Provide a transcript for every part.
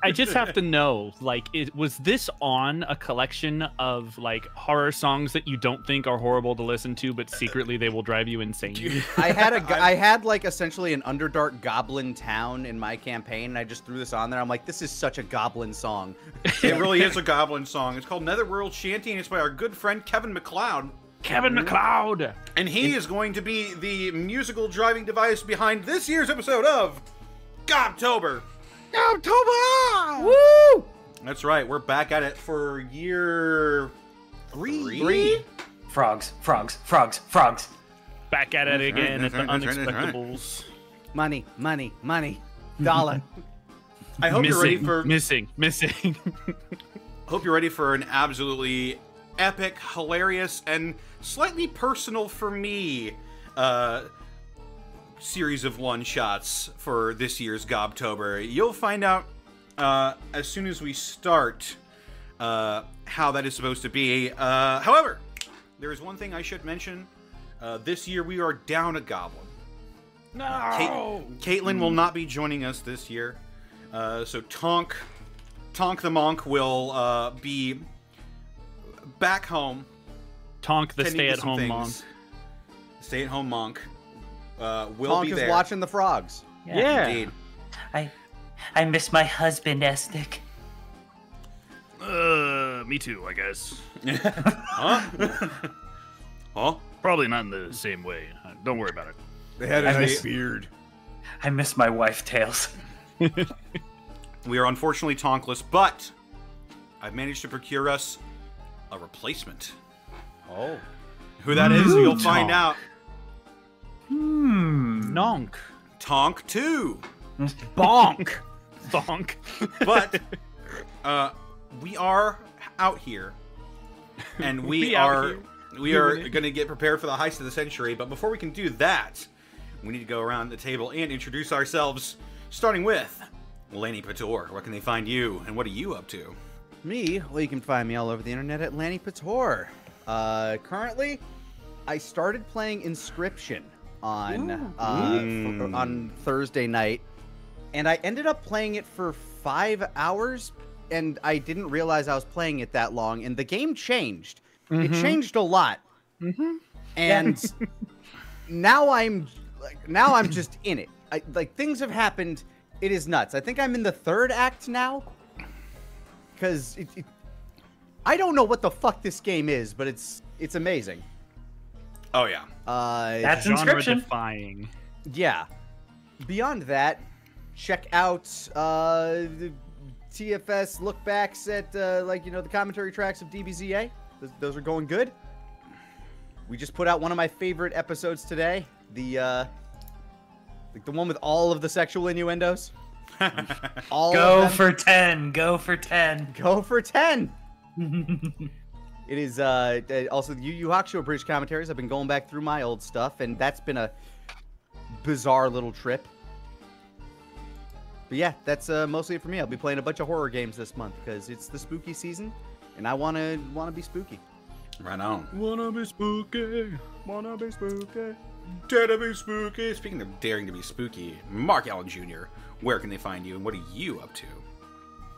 I just have to know, like, was this on a collection of like horror songs that you don't think are horrible to listen to, but secretly they will drive you insane? I had like essentially an Underdark goblin town in my campaign, and I just threw this on there. I'm like, this is such a goblin song. It really is a goblin song. It's called Netherworld Shanty, and it's by our good friend Kevin MacLeod. Kevin MacLeod! And he is going to be the musical driving device behind this year's episode of Gobtober. Gobtober! Woo! That's right. We're back at it for year three. Frogs. Back at it again at the Unexpectables. Money. Dollar. I hope you're ready for missing. Hope you're ready for an absolutely epic, hilarious, and slightly personal for me series of one-shots for this year's Gobtober. You'll find out as soon as we start how that is supposed to be. However, there is one thing I should mention. This year we are down a goblin. No! Caitlin will not be joining us this year. So Tonk the Monk will be back home. Tonk the stay-at-home monk. Stay-at-home monk. Will Tonk be is there. watching the frogs. Yeah. Indeed. I miss my husband, Estic. Me too, I guess. Huh? Huh? Probably not in the same way. Don't worry about it. They had a nice beard. I miss my wife, Tails. We are unfortunately Tonkless, but I've managed to procure us a replacement. Oh. Who that is, you'll find out. Nonk. Tonk 2. Bonk. Thonk. But we are out here, and we are going to get prepared for the heist of the century. But before we can do that, we need to go around the table and introduce ourselves, starting with Lanny Pator. Where can they find you, and what are you up to? Me? Well, you can find me all over the internet at Lanny Pator. Currently, I started playing Inscription on Thursday night, and I ended up playing it for 5 hours, and I didn't realize I was playing it that long, and the game changed. It changed a lot. And now I'm just in it. Like, things have happened. It is nuts. I think I'm in the 3rd act now. Because I don't know what the fuck this game is, but it's amazing. Oh, yeah. That's Inscription. Genre-defying. Yeah. Beyond that, check out the TFS look-backs at, the commentary tracks of DBZA. Those are going good. We just put out one of my favorite episodes today. The one with all of the sexual innuendos. Go for 10. Go for 10. Go for 10. It is also the Yu Yu Hakusho British commentaries. I've been going back through my old stuff, and that's been a bizarre little trip. But yeah, that's mostly it for me. I'll be playing a bunch of horror games this month because it's the spooky season, and I wanna be spooky. Right on. Wanna be spooky. Wanna be spooky. Dare to be spooky. Speaking of daring to be spooky, Mark Allen Jr., where can they find you, and what are you up to?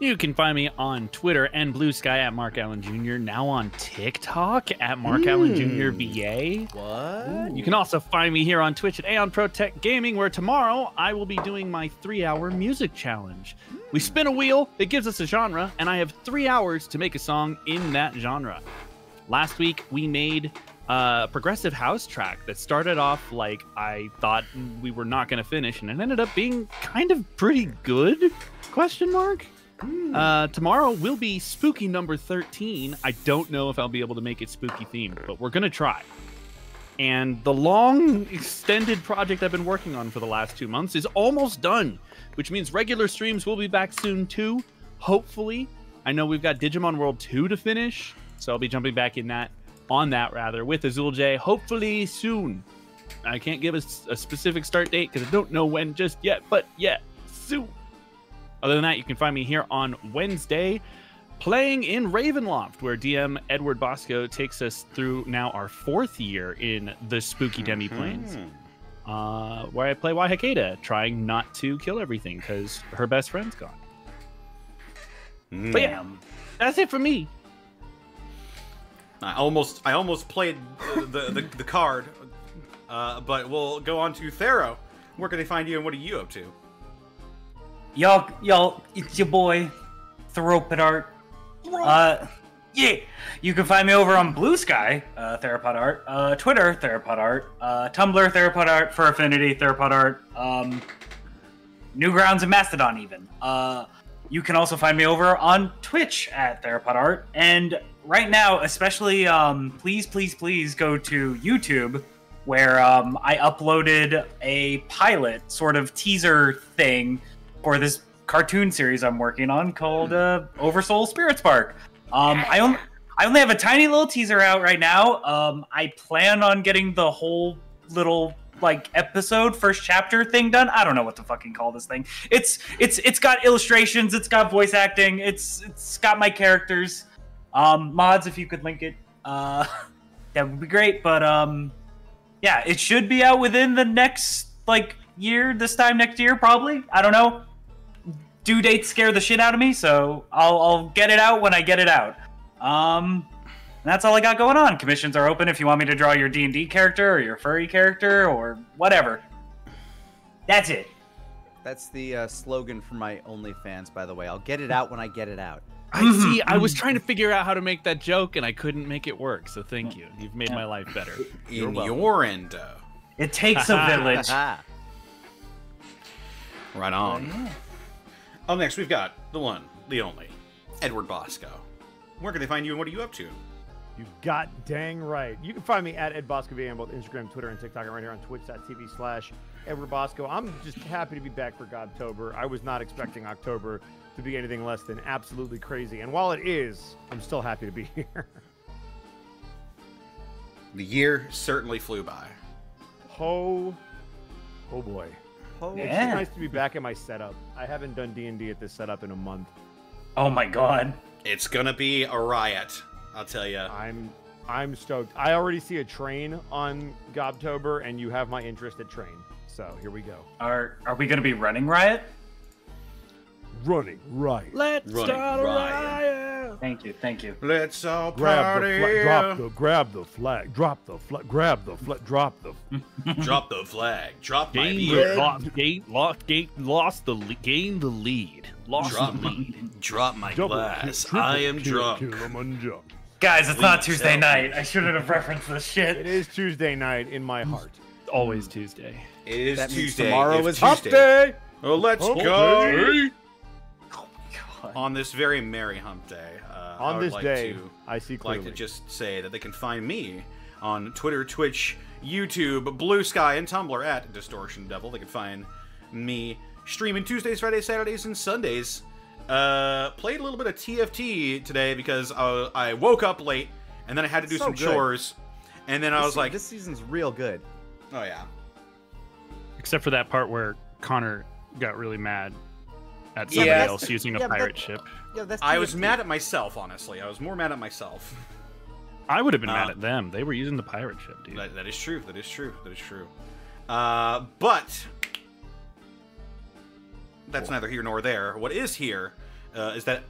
You can find me on Twitter and Blue Sky at Mark Allen Jr. Now on TikTok at Mark Allen Jr. BA. What? You can also find me here on Twitch at Aeon Protect Gaming, where tomorrow I will be doing my 3-hour music challenge. We spin a wheel, it gives us a genre, and I have 3 hours to make a song in that genre. Last week, we made a progressive house track that started off like I thought we were not going to finish, and it ended up being kind of pretty good? Question mark? Tomorrow will be spooky number 13. I don't know if I'll be able to make it spooky themed, but we're going to try. And the long, extended project I've been working on for the last 2 months is almost done, which means regular streams will be back soon too, hopefully. I know we've got Digimon World 2 to finish, so I'll be jumping back with Azul J, hopefully soon. I can't give a specific start date because I don't know when just yet, but yeah, soon. Other than that, you can find me here on Wednesday playing in Ravenloft, where DM Edward Bosco takes us through now our 4th year in the spooky Demiplanes. where I play Wahikeda, trying not to kill everything because her best friend's gone. But yeah, that's it for me. I almost played the card, but we'll go on to Thero. Where can they find you, and what are you up to? Y'all, it's your boy, Thronebreakers. Yeah, you can find me over on Blue Sky, Theropod Art, Twitter, Theropod Art, Tumblr, Theropod Art, for Affinity, Theropod Art, Newgrounds and Mastodon even. You can also find me over on Twitch at Theropod Art, and right now, especially, please go to YouTube, where I uploaded a pilot sort of teaser thing for this cartoon series I'm working on called Oversoul Spirit Spark. I only have a tiny little teaser out right now. I plan on getting the whole little episode, first chapter thing done. I don't know what to fucking call this thing. It's got illustrations, it's got voice acting, it's got my characters. Mods, if you could link it, that would be great. But yeah, it should be out within the next year. This time next year, probably. I don't know. Due dates scare the shit out of me, so I'll get it out when I get it out. That's all I got going on. Commissions are open if you want me to draw your D&D character or your furry character or whatever. That's it. That's the slogan for my OnlyFans, by the way. I'll get it out when I get it out. I see. I was trying to figure out how to make that joke, and I couldn't make it work. So thank you. You've made my life better. In your end. It takes a village. Right on. Yeah. Up next, we've got the one, the only, Edward Bosco. Where can they find you, and what are you up to? You got dang right. You can find me at Ed Bosco VA on both Instagram, Twitter, and TikTok, and right here on twitch.tv/Edward Bosco. I'm just happy to be back for Gobtober. I was not expecting October to be anything less than absolutely crazy. And while it is, I'm still happy to be here. The year certainly flew by. Oh boy. Yeah. It's nice to be back at my setup. I haven't done D&D at this setup in a month. Oh my god. It's gonna be a riot, I'll tell you. I'm stoked. I already see a train on Gobtober, and you have my interest at train. So here we go. Are we gonna be running Riot? Running riot. Let's start a riot. Thank you. Let's all party. Grab the flag. Drop the flag. Drop the Drop the flag. Drop my Gain beard. lost the gain the lead. Lost the lead. Drop my glass. I am drunk. Guys, it's not Tuesday night. I shouldn't have referenced this shit. It is Tuesday night in my heart. Always Tuesday. It is That means Tuesday. tomorrow If is hump Tuesday. day. Oh, let's Hump go. day. Oh my god. On this very merry hump day. On this day, to, I see clearly. like to just say that they can find me on Twitter, Twitch, YouTube, Blue Sky, and Tumblr at Distortion Devil. They can find me streaming Tuesdays, Fridays, Saturdays, and Sundays. Played a little bit of TFT today because I woke up late and then I had to do some chores. And then I was like, this season's real good. oh yeah. Except for that part where Connor got really mad at somebody else using a pirate ship. Yeah, that's I was TFT. mad at myself, honestly. I was more mad at myself. I would have been mad at them. They were using the pirate ship, dude. That is true. That is true. That is true. But that's neither here nor there. What is here is that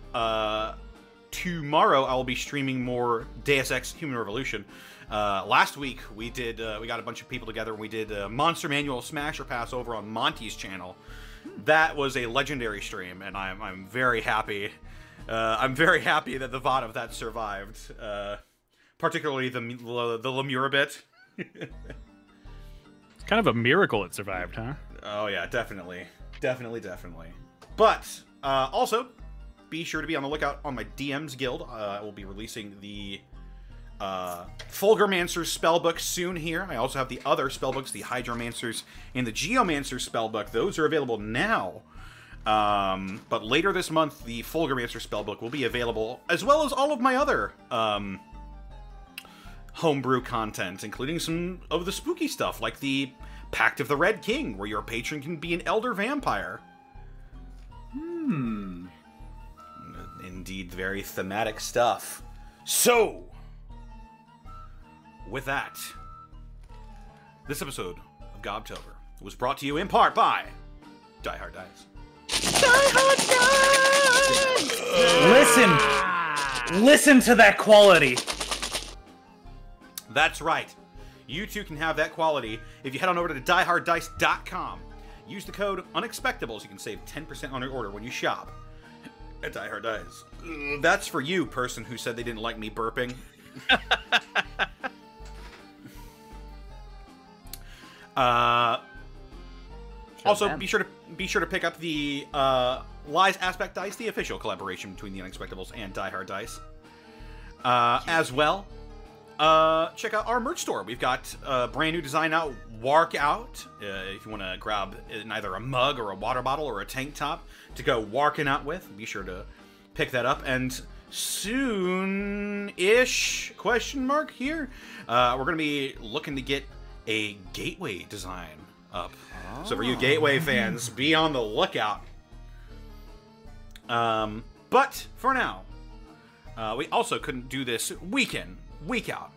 tomorrow I will be streaming more Deus Ex Human Revolution. Last week we got a bunch of people together and we did Monster Manual Smasher Pass over on Monty's channel. That was a legendary stream, and I'm very happy. I'm very happy that the VOD of that survived, particularly the Lemura bit. It's kind of a miracle it survived, huh? Oh yeah, definitely. But also, be sure to be on the lookout on my DMs Guild. I will be releasing the Fulgurmancer's spellbook soon here. I also have the other spellbooks, the Hydromancer's and the Geomancer's spellbook. Those are available now. But later this month, the Fulgurmancer spellbook will be available, as well as all of my other homebrew content, including some of the spooky stuff, like the Pact of the Red King, where your patron can be an elder vampire. Indeed, very thematic stuff. So, with that, this episode of Gobtober was brought to you in part by Die Hard Dice. Listen to that quality. That's right. You too can have that quality if you head on over to dieharddice.com. Use the code Unexpectables. You can save 10% on your order when you shop at Die Hard Dice. That's for you, person who said they didn't like me burping. Also, be sure to pick up the Lies Aspect Dice, the official collaboration between the Unexpectables and Die Hard Dice. As well, check out our merch store. We've got a brand new design out, Wark Out. If you want to grab either a mug or a water bottle or a tank top to go warking out with, be sure to pick that up. And soon-ish, question mark here, we're going to be looking to get a gateway design up. So for you Gateway fans, be on the lookout. But for now, we also couldn't do this week in, week out,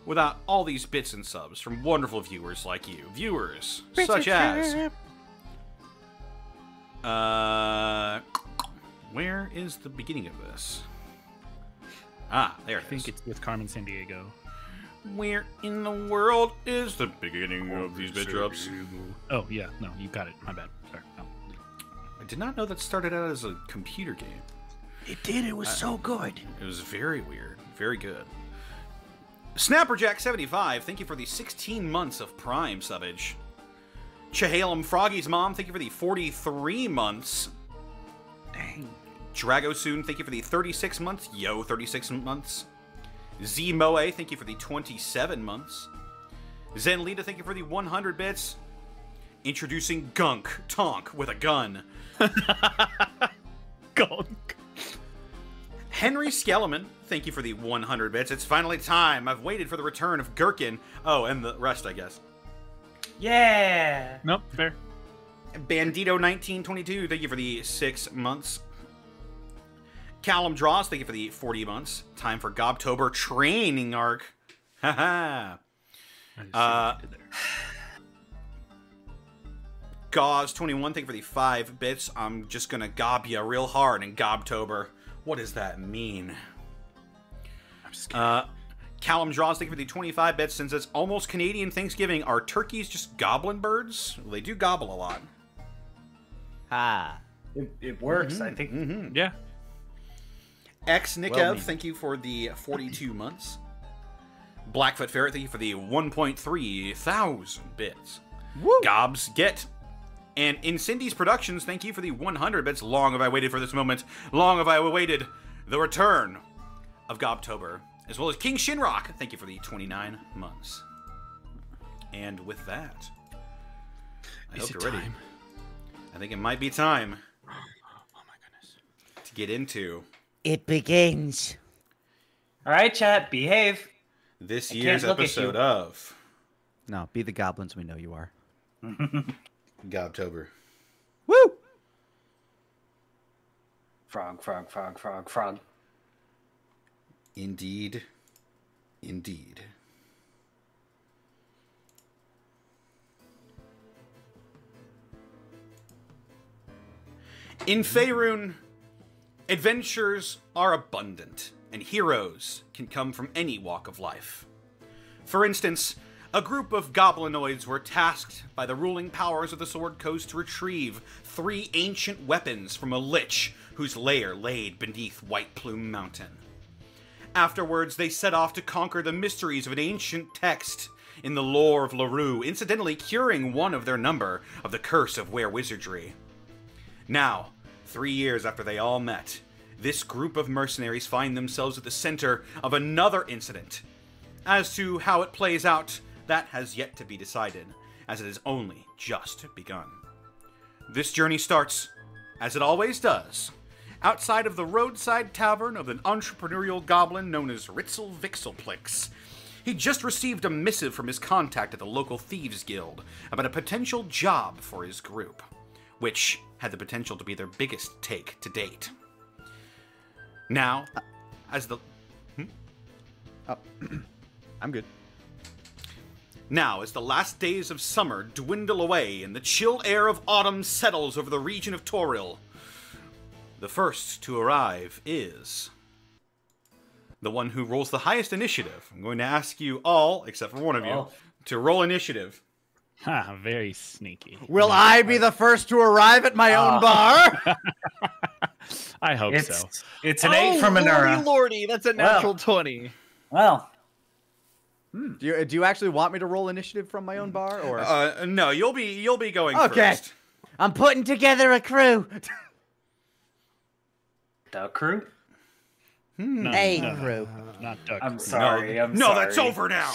without all these bits and subs from wonderful viewers like you. Viewers such as... where is the beginning of this? Ah, there it is. I think it's with Carmen Sandiego. Where in the world is the beginning of these bit drops? Oh, yeah. No, you got it. My bad. Sorry. No. I did not know that started out as a computer game. It did. It was so good. It was very weird. Very good. Snapperjack75, thank you for the 16 months of Prime subbage. Chehalem Froggy's mom, thank you for the 43 months. Dang. Dragosoon, thank you for the 36 months. Yo, 36 months. Z-Moe, thank you for the 27 months. Zenlita, thank you for the 100 bits. Introducing Gunk Tonk with a gun. Gunk. Henry Skellerman, thank you for the 100 bits. It's finally time. I've waited for the return of Gherkin. Oh, and the rest, I guess. Yeah. Nope, fair. Bandito1922, thank you for the 6 months. Callum Draws, thank you for the 40 months. Time for Gobtober training arc. Haha. Gauze21, thank you for the 5 bits. I'm just gonna gob ya real hard in Gobtober. What does that mean? I'm scared. Callum Draws, thank you for the 25 bits. Since it's almost Canadian Thanksgiving, are turkeys just goblin birds? Well, they do gobble a lot. Ah. It works, I think. Yeah. X Nikev, thank you for the 42 months. Blackfoot Ferret, thank you for the 1.3 thousand bits. Woo. Gobs Get. And in Cindy's Productions, thank you for the 100 bits. Long have I waited for this moment. Long have I awaited the return of Gobtober. As well as King Shinrock, thank you for the 29 months. And with that, I hope you're ready. I think it might be time. Oh my goodness. To get into... It begins. All right, chat, behave. This year's episode of... No, be the goblins we know you are. Gobtober. Woo! Frog, frog, frog, frog, frog. Indeed. Indeed. In Faerun, adventures are abundant, and heroes can come from any walk of life. For instance, a group of goblinoids were tasked by the ruling powers of the Sword Coast to retrieve 3 ancient weapons from a lich whose lair laid beneath White Plume Mountain. Afterwards, they set off to conquer the mysteries of an ancient text in the lore of Larue, incidentally curing one of their number of the curse of were-wizardry. Now, 3 years after they all met, this group of mercenaries find themselves at the center of another incident. As to how it plays out, that has yet to be decided, as it has only just begun. This journey starts, as it always does, outside of the roadside tavern of an entrepreneurial goblin known as Ritzel Vixelplix. He just received a missive from his contact at the local Thieves Guild about a potential job for his group, which had the potential to be their biggest take to date. Now, as the... Oh, I'm good. Now, as the last days of summer dwindle away and the chill air of autumn settles over the region of Toril, the first to arrive is the one who rolls the highest initiative. I'm going to ask you all, except for one of you, to roll initiative. Ha, very sneaky. Will I be the first to arrive at my own bar? I hope so. It's an 8 from Anura. Lordy, that's a natural 20. Well. Do you actually want me to roll initiative from my own bar, or No, you'll be going okay. first. I'm putting together a crew. The crew? No, crew. Not duck. I'm sorry. I'm no, sorry. that's over now.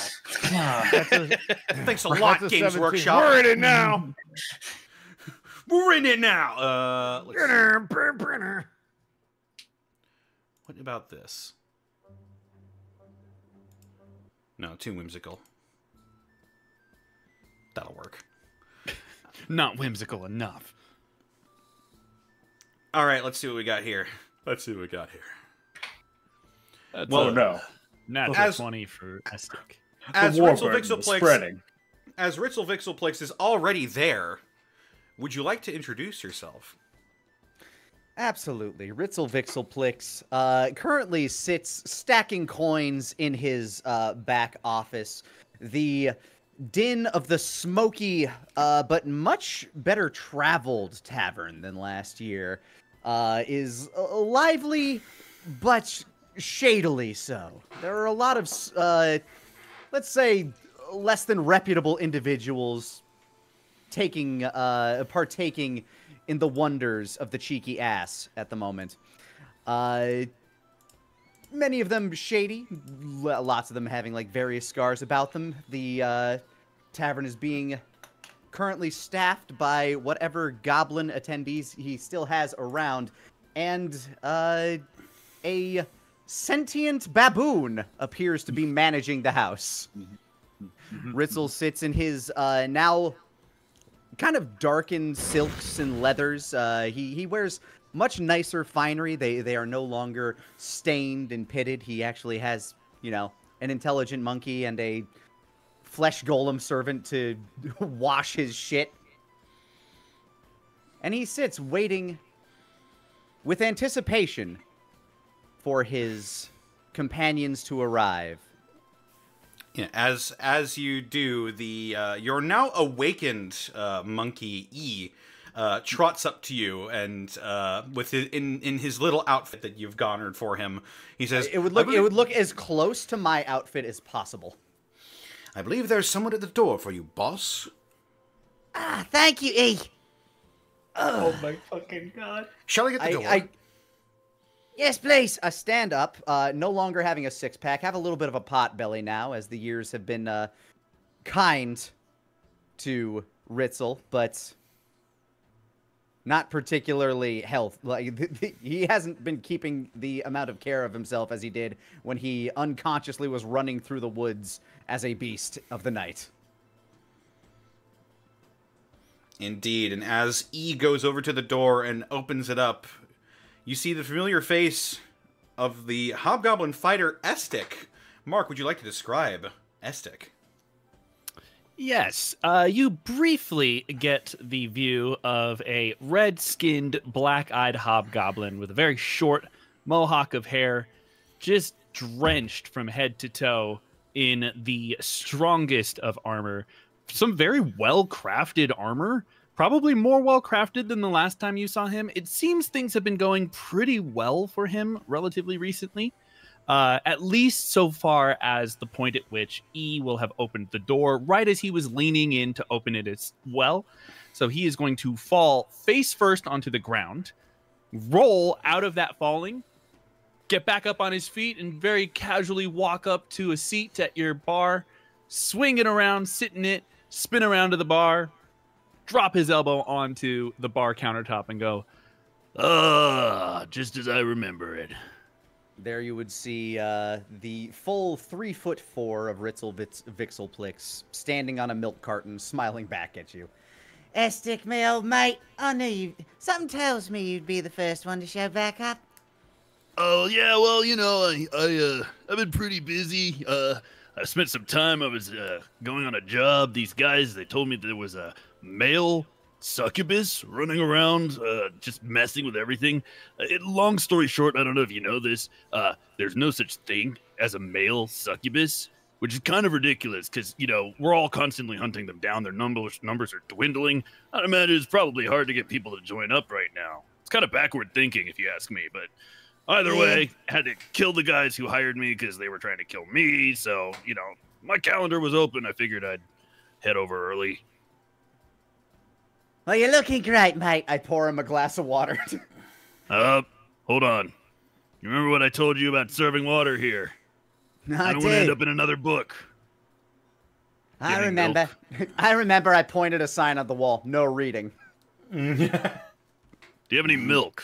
Thanks a lot, That's a Games 17. Workshop. We're in it now. We're in it now. Let's see. What about this? No, too whimsical. That'll work. Not whimsical enough. All right, let's see what we got here. That's Well, no. Natural 20 for Estic. As war Ritzel burden is Vixelplex, spreading. as Ritzel Vixelplex is already there, would you like to introduce yourself? Absolutely. Ritzel Vixelplex currently sits stacking coins in his back office. The din of the smoky but much better traveled tavern than last year is lively but shadily so. There are a lot of, let's say, less than reputable individuals partaking in the wonders of the cheeky ass at the moment. Many of them shady, lots of them having like various scars about them. The tavern is being currently staffed by whatever goblin attendees he still has around, and a sentient baboon appears to be managing the house. Ritzel sits in his now kind of darkened silks and leathers. He wears much nicer finery. They are no longer stained and pitted. He actually has, you know, an intelligent monkey and a flesh golem servant to wash his shit. And he sits waiting with anticipation for his companions to arrive. Yeah, as you do, the your now awakened monkey E trots up to you and with in his little outfit that you've garnered for him, he says, It would look as close to my outfit as possible. I believe there's someone at the door for you, boss. Ah, thank you, E. Oh my fucking god. Shall I get the door? Yes, please. I stand up, no longer having a six-pack. Have a little bit of a pot belly now, as the years have been kind to Ritzel, but not particularly he hasn't been keeping the amount of care of himself as he did when he unconsciously was running through the woods as a beast of the night. Indeed, and as E goes over to the door and opens it up, you see the familiar face of the hobgoblin fighter Estic. Mark, would you like to describe Estic? Yes, you briefly get the view of a red-skinned, black-eyed hobgoblin with a very short mohawk of hair, just drenched from head to toe in the strongest of armor. Some very well-crafted armor, probably more well-crafted than the last time you saw him. It seems things have been going pretty well for him relatively recently. At least so far as the point at which E will have opened the door right as he was leaning in to open it as well. So he is going to fall face first onto the ground, roll out of that falling, get back up on his feet, and very casually walk up to a seat at your bar, swing it around, sit in it, spin around to the bar, drop his elbow onto the bar countertop and go, just as I remember it. There you would see the full 3'4" of Ritzel Vixelplex standing on a milk carton, smiling back at you. Estic, my old mate, I knew you. Something tells me you'd be the first one to show back up. Oh yeah, well, you know, I've been pretty busy. I I spent some time. I was going on a job. These guys, they told me there was a male succubus running around, just messing with everything. Long story short, I don't know if you know this. There's no such thing as a male succubus, which is kind of ridiculous because, you know, we're all constantly hunting them down. Their numbers are dwindling. I imagine it's probably hard to get people to join up right now. It's kind of backward thinking, if you ask me, but either way, I had to kill the guys who hired me because they were trying to kill me. So, you know, my calendar was open. I figured I'd head over early. Well, you're looking great, mate. I pour him a glass of water. Hold on. You remember what I told you about serving water here? I don't want to end up in another book. I remember. I remember I pointed a sign on the wall. No reading. Do you have any milk?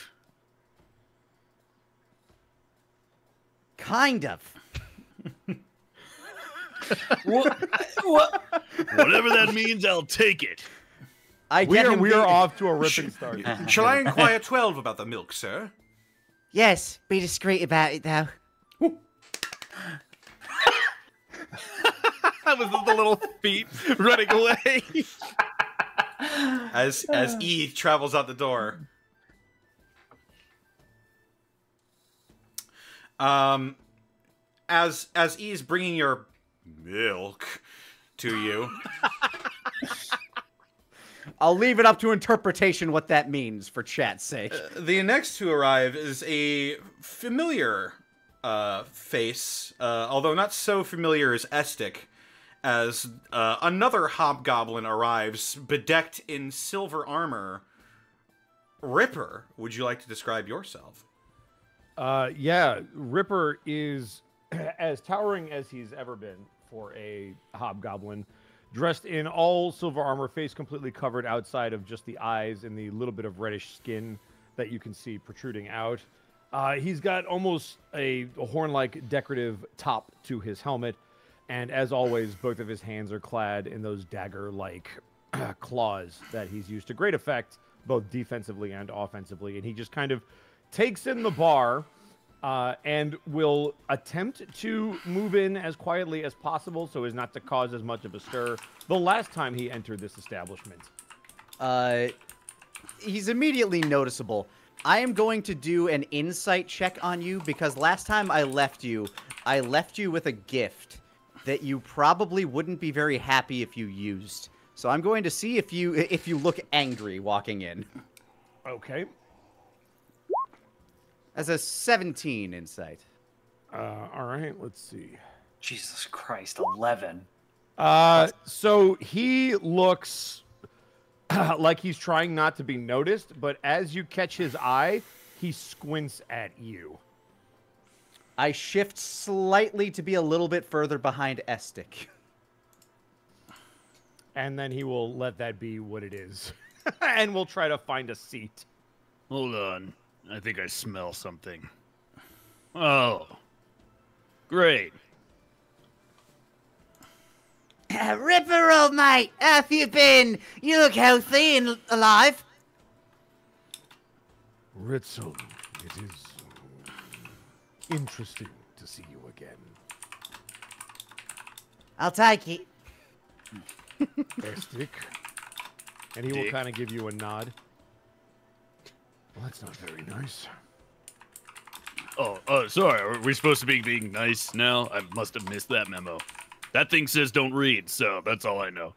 Kind of. What? Whatever that means, I'll take it. We are off to a ripping start. Shall I inquire 12 about the milk, sir? Yes, be discreet about it, though. That was the little feet running away. As E travels out the door. As E is bringing your milk to you. I'll leave it up to interpretation what that means for chat's sake. The next to arrive is a familiar face, although not so familiar as Estic, as another hobgoblin arrives, bedecked in silver armor. Ripper, would you like to describe yourself? Yeah, Ripper is as towering as he's ever been for a hobgoblin. Dressed in all silver armor, face completely covered outside of just the eyes and the little bit of reddish skin that you can see protruding out. He's got almost a horn-like decorative top to his helmet, and as always, both of his hands are clad in those dagger-like claws that he's used to great effect, both defensively and offensively. And he just kind of takes in the bar and will attempt to move in as quietly as possible so as not to cause as much of a stir. The last time he entered this establishment, he's immediately noticeable. I am going to do an insight check on you because last time I left you with a gift that you probably wouldn't be very happy if you used. So I'm going to see if you look angry walking in. Okay. As a 17 insight. All right, let's see. Jesus Christ, 11. So he looks like he's trying not to be noticed, but as you catch his eye, he squints at you. I shift slightly to be a little bit further behind Estic. And then he will let that be what it is. And we'll try to find a seat. Hold on. I think I smell something. Oh. Great. Ripper, old mate, how have you been? You look healthy and alive. Ritzel, it is interesting to see you again. I'll take it. Estic. And he will kind of give you a nod. Well, that's not very nice. Oh, sorry. Are we supposed to be being nice now? I must have missed that memo. That thing says don't read, so that's all I know.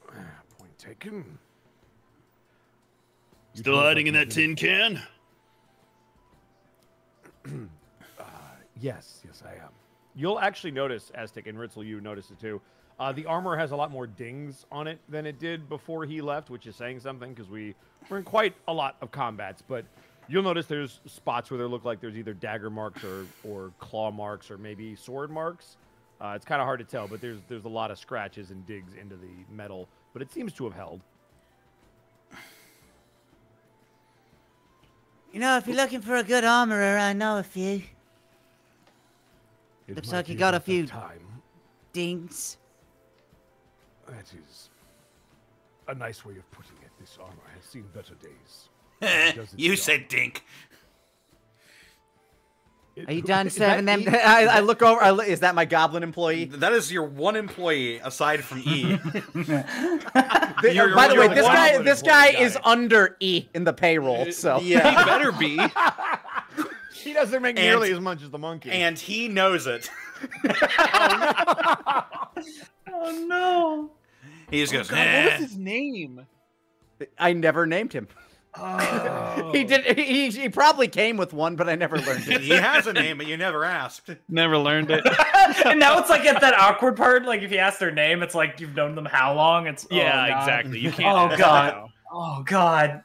Point taken. Still hiding in that tin can? Yes, I am. You'll actually notice, Estic, and Ritzel, you notice it too. The armor has a lot more dings on it than it did before he left, which is saying something because we're in quite a lot of combats. But you'll notice there's spots where there look like there's either dagger marks or claw marks or maybe sword marks. It's kind of hard to tell, but there's a lot of scratches and digs into the metal. But it seems to have held. You know, if you're looking for a good armorer, I know a few. It Looks might like you be got a about that few time. dings. That is a nice way of putting it. This armor has seen better days. You said dink. Are you done serving them? I look over. Is that my goblin employee? That is your one employee aside from E. By the way, this guy is under E in the payroll, so yeah, He better be. He doesn't make nearly as much as the monkey. and he knows it. Oh no! He just goes. God, what was his name? I never named him. Oh. He did. He probably came with one, but I never learned it. He has a name, but you never asked. Never learned it. And now it's like at that awkward part. Like if you ask their name, it's like you've known them how long? It's Yeah, oh, God. exactly. You can't. Oh god. Oh god.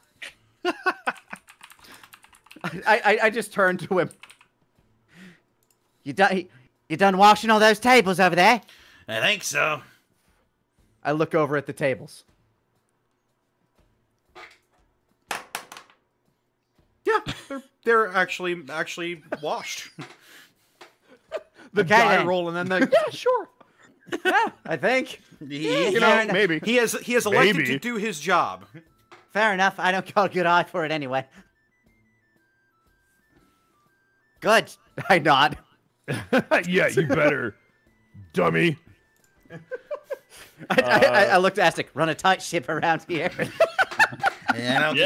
I just turned to him. You done washing all those tables over there? I think so. I look over at the tables. Yeah, they're actually washed. the die roll, and then the yeah, sure. Yeah, I think. You know, maybe. He has elected to do his job. Fair enough. I don't got a good eye for it anyway. Good. I nod. Yeah, you better, dummy. I looked at Aztec. Run a tight ship around here. And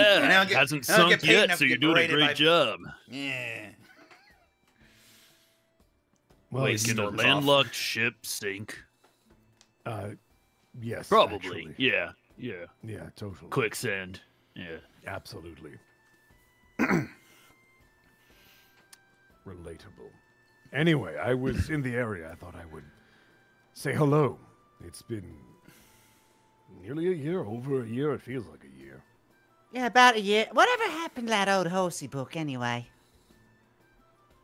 Hasn't sunk yet, so you're doing a great job. Yeah. Well, Wait, can a landlocked ship sink? Yes, Probably. actually. Yeah. Yeah, totally. Quicksand. Yeah. Absolutely. Relatable. Anyway, I was in the area. I thought I would say hello. It's been nearly a year, over a year. It feels like a year. Yeah, about a year. Whatever happened to that old horsey book, anyway?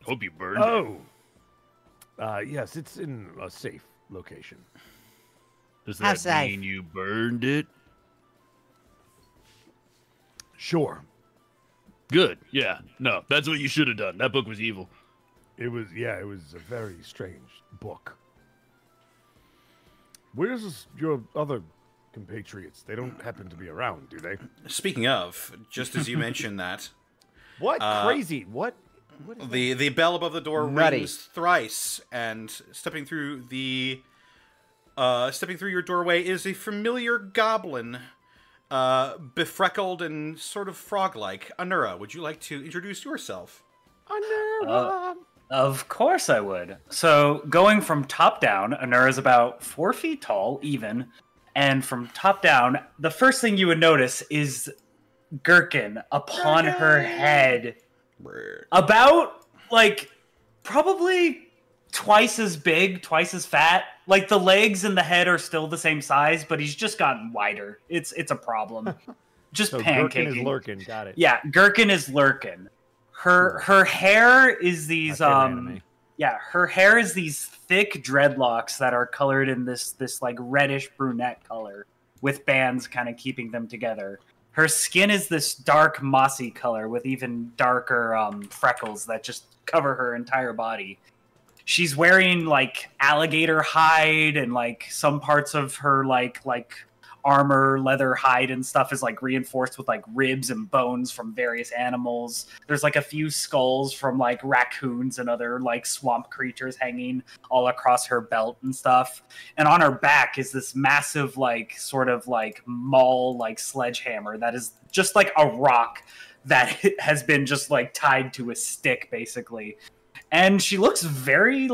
Hope you burned it. Yes, it's in a safe location. Does How that safe? mean you burned it? Sure. Good. Yeah. No, that's what you should have done. That book was evil. It was a very strange book. Where's your other compatriots? They don't happen to be around, do they? Speaking of, just as you mentioned that, What? Crazy. What is the bell above the door Nutty. rings thrice, and stepping through your doorway is a familiar goblin, befreckled and sort of frog-like. Anura, would you like to introduce yourself? Of course I would. So going from top down, Anura is about 4 feet tall, even. And from top down, the first thing you would notice is Gherkin upon her head. About, like, probably twice as big, twice as fat. Like, the legs and the head are still the same size, but he's just gotten wider. It's a problem. Just so pancaking. Gherkin is lurking. Got it. Yeah, Gherkin is lurking. Her hair is these her hair is these thick dreadlocks that are colored in this like reddish brunette color with bands kind of keeping them together. Her skin is this dark mossy color with even darker freckles that just cover her entire body. She's wearing like alligator hide, and like some parts of her like armor, leather, hide, and stuff is like reinforced with like ribs and bones from various animals. There's like a few skulls from like raccoons and other like swamp creatures hanging all across her belt and stuff. And on her back is this massive like sort of like maul like sledgehammer that is just like a rock that has been just like tied to a stick basically. And she looks very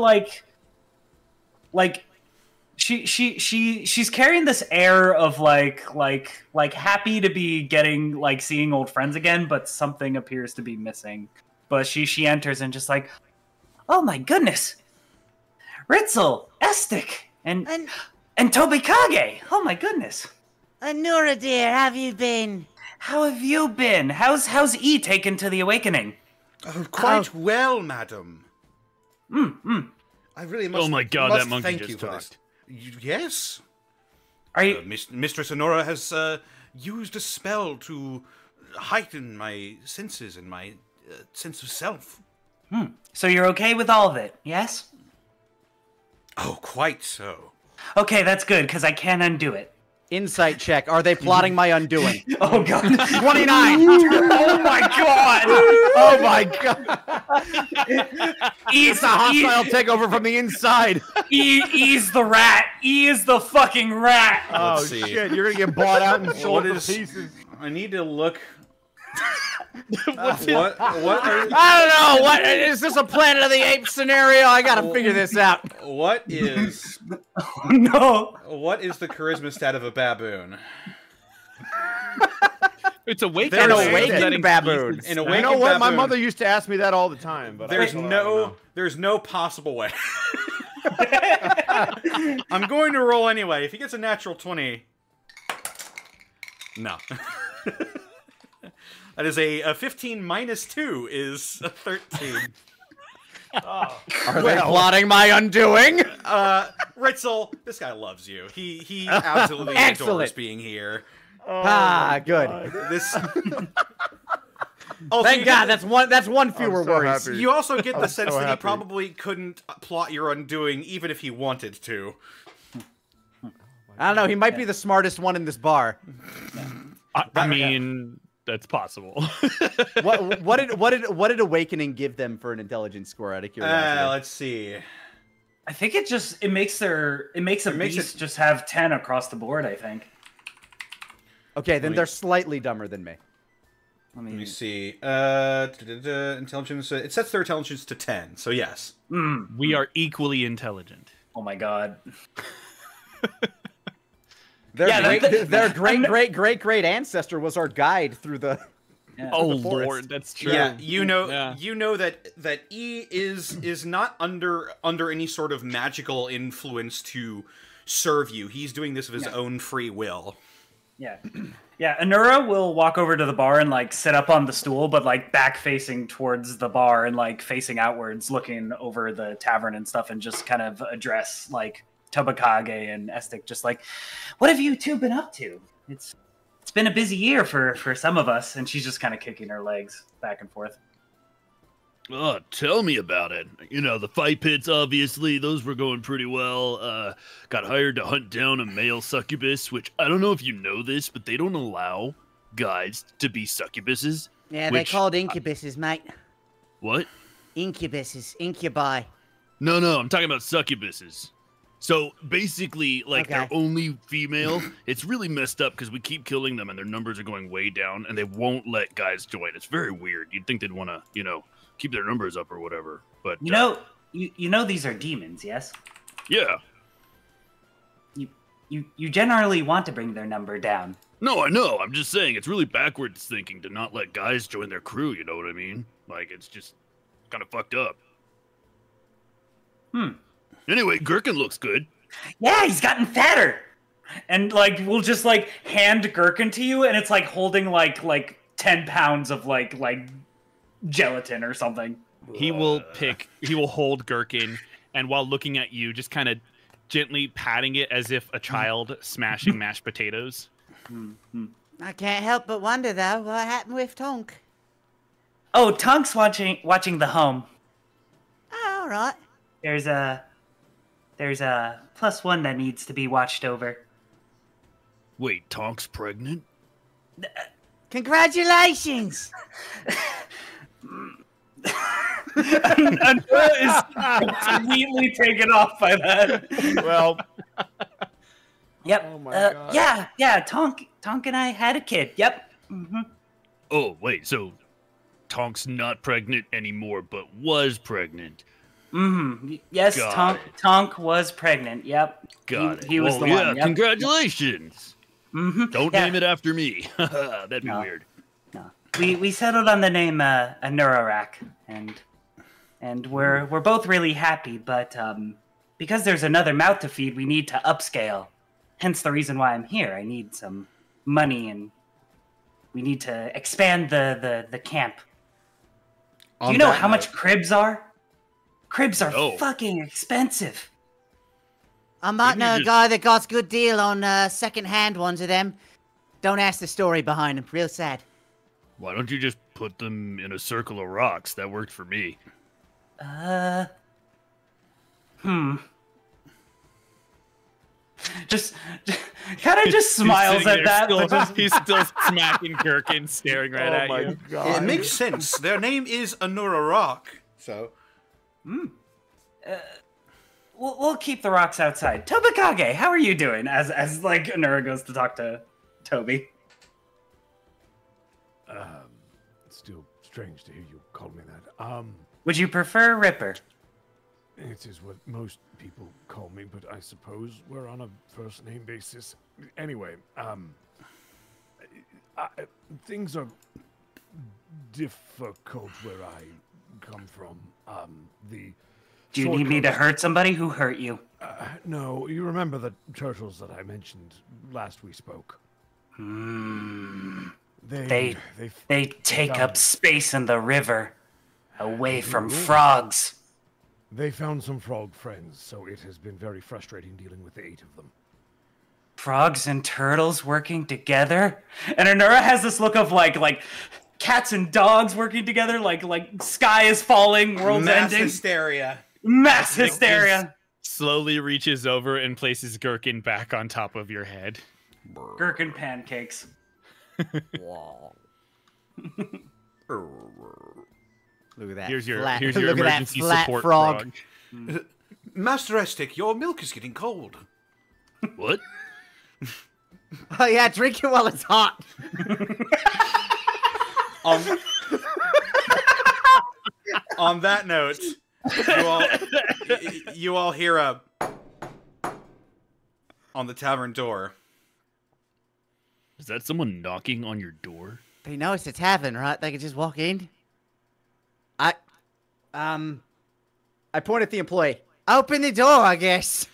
she's carrying this air of like happy to be getting like seeing old friends again, but something appears to be missing. But she enters and just like, oh my goodness, Ritzel, Estik, and Tobikage. Oh my goodness. Anura dear, how have you been? How have you been? How's E taken to the awakening? Oh, quite well, madam. I really must. Oh my God, must that monkey thank just you for this. talked. Yes. Are you? Mistress Honora has used a spell to heighten my senses and my sense of self. So you're okay with all of it, yes? Oh, quite so. Okay, that's good, because I can't undo it. Insight check. Are they plotting my undoing? Oh god. 29. Oh my god. Oh my god! It's a hostile takeover from the inside. E's the rat. E is the fucking rat. Oh Let's see. shit! You're gonna get bought out and sold to is- pieces. I need to look. What? I don't know. What is this? A Planet of the Apes scenario? I gotta figure this out. What is Oh, no. what is the charisma stat of a baboon? It's awake. They're An An awakened baboon. An You awakened know what? My baboon. mother used to ask me that all the time, but There's I don't know. no possible way. I'm going to roll anyway. If he gets a natural 20, no. That is a 15 minus 2 is a 13. Are they plotting my undoing? Ritzel, this guy loves you. He absolutely adores Excellent. being here. Good. This. Also, Thank you God. get- That's one fewer so worries. happy. You also get the sense so that he happy. probably couldn't plot your undoing even if he wanted to. I don't know. He might be the smartest one in this bar. I mean, that's possible. What did Awakening give them for an intelligence score? Out of curiosity. Let's see. I think it makes a beast just have 10 across the board, I think. Okay, then me- they're slightly dumber than me. Let Let me me see. Intelligence. It sets their intelligence to 10. So yes. We are equally intelligent. Oh my god. Their Yeah, great ancestor was our guide through the. Oh the forest. Lord, that's true. Yeah, you know, Yeah. you know that E is not under any sort of magical influence to serve you. He's doing this of his own free will. Yeah. Yeah, Anura will walk over to the bar and like sit up on the stool, but like back facing towards the bar and like facing outwards, looking over the tavern and stuff, and just kind of address like Tobakage and Estic, just like, what have you two been up to? It's been a busy year for some of us, and she's just kind of kicking her legs back and forth. Oh, tell me about it. You know, the fight pits, obviously, those were going pretty well. Got hired to hunt down a male succubus, which I don't know if you know this, but they don't allow guys to be succubuses. Yeah, they're which- called incubuses, mate. What? Incubuses. Incubi. No, I'm talking about succubuses. So basically, like, Okay. they're only female. It's really messed up because we keep killing them and their numbers are going way down and they won't let guys join. It's very weird. You'd think they'd want to, you know, keep their numbers up or whatever. But You know, you know these are demons, yes? yeah. You generally want to bring their number down. No, I know. I'm just saying it's really backwards thinking to not let guys join their crew, you know what I mean? Like, it's just kind of fucked up. Anyway, Gherkin looks good. Yeah, he's gotten fatter. And like we'll just like hand Gherkin to you, and it's like holding like 10 pounds of like gelatin or something. He will hold Gherkin, and while looking at you, just kind of gently patting it as if a child smashing mashed potatoes. I can't help but wonder, though, what happened with Tonk. Oh, Tonk's watching the home. Oh, all right. There's a +1 that needs to be watched over. Wait, Tonk's pregnant? Congratulations! Anura is completely taken off by that. Well, Yep. Oh my God. Yeah. Tonk and I had a kid. Yep. Oh, wait, so Tonk's not pregnant anymore, but was pregnant. Yes, Got Tonk was pregnant. Yep. Got it. He was Well, the yeah, one. Yep. Congratulations. Don't Yeah. name it after me. That'd be No. weird. No. We settled on the name Anurak, and we're both really happy, but because there's another mouth to feed, we need to upscale. Hence the reason why I'm here. I need some money, and we need to expand the camp. Do you know how much cribs are? Cribs are No. fucking expensive. I might Maybe know a just- guy that got a good deal on second-hand ones of them. Don't ask the story behind them. Real sad. Why don't you just put them in a circle of rocks? That worked for me. Kind of just smiles at that. He's still smacking Gherkin, staring right at you. God. It makes sense. Their name is Anura Rock, so. We'll keep the rocks outside. Tobikage, how are you doing? As like Anura goes to talk to Toby. It's still strange to hear you call me that. Would you prefer Ripper? It is what most people call me, but I suppose we're on a first name basis. Anyway, things are difficult where I come from. Do you need me to hurt somebody? Who hurt you? No, you remember the turtles that I mentioned last we spoke? They take up space in the river, away from frogs. They found some frog friends, so it has been very frustrating dealing with the 8 of them. Frogs and turtles working together? And Anura has this look of like cats and dogs working together, like sky is falling, world's Mass ending. hysteria. Mass hysteria. Slowly reaches over and places Gherkin back on top of your head. Gherkin pancakes. Look at that. Here's your flat, here's your look at that emergency flat support frog. Master Estic, your milk is getting cold. What? Oh yeah, drink it while it's hot. On that note, you all hear a on the tavern door. Is that someone knocking on your door? They know it's a tavern, right? They can just walk in. I point at the employee. Open the door, I guess.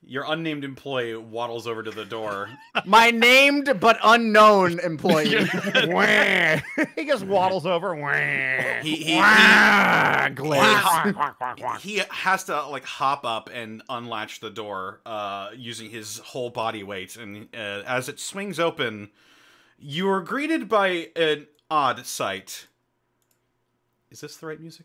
Your unnamed employee waddles over to the door. My named but unknown employee. Wah. He just waddles over. Wah. He has to like hop up and unlatch the door using his whole body weight, and as it swings open, you are greeted by an odd sight. Is this the right music?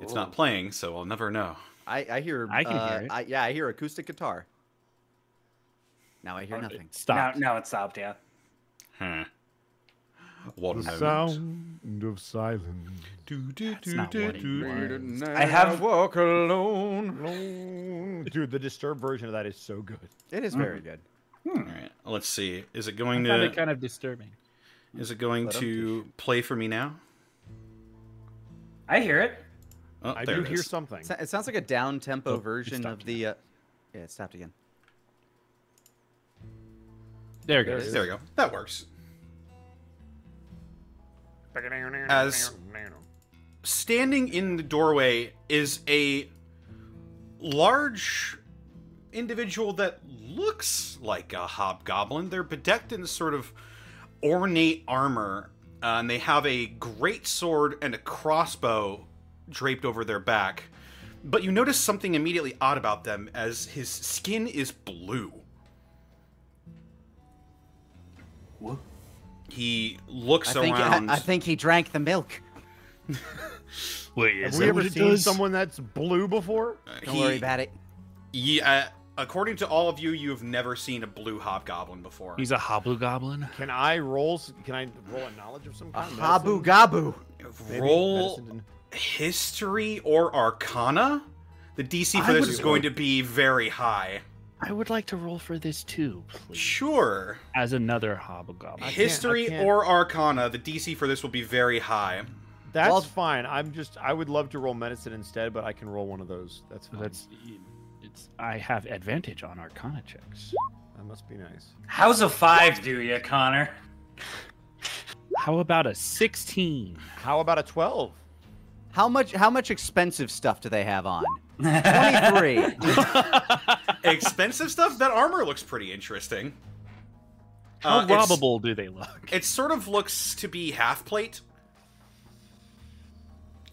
It's not playing, so I'll never know. I hear. I can hear it. I hear acoustic guitar. Now I hear nothing. Stop. No, it stopped, yeah. One The moment. sound of silence. not what it I have- walk alone. Dude, the disturbed version of that is so good. It is very good. All right, let's see. Is it I going found to? it kind of disturbing. Is it going to play for me now? I hear it. Oh, I there do it hear is. something. It sounds like a down tempo Oh, it version stopped. of the. Yeah, it stopped again. There it goes. There we go. That works. As standing in the doorway is a large individual that looks like a hobgoblin. They're bedecked in sort of ornate armor, and they have a great sword and a crossbow draped over their back. But you notice something immediately odd about them, as his skin is blue. What? He looks around. I think he drank the milk. Wait, is Have we that ever what it seen does? someone that's blue before? Don't worry about it. Yeah, according to all of you, you've never seen a blue hobgoblin before. He's a hobgoblin. Can I roll a knowledge of some A kind? habu gabu. Maybe? Roll Medicine? history or arcana. The DC for this is going to be very high. I would like to roll for this too, please. Sure. As another hobgoblin. History can't. or arcana, the DC for this will be very high. That's Well- fine. I would love to roll medicine instead, but I can roll one of those. That's fine. I have advantage on Arcana checks. That must be nice. How's a 5 do you, Connor? How about a 16? How about a 12? How much expensive stuff do they have on? 23. Expensive stuff? That armor looks pretty interesting. How It's- robbable do they look? It sort of looks to be half plate.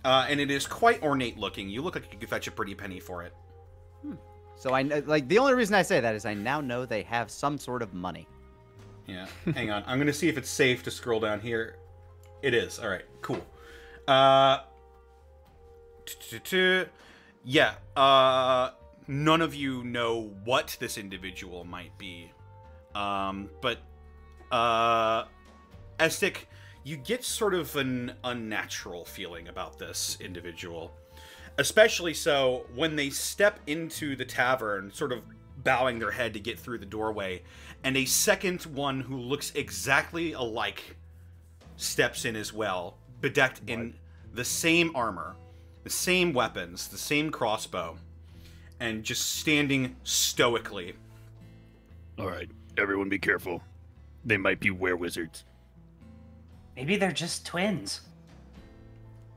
And it is quite ornate looking. You look like you could fetch a pretty penny for it. So the only reason I say that is I now know they have some sort of money. Yeah, hang on. I'm going to see if it's safe to scroll down here. It is. All right, cool. Yeah, none of you know what this individual might be. But Estic, you get sort of an unnatural feeling about this individual. Especially so when they step into the tavern, sort of bowing their head to get through the doorway, and a second one who looks exactly alike steps in as well, bedecked in the same armor, the same weapons, the same crossbow, and just standing stoically. All right, everyone be careful. They might be were-wizards. Maybe they're just twins.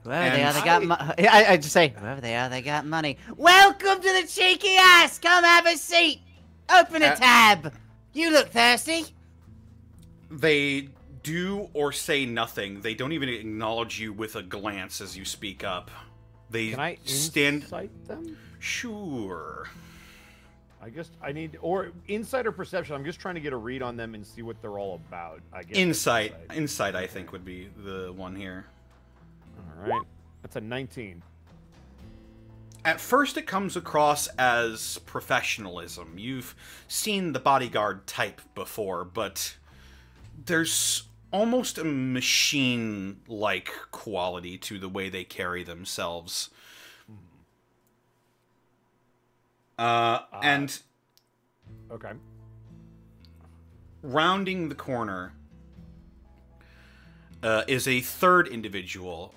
Whoever they are, they got I just say, whoever they are, they got money. Welcome to the cheeky ass! Come have a seat! Open a tab! You look thirsty! They do or say nothing. They don't even acknowledge you with a glance as you speak up. They Can I insight them? Sure. I guess I need, or insight or perception. I'm just trying to get a read on them and see what they're all about. I guess Insight. Insight, I think, would be the one here. All right. That's a 19. At first, it comes across as professionalism. You've seen the bodyguard type before, but there's almost a machine-like quality to the way they carry themselves. And okay, rounding the corner is a third individual.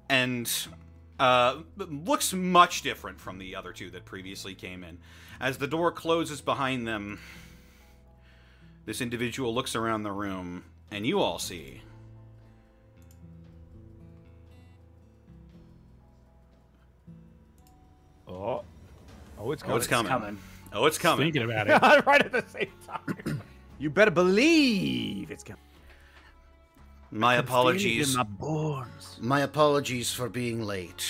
And looks much different from the other two that previously came in. As the door closes behind them, this individual looks around the room, and you all see oh, it's coming. Oh, it's coming. Oh, it's coming. Thinking about it. Right at the same time. You better believe it's coming. My apologies. My bones. My apologies for being late.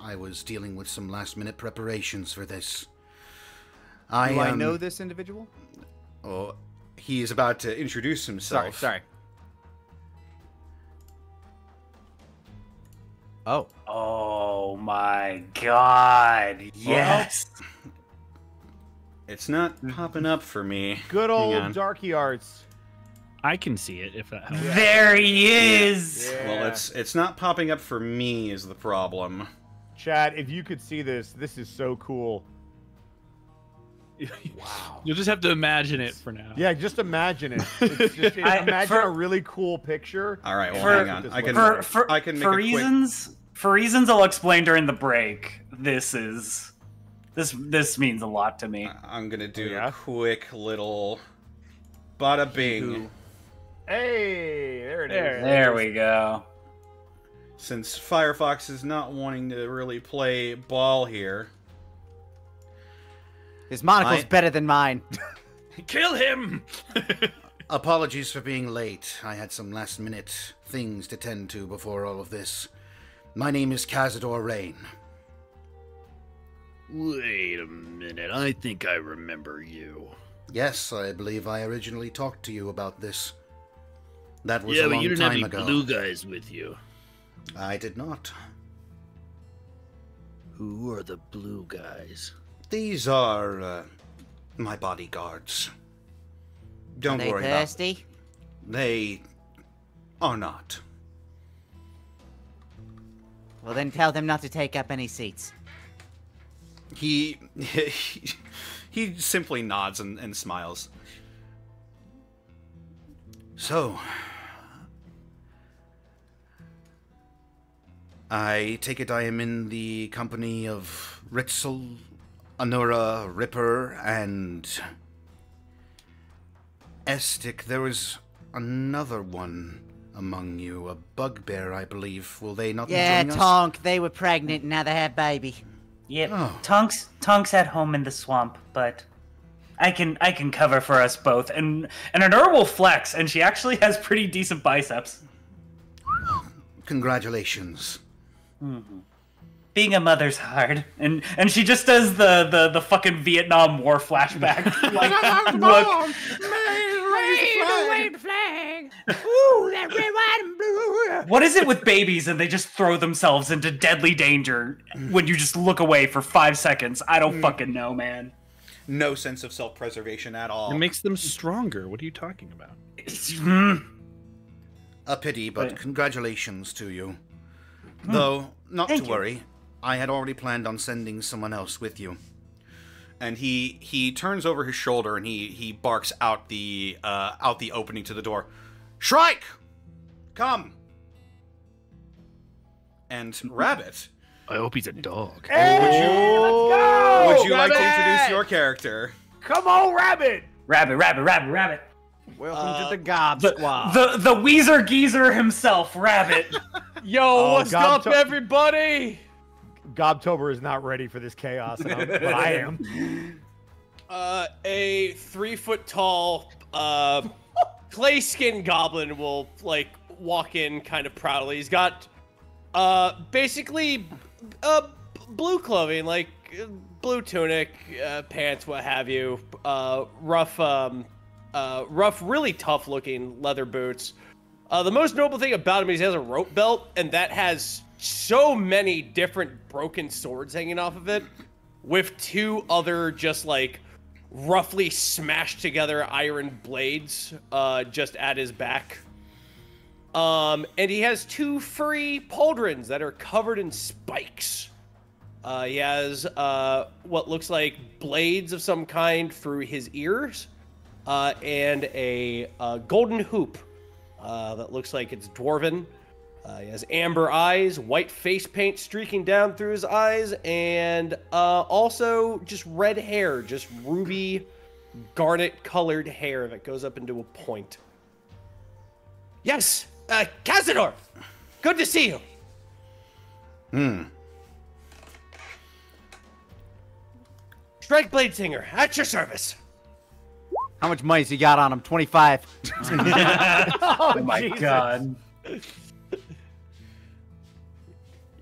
I was dealing with some last-minute preparations for this. Do I know this individual? Oh, he is about to introduce himself. Sorry. Oh. Oh my god. Yes. It's not popping up for me. Good Hang old on. Darky Arts. I can see it if that helps. There he is. Yeah. Well, it's not popping up for me is the problem. Chad, if you could see this is so cool. Wow. You'll just have to imagine it for now. Yeah, just imagine it. It's just, imagine a really cool picture. All right, well, For- hang on. I can make for a reasons I'll explain during the break. This means a lot to me. I'm gonna do yeah? a quick little bada bing. Hey, there it is. There we go. Since Firefox is not wanting to really play ball here. His monocle's better than mine. Kill him! Apologies for being late. I had some last-minute things to tend to before all of this. My name is Cazador Rain. Wait a minute. I think I remember you. Yes, I believe I originally talked to you about this. That was Yeah, a but long you didn't have time any ago. blue guys with you. I did not. Who are the blue guys? These are my bodyguards. Don't Are they worry thirsty? about. They are not. Well, then tell them not to take up any seats. He simply nods and smiles. So, I take it I am in the company of Ritzel, Anura, Ripper, and Estic. There was another one among you, a bugbear, I believe. Will they not be Yeah, joining us? Tonk. They were pregnant and now they have baby. Yep. Oh. Tonk's at home in the swamp, but I can cover for us both. And Anura will flex, and she actually has pretty decent biceps. Congratulations. Mm-hmm. Being a mother's hard, and she just does the fucking Vietnam War flashback. Like, look, wave the flag. Ooh, that red, white, and blue. What is it with babies and they just throw themselves into deadly danger when you just look away for 5 seconds? I don't fucking know, man. No sense of self-preservation at all. It makes them stronger. What are you talking about? A pity, but congratulations to you. Though, not to worry, I had already planned on sending someone else with you. And he turns over his shoulder and he barks out the opening to the door. Shrike, come. And Rabbit. I hope he's a dog. Hey, let's go! Would you like to Rabbit! introduce your character? Come on, Rabbit! Rabbit. Welcome to the Gob Squad. The Weezer Geezer himself, Rabbit. Yo, What's up, everybody? Gobtober is not ready for this chaos, but I am. A 3-foot-tall clay skin goblin will like walk in kind of proudly. He's got basically blue clothing, like blue tunic, pants, what have you. Rough, really tough looking leather boots. The most notable thing about him is he has a rope belt, and that has so many different broken swords hanging off of it, with 2 other just like roughly smashed together iron blades just at his back. And he has 2 furry pauldrons that are covered in spikes. He has what looks like blades of some kind through his ears, and a golden hoop that looks like it's dwarven. He has amber eyes, white face paint streaking down through his eyes, and also just red hair, just ruby garnet-colored hair that goes up into a point. Yes, Cazador! Good to see you! Strike Blade Singer, at your service! How much money's he got on him? 25. Oh my god.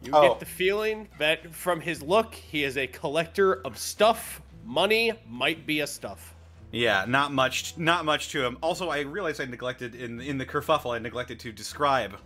You get the feeling that from his look, he is a collector of stuff. Money might be a stuff. Yeah, not much to him. Also, I realized I neglected in the kerfuffle. I neglected to describe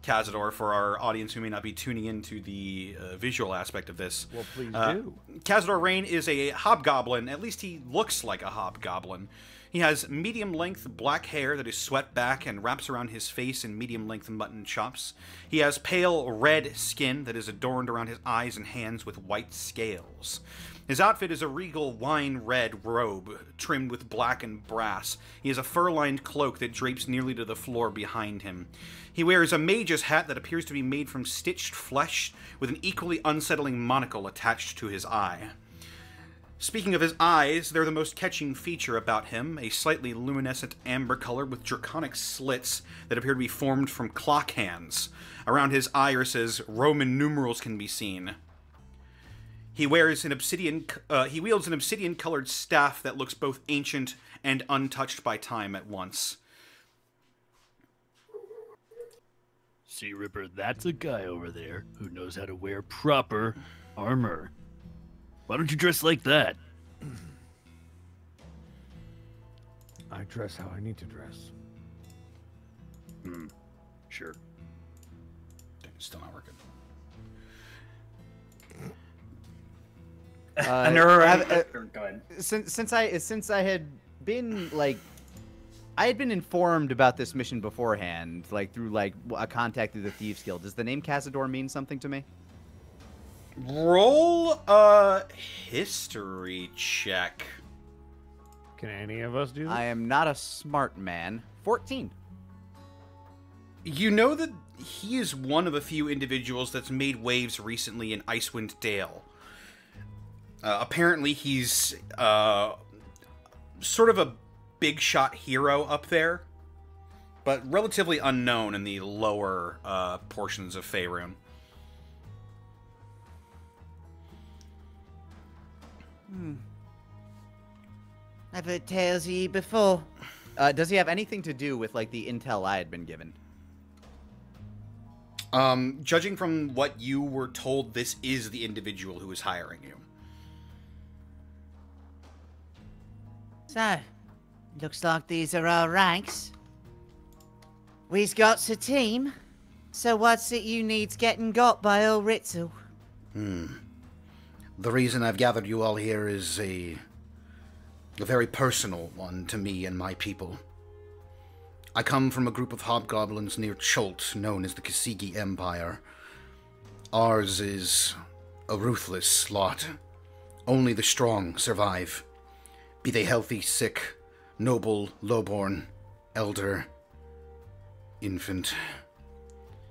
Cazador for our audience who may not be tuning into the visual aspect of this. Well, please do. Cazador Rain is a hobgoblin. At least he looks like a hobgoblin. He has medium-length black hair that is swept back and wraps around his face in medium-length mutton chops. He has pale red skin that is adorned around his eyes and hands with white scales. His outfit is a regal wine-red robe trimmed with black and brass. He has a fur-lined cloak that drapes nearly to the floor behind him. He wears a mage's hat that appears to be made from stitched flesh with an equally unsettling monocle attached to his eye. Speaking of his eyes, they're the most catching feature about him, a slightly luminescent amber color with draconic slits that appear to be formed from clock hands. Around his irises, Roman numerals can be seen. He wields an obsidian-colored staff that looks both ancient and untouched by time at once. See, Ripper, that's a guy over there who knows how to wear proper armor. Why don't you dress like that? I dress how I need to dress. Sure. Still not working. Go ahead. Since I had been like, I had been informed about this mission beforehand, like through like a contact through the Thieves Guild. Does the name Cazador mean something to me? Roll a history check. Can any of us do this? I am not a smart man. 14. You know that he is one of a few individuals that's made waves recently in Icewind Dale. Apparently he's sort of a big shot hero up there, but relatively unknown in the lower portions of Faerun. I've heard tales of ye before. Does he have anything to do with like the intel I had been given? Judging from what you were told, this is the individual who is hiring you. So, looks like these are our ranks. We's got a team. So what's it you needs getting got by old Ritzel? The reason I've gathered you all here is a very personal one to me and my people. I come from a group of hobgoblins near Cholt, known as the Kasigi Empire. Ours is a ruthless lot. Only the strong survive. Be they healthy, sick, noble, lowborn, elder, infant.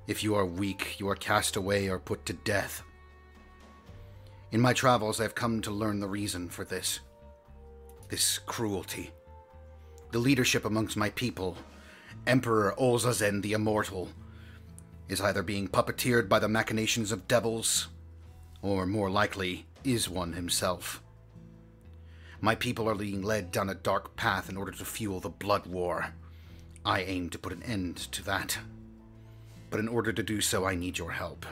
If you are weak, you are cast away or put to death. In my travels, I've come to learn the reason for this cruelty. The leadership amongst my people, Emperor Olzazen the Immortal, is either being puppeteered by the machinations of devils, or more likely, is one himself. My people are being led down a dark path in order to fuel the blood war. I aim to put an end to that. But in order to do so, I need your help.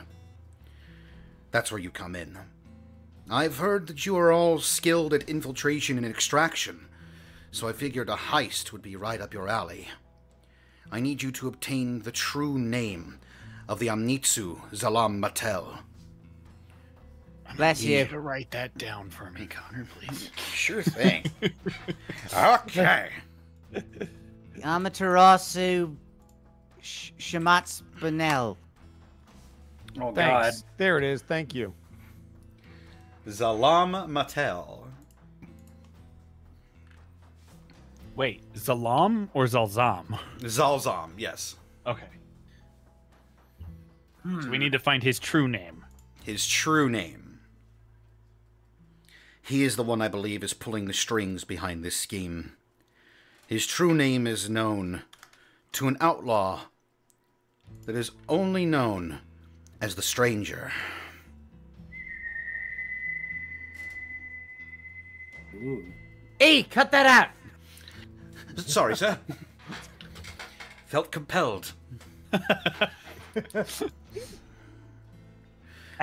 That's where you come in. I've heard that you are all skilled at infiltration and extraction, so I figured a heist would be right up your alley. I need you to obtain the true name of the Amnitsu Zalam Matel. Bless You you. need to write that down for me, Connor, please. Sure thing. Okay. Amaterasu Shamatz Benel. Oh, God. Thanks. There it is. Thank you. Zalam Matel. Wait, Zalam or Zalzam? Zalzam, yes. Okay. So we need to find his true name. His true name. He is the one I believe is pulling the strings behind this scheme. His true name is known to an outlaw that is only known as the Stranger. Ooh. E, cut that out. Sorry, sir. Felt compelled. I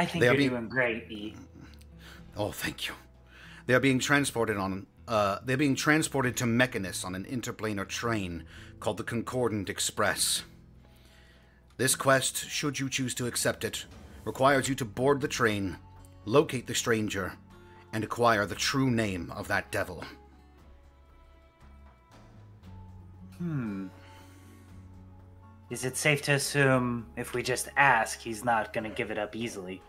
think They are you're being- doing great, E. Oh, thank you. They are being transported they're being transported to Mechanus on an interplanar train called the Concordant Express. This quest, should you choose to accept it, requires you to board the train, locate the stranger, and acquire the true name of that devil. Is it safe to assume if we just ask, he's not gonna give it up easily?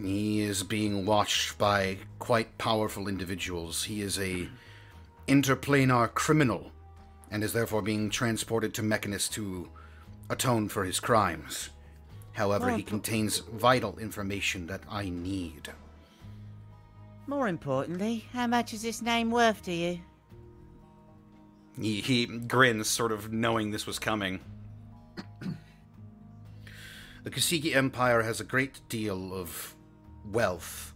He is being watched by quite powerful individuals. He is a interplanar criminal, and is therefore being transported to Mechanus to atone for his crimes. However, he contains vital information that I need. More importantly, how much is this name worth to you? He grins, sort of knowing this was coming. The Kasigi Empire has a great deal of wealth,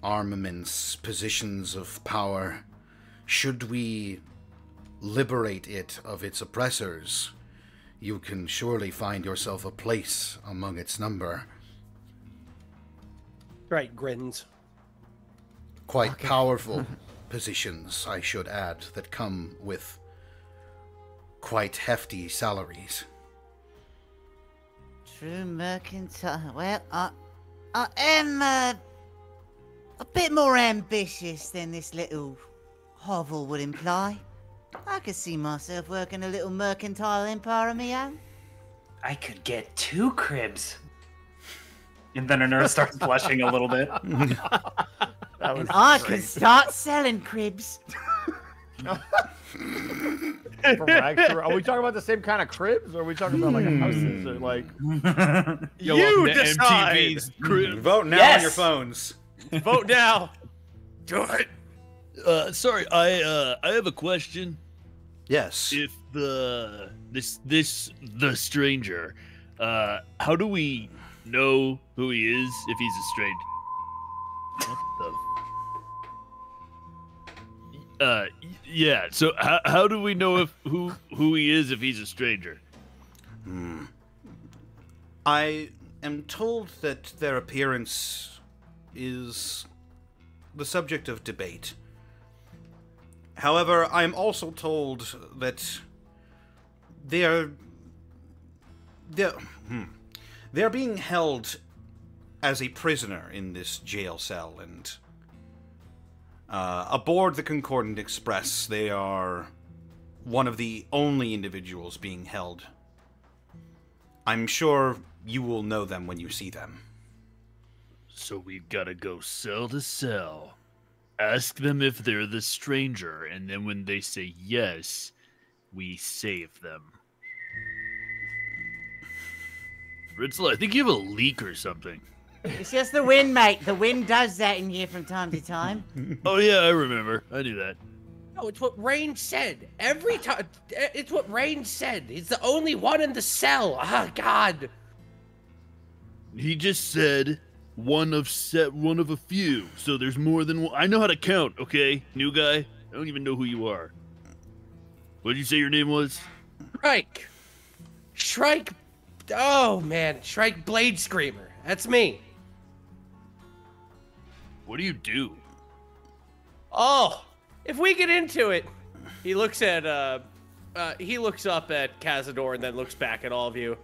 armaments, positions of power. Should we liberate it of its oppressors, you can surely find yourself a place among its number. Right, grins. Quite powerful positions, I should add, that come with quite hefty salaries. True mercantile. Well, I am a bit more ambitious than this little hovel would imply. I could see myself working a little mercantile empire of my own. I could get 2 cribs. And then Anura starts blushing a little bit. That was I great. could start selling cribs. Are we talking about the same kind of cribs, or are we talking about like houses, or like? Yo, You welcome to decide. MTV's crib. Vote now Yes. on your phones. Vote now. Do it. Sorry, I have a question. Yes. If the stranger, how do we know who he is if he's a stranger? What the? Yeah. So how do we know if who he is if he's a stranger? I am told that their appearance is the subject of debate. However, I am also told that they are they're being held as a prisoner in this jail cell, and aboard the Concordant Express, they are one of the only individuals being held. I'm sure you will know them when you see them. So we've got to go cell to cell, ask them if they're the stranger, and then when they say yes, we save them. Ritzel, I think you have a leak or something. It's just the wind, mate. The wind does that in here from time to time. Oh yeah, I remember. I knew that. No, it's what Rain said. Every time, it's what Rain said. He's the only one in the cell. Ah, God. He just said one of a few. So there's more than one. I know how to count. Okay, new guy. I don't even know who you are. What did you say your name was? Shrike. Oh man, Shrike Blade Screamer. That's me. What do you do? Oh, if we get into it, he looks up at Cazador and then looks back at all of you.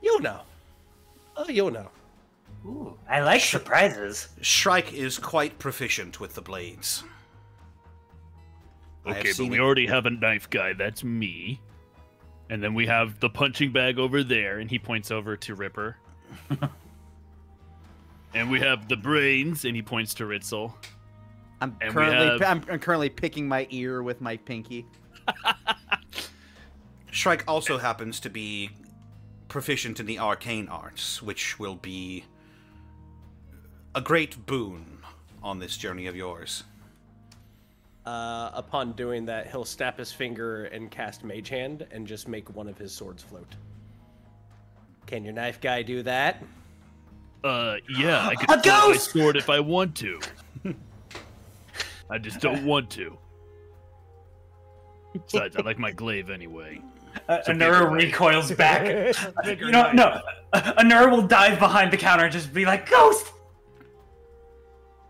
You'll know. Oh, you'll know. Ooh, I like surprises. Shrike is quite proficient with the blades. Okay, but we already have a knife guy. That's me. And then we have the punching bag over there, and he points over to Ripper. And we have the brains, and he points to Ritzel. I'm currently picking my ear with my pinky. Shrike also happens to be proficient in the arcane arts, which will be a great boon on this journey of yours. Upon doing that, he'll snap his finger and cast Mage Hand and just make one of his swords float. Can your knife guy do that? Yeah, I could throw my sword if I want to. I just don't want to. Besides, I like my glaive anyway. Anura recoils back. Anura will dive behind the counter and just be like, "Ghost!"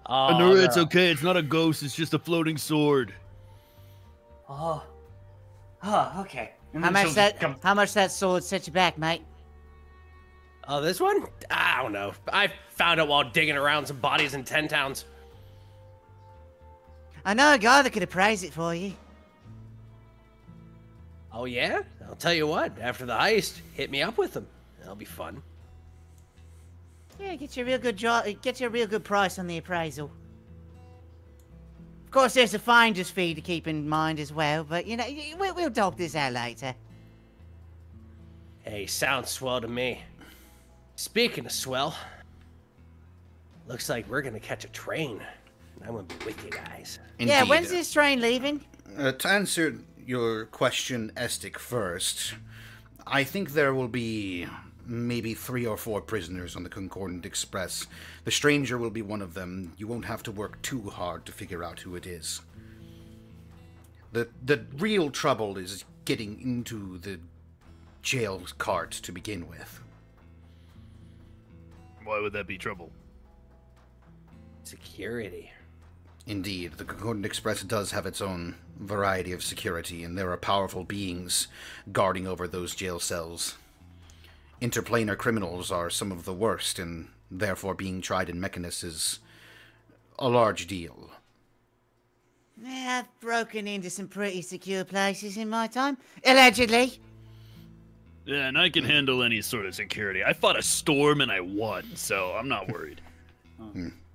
Oh, Anura, it's okay. It's not a ghost. It's just a floating sword. Oh, okay. How much that sword set you back, mate? Oh, this one? I don't know. I found it while digging around some bodies in 10 towns. I know a guy that could appraise it for you. Oh, yeah? I'll tell you what. After the heist, hit me up with them. That'll be fun. Yeah, get you a real good price on the appraisal. Of course, there's a finder's fee to keep in mind as well, but, you know, we'll dog this out later. Hey, sounds swell to me. Speaking of swell, looks like we're gonna catch a train. I'm gonna be with you guys. Indeed. Yeah, when's this train leaving? To answer your question, Estic, first, I think there will be maybe 3 or 4 prisoners on the Concordant Express. The stranger will be one of them. You won't have to work too hard to figure out who it is. The real trouble is getting into the jail cart to begin with. Why would that be trouble? Security. Indeed, the Concordant Express does have its own variety of security, and there are powerful beings guarding over those jail cells. Interplanar criminals are some of the worst, and therefore being tried in Mechanus is a large deal. Yeah, I've broken into some pretty secure places in my time. Allegedly. Yeah, and I can handle any sort of security. I fought a storm and I won, so I'm not worried.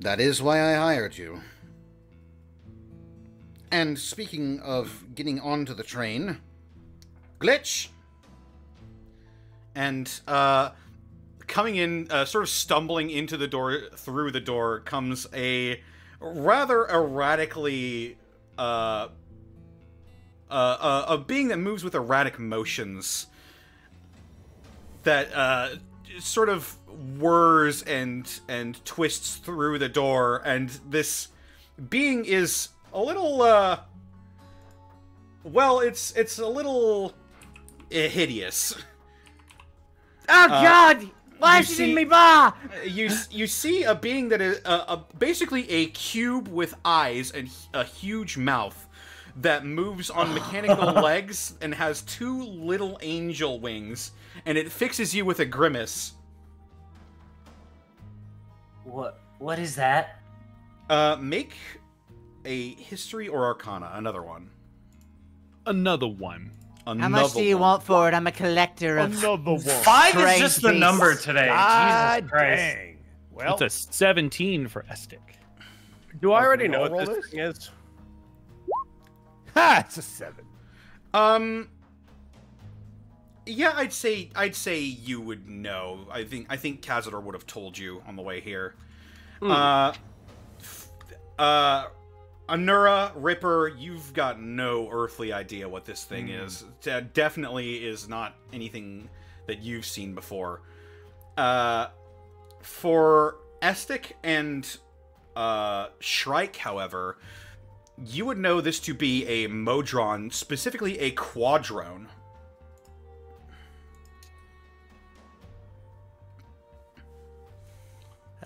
That is why I hired you. And speaking of getting onto the train, Glitch! And coming in, sort of stumbling into the door, through the door, comes a rather erratically, a being that moves with erratic motions, that sort of whirs and twists through the door, and this being is a little, well, it's a little hideous. Oh, God! Why is it in me bar? You see a being that is basically a cube with eyes and a huge mouth that moves on mechanical legs and has 2 little angel wings and it fixes you with a grimace. What is that? Make a history or arcana, another one. Another one. How much do you want for it? I'm a collector of Another one. 5 is strange just the beasts. number today. God Jesus Christ. dang. Well, It's a 17 for Estic. Do I already know roll what this? this thing is? ha, it's a 7. Yeah, I'd say you would know. I think Kazador would have told you on the way here. Anura, Ripper, you've got no earthly idea what this thing is. Definitely is not anything that you've seen before. For Estic and Shrike, however, you would know this to be a Modron, specifically a Quadrone.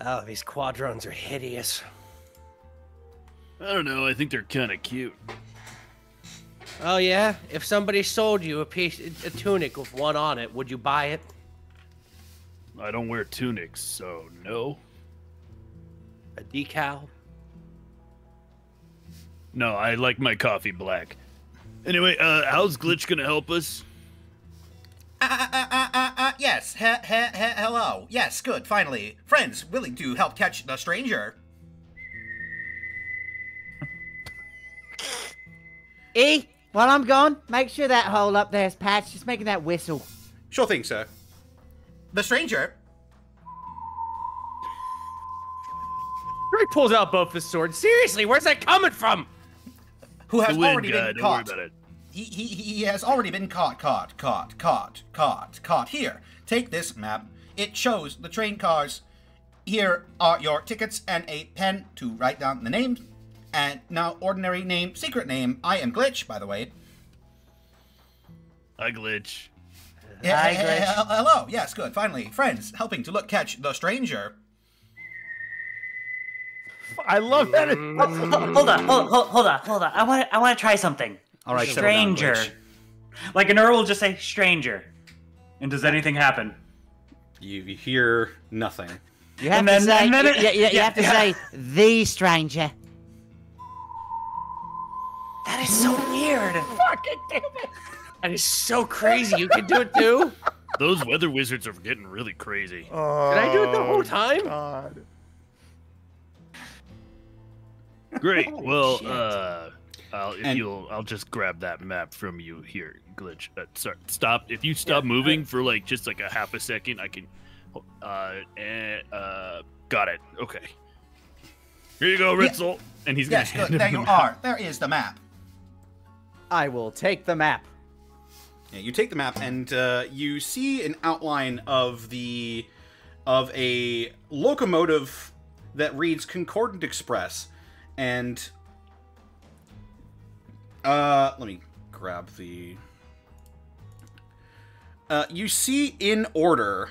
Oh, these quadrones are hideous. I don't know. I think they're kind of cute. Oh yeah? If somebody sold you a tunic with one on it, would you buy it? I don't wear tunics, so no. A decal? No, I like my coffee black. Anyway, how's Glitch gonna help us? Yes. Hello. Yes, good. Finally. Friends willing to help catch the stranger. E, while I'm gone, make sure that hole up there's patched. Just making that whistle. Sure thing, sir. The stranger? He pulls out both his swords. Seriously, where's that coming from? Who has The wind already guy, been don't caught. worry about it. He has already been caught. Here, take this map. It shows the train cars. Here are your tickets and a pen to write down the names. And now, ordinary name, secret name. I am Glitch, by the way. Hi, Glitch. Hi, Glitch. Hello. Yes, good. Finally, friends helping to catch the stranger. I love that. Hold on. I want to try something. All right, settle down, Stranger. Glitch. Like an Earl will just say stranger. And does anything happen? You hear nothing. You have And to then- say, and then it- you have to say the stranger. That is so weird. That is so crazy. You can do it too? Those weather wizards are getting really crazy. Did I do it the whole time? God. Great. Well, shit. I'll just grab that map from you here, Glitch. Sorry, stop. If you stop moving for just a half a second, I can. Got it. Okay. Here you go, Ritzel. And he's Yes, gonna good. There you are. There is the map. I will take the map. Yeah, you take the map and you see an outline of a locomotive that reads Concordant Express, and let me grab the. You see in order,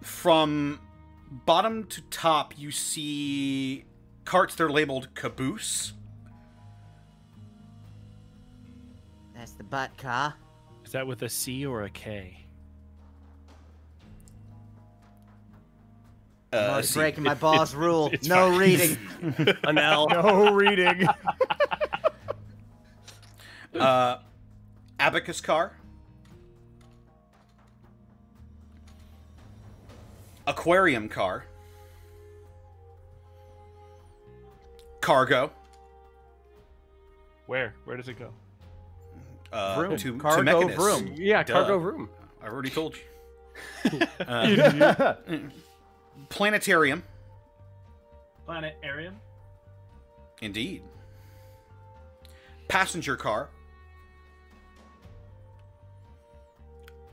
from bottom to top, you see carts that are labeled Caboose. That's the butt car. Is that with a C or a K? I'm already see. breaking my boss rule. It's No fine. reading. An L. No reading. Abacus car. Aquarium car. Cargo. Where? Where does it go? Vroom. To Cargo Mechanus. vroom. Yeah, Duh. cargo room. I already told you. Planetarium. Planetarium. Indeed. Passenger car.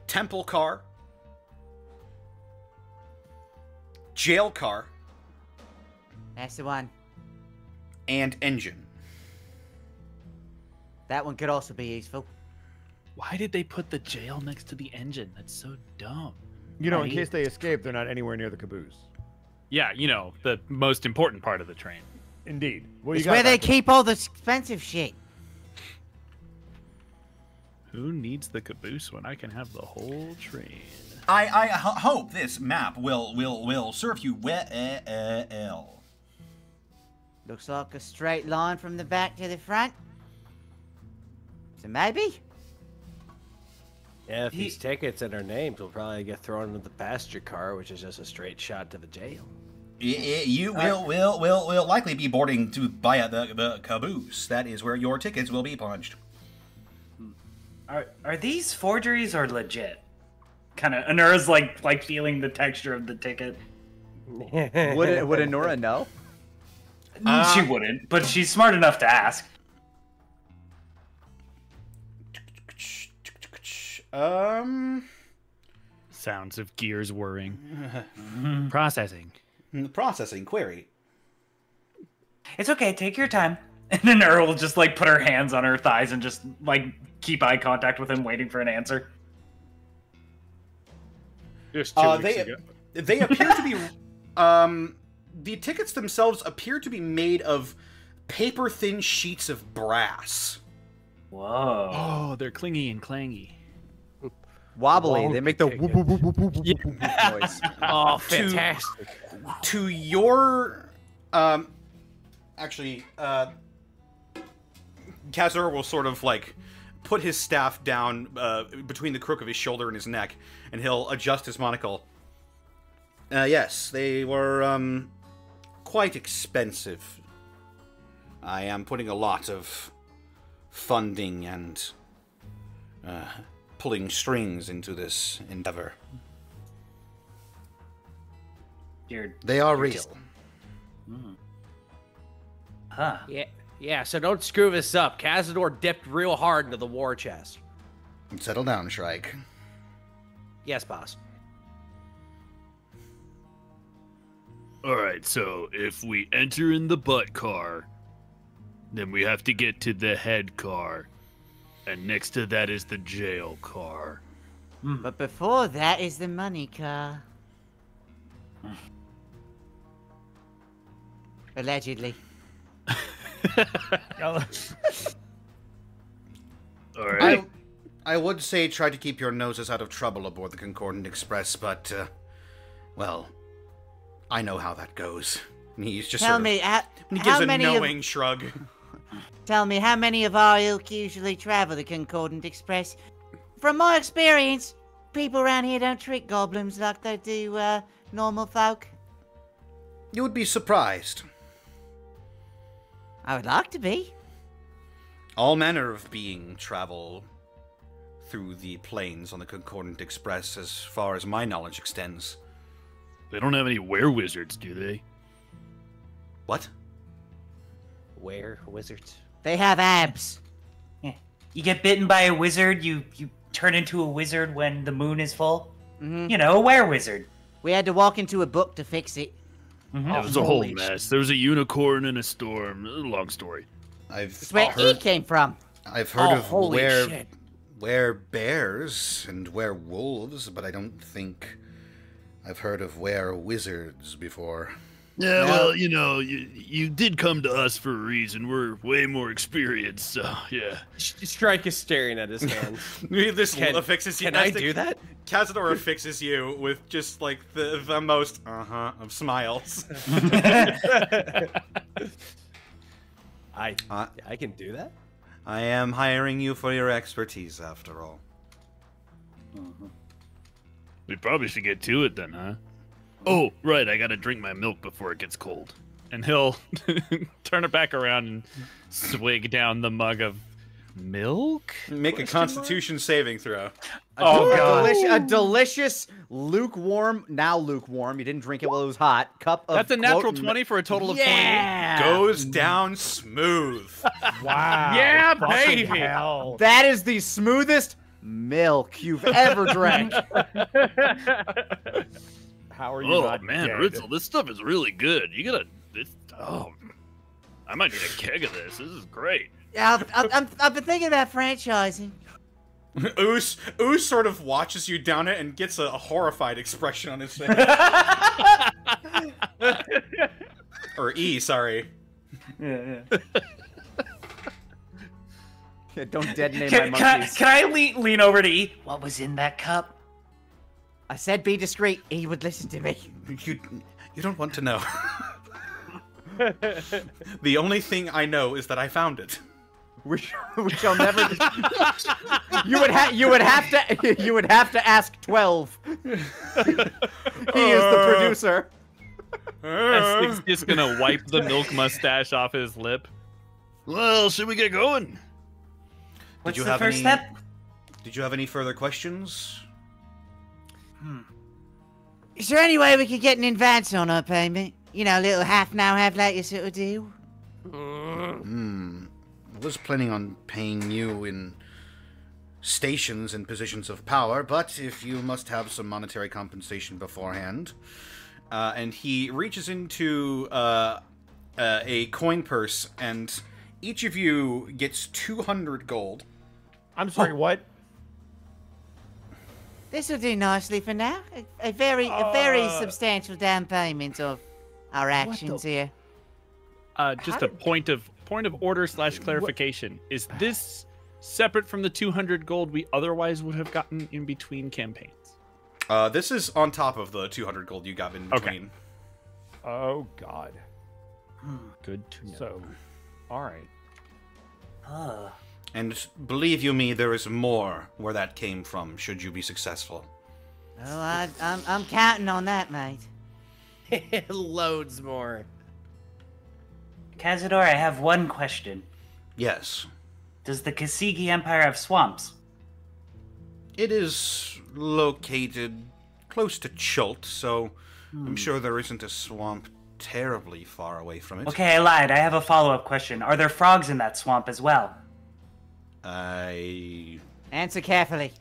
Temple car. Jail car. That's the one. And engine. That one could also be useful. Why did they put the jail next to the engine? That's so dumb. You know, in Right. case they escape, they're not anywhere near the caboose. Yeah, the most important part of the train. Indeed. Well, It's got where they that. keep all the expensive shit. Who needs the caboose when I can have the whole train? I hope this map will serve you well. Looks like a straight line from the back to the front. So maybe? Yeah, if these tickets and our names will probably get thrown into the passenger car, which is just a straight shot to the jail. You will likely be boarding via the caboose. That is where your tickets will be punched. Are these forgeries or legit? Kind of, Anura's like feeling the texture of the ticket. Would Anura know? She wouldn't, but she's smart enough to ask. Sounds of gears whirring. Processing. Processing query. It's okay, take your time. And then Anura will just like put her hands on her thighs and just like keep eye contact with him, waiting for an answer. Just 2 weeks ago. They appear to be the tickets themselves appear to be made of paper-thin sheets of brass. Whoa. Oh, they're clingy and clangy. Wobbly. They make the whoop, whoop, whoop, whoop, whoop, whoop, whoop noise. Oh, fantastic. To your actually Kazur will sort of like put his staff down between the crook of his shoulder and his neck, and he'll adjust his monocle. Yes, they were quite expensive. I am putting a lot of funding and pulling strings into this endeavor. They are real. Huh. Yeah, so don't screw this up. Cazador dipped real hard into the war chest. Settle down, Shrike. Yes, boss. Alright, so if we enter in the butt car, then we have to get to the head car. And next to that is the jail car. But before that is the money car. Allegedly. Alright. I would say try to keep your noses out of trouble aboard the Concordant Express, but, well, I know how that goes. And he's just Tell me, he gives a knowing shrug. Tell me, how many of our ilk usually travel the Concordant Express? From my experience, people around here don't treat goblins like they do, normal folk. You would be surprised. I would like to be. All manner of being travel through the plains on the Concordant Express, as far as my knowledge extends. They don't have any were-wizards, do they? What? Where wizards? They have abs. Yeah. You get bitten by a wizard, you turn into a wizard when the moon is full. Mm-hmm. You know, a were-wizard. We had to walk into a book to fix it. Mm-hmm. It was a whole mess. There was a unicorn in a storm. Long story. That's where he came from. I've heard of shit. were-bears and werewolves, but I don't think I've heard of were-wizards before. Yeah, well, you know, you did come to us for a reason. We're way more experienced, so yeah. Strike is staring at his hands. This affixes you. Can I do that? Cazador affixes you with just like the most of smiles. I can do that? I am hiring you for your expertise, after all. We probably should get to it then, huh? Oh, right, I gotta drink my milk before it gets cold. And he'll turn it back around and swig down the mug of milk? Make a Constitution saving throw. A delicious, lukewarm, now lukewarm, you didn't drink it while it was hot, cup of... That's a natural 20 for a total of 20. Goes down smooth. Wow. Yeah, Fucking baby. hell. That is the smoothest milk you've ever drank. How are you Oh, not man, dead? Ritzel, this stuff is really good. You gotta... I might need a keg of this. This is great. Yeah, I've been thinking about franchising. Oos sort of watches you down it and gets a horrified expression on his face. Or sorry. Yeah. Yeah, don't detonate my monkeys. Can I lean over to E? What was in that cup? I said be discreet. He would listen to me. You don't want to know. The only thing I know is that I found it. We shall never. You would have to ask 12. He is the producer. Stick's just gonna wipe the milk mustache off his lip. Well, should we get going? What's the first step? Did you have any further questions? Is there any way we could get an advance on our payment? You know, a little half now, half later sort of deal? I was planning on paying you in stations and positions of power, but if you must have some monetary compensation beforehand. And he reaches into a coin purse, and each of you gets 200 gold. I'm sorry, what? This will do nicely for now. A very substantial down payment of our actions here. Just a point of order / clarification. Is this separate from the 200 gold we otherwise would have gotten in between campaigns? This is on top of the 200 gold you got in between. Okay. Oh, God. Good to know. So, all right. And believe you me, there is more where that came from, should you be successful. Oh, I'm counting on that, mate. Loads more. Cazador, I have one question. Yes. Does the Kasigi Empire have swamps? It is located close to Chult, so I'm sure there isn't a swamp terribly far away from it. Okay, I lied. I have a follow-up question. Are there frogs in that swamp as well? Answer carefully.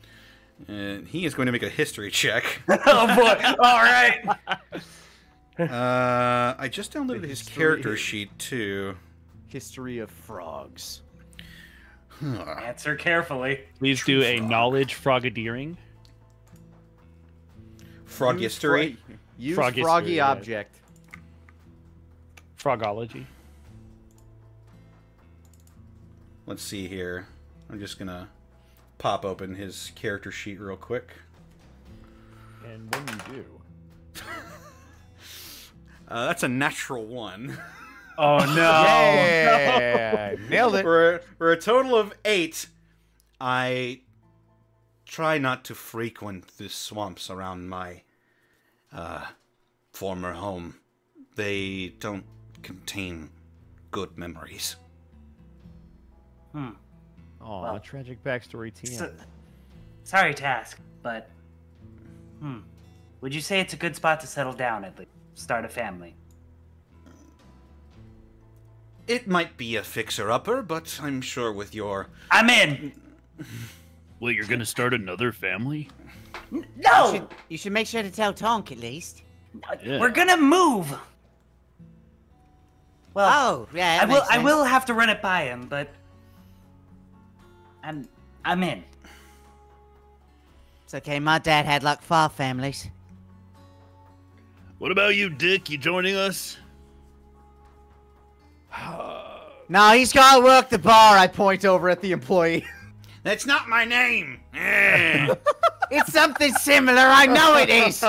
He is going to make a history check. Oh boy! All right. I just downloaded his character sheet too. History of frogs. Answer carefully. Please do a knowledge frogadeering. Frog history. Use Frog history, froggy yeah. object. Frogology. Let's see here. I'm just gonna pop open his character sheet real quick. And when you do... That's a natural 1. Oh no! Yeah, nailed it. For a total of 8, I try not to frequent the swamps around my former home. They don't contain good memories. Oh, Well, tragic backstory, TM. Sorry to ask, but would you say it's a good spot to settle down at least? Start a family? It might be a fixer-upper, but I'm sure with your... I'm in! Well, you're gonna start another family? No! You should make sure to tell Tonk at least. Yeah. We're gonna move! Well, Oh, yeah, I will have to run it by him, but... I'm in. It's okay, my dad had like 5 families. What about you, Dick? You joining us? No, he's got to work the bar. I point over at the employee. That's not my name! It's something similar, I know it is!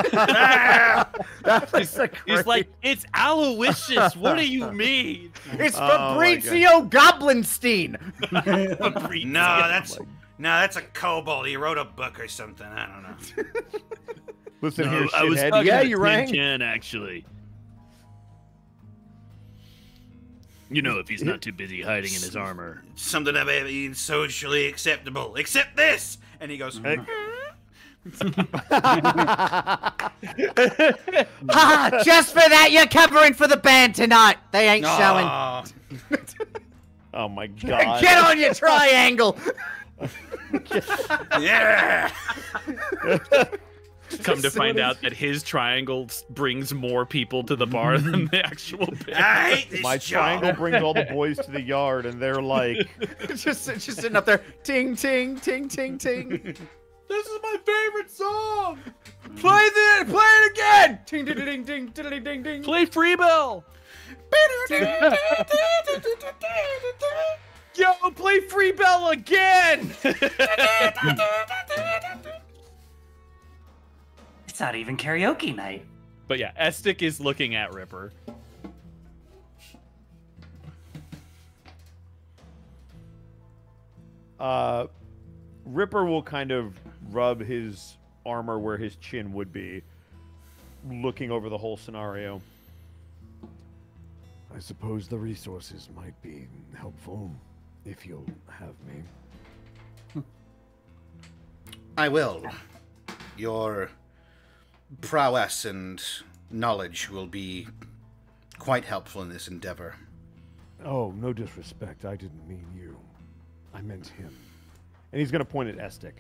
He's like, it's Aloysius. What do you mean? It's Fabrizio Goblinstein. No, that's a kobold. He wrote a book or something. I don't know. Listen No, here, I was shithead. talking Yeah, to you rang. Tin Can, actually. You know, if he's not too busy hiding in his armor. Something about being socially acceptable. Except this! And he goes... Ha! Just for that, you're covering for the band tonight. They ain't showing. Oh my god. Get on your triangle. Yeah! Come to find out that his triangle brings more people to the bar than the actual band. I hate this My job. triangle brings all the boys to the yard, and they're like, just sitting up there. Ting, ting, ting, ting, ting. This is my favorite song! Play it again. Ting, ding, ding, ding, ding, ding, ding. Play Freebell. Yo, play Free Bell again! It's not even karaoke night. But yeah, Estic is looking at Ripper. Ripper will kind of rub his armor where his chin would be, looking over the whole scenario. I suppose the resources might be helpful, if you'll have me. I will. Your prowess and knowledge will be quite helpful in this endeavor. Oh, no disrespect. I didn't mean you. I meant him. And he's going to point at Estic.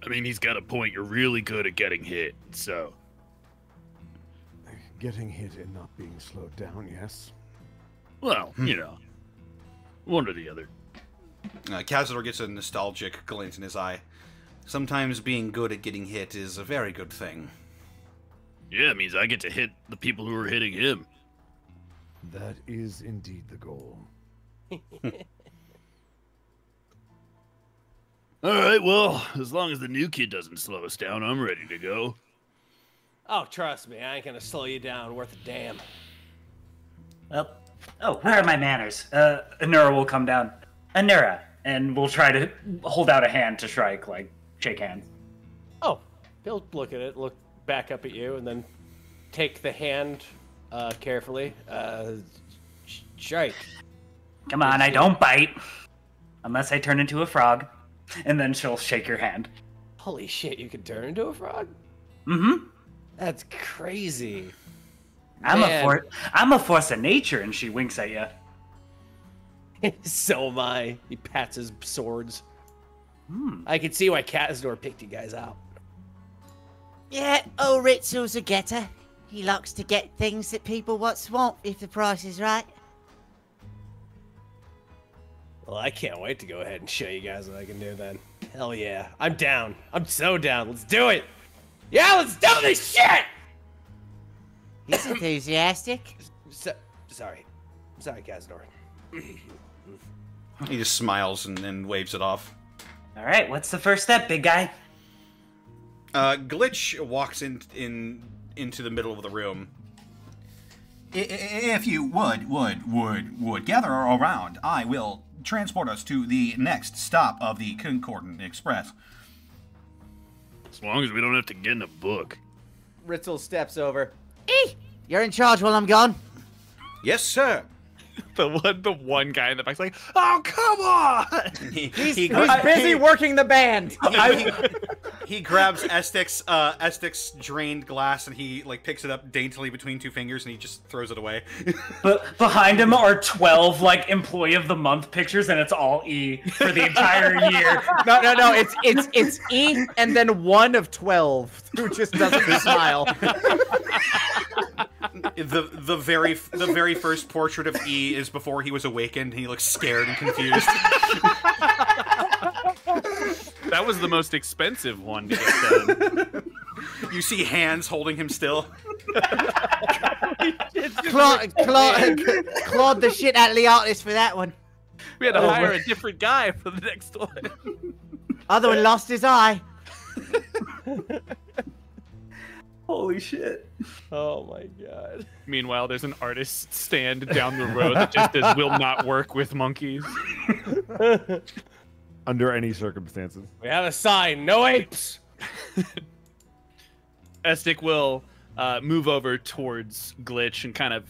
I mean, he's got a point. You're really good at getting hit, so... Getting hit and not being slowed down, yes? Well, you know, one or the other. Cazador gets a nostalgic glint in his eye. Sometimes being good at getting hit is a very good thing. Yeah, it means I get to hit the people who are hitting him. That is indeed the goal. All right, well, as long as the new kid doesn't slow us down, I'm ready to go. Oh, trust me, I ain't gonna slow you down worth a damn. Well, oh, where are my manners? Anura will come down. Anura, and we'll try to hold out a hand to Shrike, like, shake hands. Oh, he'll look at it, look back up at you, and then take the hand carefully. Shrike. Come on, I don't bite. Unless I turn into a frog. And then she'll shake your hand. Holy shit, you could turn into a frog? Mm-hmm. That's crazy. I'm a force of nature, and she winks at you. So am I. He pats his swords. I can see why Cazador picked you guys out. Yeah, old Ritzel's a getter. He likes to get things that people want if the price is right. Well, I can't wait to go ahead and show you guys what I can do then. Hell yeah. I'm down. I'm so down. Let's do it. Yeah, let's do this shit! He's enthusiastic. Sorry, Cazador. He just smiles and waves it off. All right, what's the first step, big guy? Glitch walks into the middle of the room. If you would gather around, I will transport us to the next stop of the Concordant Express. As long as we don't have to get in a book. Ritzel steps over. You're in charge while I'm gone. Yes, sir. The one guy in the back's like, oh, come on! He's busy working the band. He grabs Estic's drained glass and he like picks it up daintily between two fingers and he just throws it away. But behind him are 12 like employee of the month pictures, and it's all E for the entire year. No. It's E and then one of 12 who just doesn't smile. The very first portrait of E is before he was awakened and he looks scared and confused. That was the most expensive one to get done. You see hands holding him still. Clawed the shit out of the artist for that one. We had to hire a different guy for the next one. Other one lost his eye. Holy shit. Oh my god. Meanwhile, there's an artist stand down the road that just says, will not work with monkeys. Under any circumstances. We have a sign, no apes! Estic will move over towards Glitch and kind of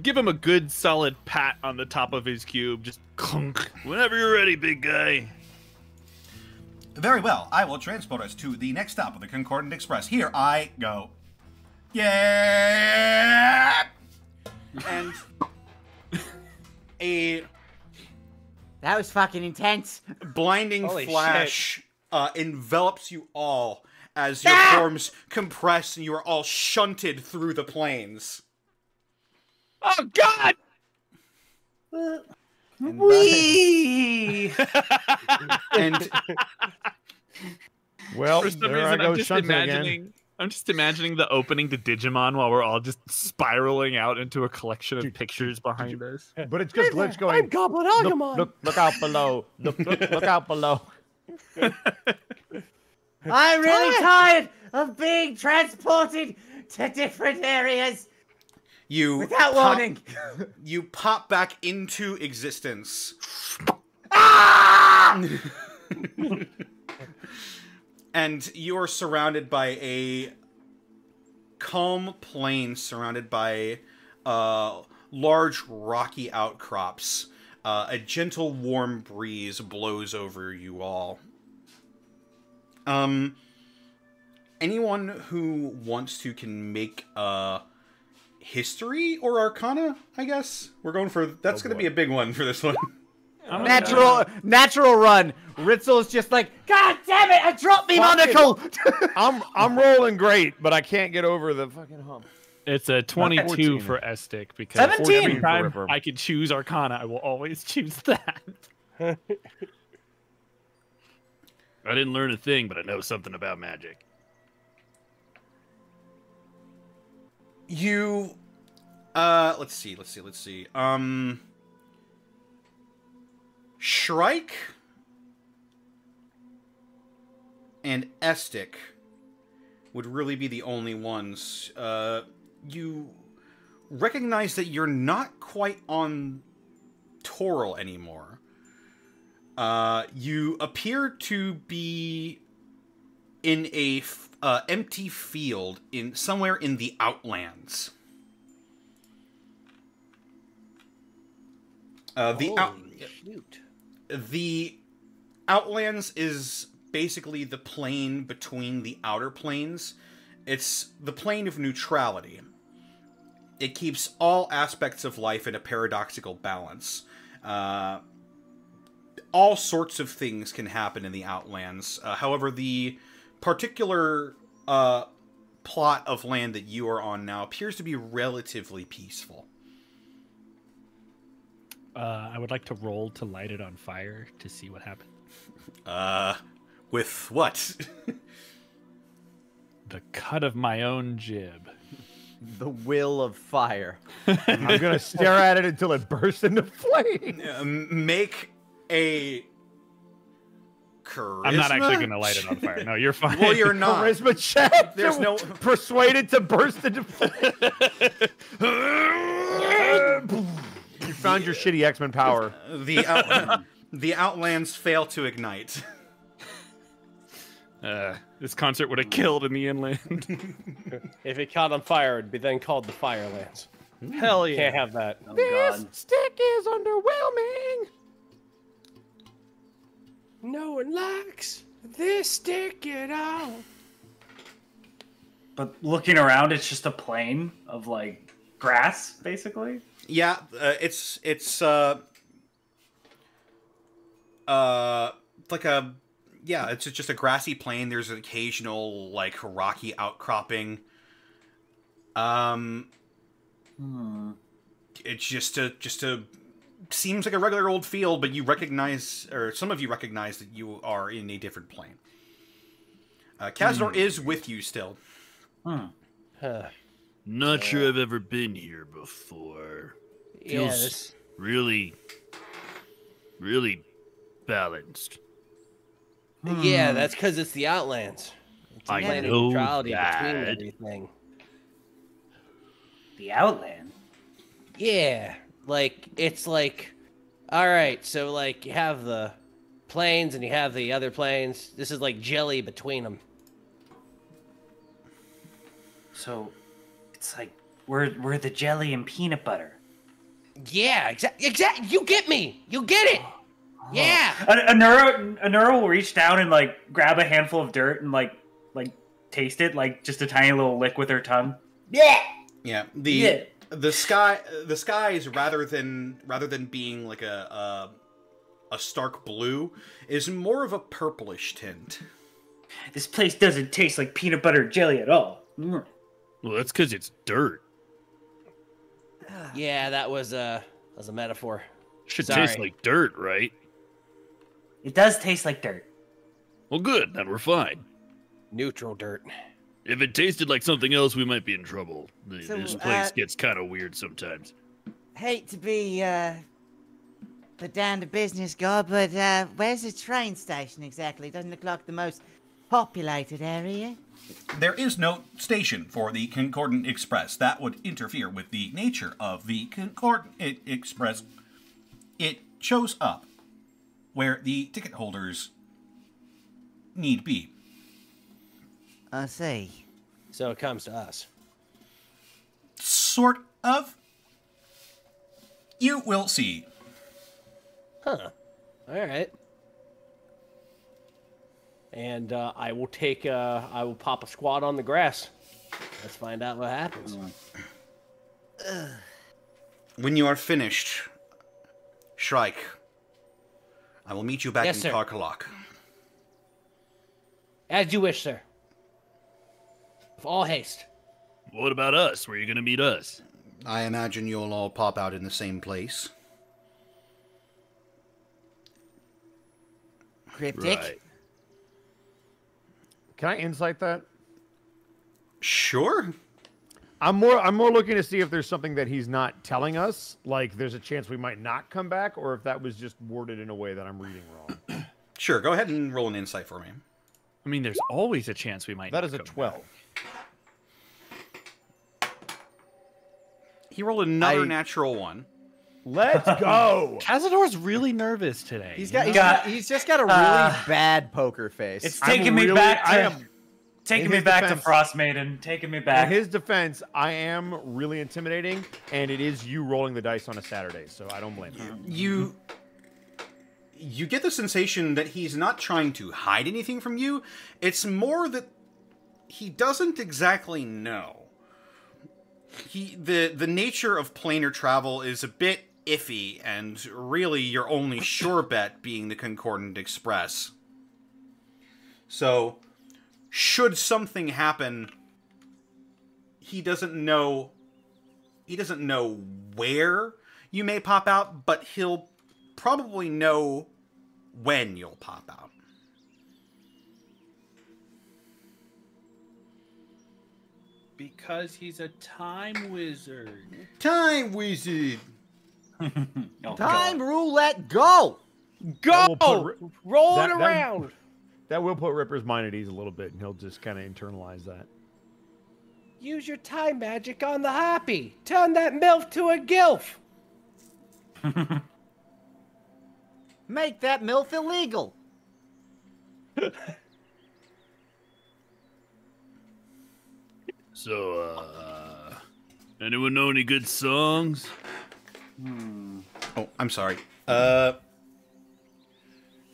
give him a good solid pat on the top of his cube. Just clunk. Whenever you're ready, big guy. Very well. I will transport us to the next stop of the Concordant Express. Here I go. Yeah! And a That was fucking intense. blinding Holy flash envelops you all as your forms compress and you are all shunted through the planes. Oh, God! Wee! And Well, For some there reason, I go I'm just shunting imagining again. I'm just imagining the opening to Digimon while we're all just spiraling out into a collection of pictures behind us. But it's just Glitch going. I'm Goblin Agumon. Look out below. Look out below. I'm really tired of being transported to different areas without warning. You pop back into existence. Ah! And you're surrounded by a calm plain surrounded by large rocky outcrops. A gentle warm breeze blows over you all. Anyone who wants to can make history or arcana, I guess. We're going for that's going to be a big one for this one. Natural run. Ritzel's just like, God damn it! I dropped me monocle. I'm rolling great, but I can't get over the fucking hump. It's a 22 for Estic because 17 every time I can choose Arcana, I will always choose that. I didn't learn a thing, but I know something about magic. You, let's see. Shrike and Estic would really be the only ones. You recognize that you're not quite on Toril anymore. You appear to be in a empty field somewhere in the Outlands. The Outlands is basically the plane between the outer planes. It's the plane of neutrality. It keeps all aspects of life in a paradoxical balance. All sorts of things can happen in the Outlands. However, the particular plot of land that you are on now appears to be relatively peaceful. I would like to roll to light it on fire to see what happens. With what? The cut of my own jib. The will of fire. I'm gonna stare at it until it bursts into flame. Make a charisma. I'm not actually going to light it on fire. No, you're fine. Well, you're not. Charisma check. There's no persuaded to burst into flame. You found your shitty X-Men power. The Outlands fail to ignite. This concert would have killed in the inland. If it caught on fire, it'd be then called the Firelands. Hell yeah. Can't have that. Oh, This God. stick is underwhelming. No one likes this stick at all. But looking around, it's just a plain of like grass, basically. Yeah, it's like a it's just a grassy plain. There's an occasional like rocky outcropping. It's just a seems like a regular old field, but you recognize, or some of you recognize, that you are in a different plane. Kazador is with you still. Not sure I've ever been here before. Feels really, really balanced. Yeah, that's because it's the Outlands. It's a I planet know neutrality that. between everything. The Outland. Yeah, like it's like, all right, so like you have the planes and you have the other planes. This is like jelly between them. So it's like we're the jelly and peanut butter. Yeah, exactly. You get me. You get it. Yeah. A neuro will reach down and like grab a handful of dirt and like taste it, like just a tiny little lick with her tongue. Yeah. Yeah. The skies rather than being like a stark blue is more of a purplish tint. This place doesn't taste like peanut butter jelly at all. Well, that's because it's dirt. Yeah, that was a metaphor. Should Sorry. taste like dirt, right? It does taste like dirt. Well, good. Then we're fine. Neutral dirt. If it tasted like something else, we might be in trouble. So, This place gets kind of weird sometimes. Hate to be put down to business guy, but where's the train station exactly? Doesn't look like the most populated area. There is no station for the Concordant Express. That would interfere with the nature of the Concordant Express. It shows up where the ticket holders need be. I see. So it comes to us. Sort of. You will see. Huh. All right. And I will pop a squat on the grass. Let's find out what happens. When you are finished, Shrike, I will meet you back in sir. Karkalok. As you wish, sir. With all haste. What about us? Where are you going to meet us? I imagine you'll all pop out in the same place. Cryptic. Right. Can I insight that? Sure. I'm more looking to see if there's something that he's not telling us, like there's a chance we might not come back, or if that was just worded in a way that I'm reading wrong. Sure, go ahead and roll an insight for me. I mean, there's always a chance we might. That not is a come 12. back. He rolled another natural one. Let's go. Cazador's really nervous today. He's you know? he's just got a really bad poker face. It's taking me back to in his defense- FROSTMAIDEN. Taking me back. In his defense, I am really intimidating, and it is you rolling the dice on a Saturday, so I don't blame you. You get the sensation that he's not trying to hide anything from you. It's more that he doesn't exactly know. The nature of planar travel is a bit iffy, and really your only sure bet being the Concordant Express. So, should something happen, he doesn't know where you may pop out, but he'll probably know when you'll pop out. Because he's a time wizard. Time wizard. Oh, Time God. roulette, go. Go! Roll it that- around! That will put Ripper's mind at ease a little bit, and he'll just kind of internalize that. Use your time magic on the happy. Turn that MILF to a GILF. Make that MILF illegal. So, anyone know any good songs? Oh, I'm sorry.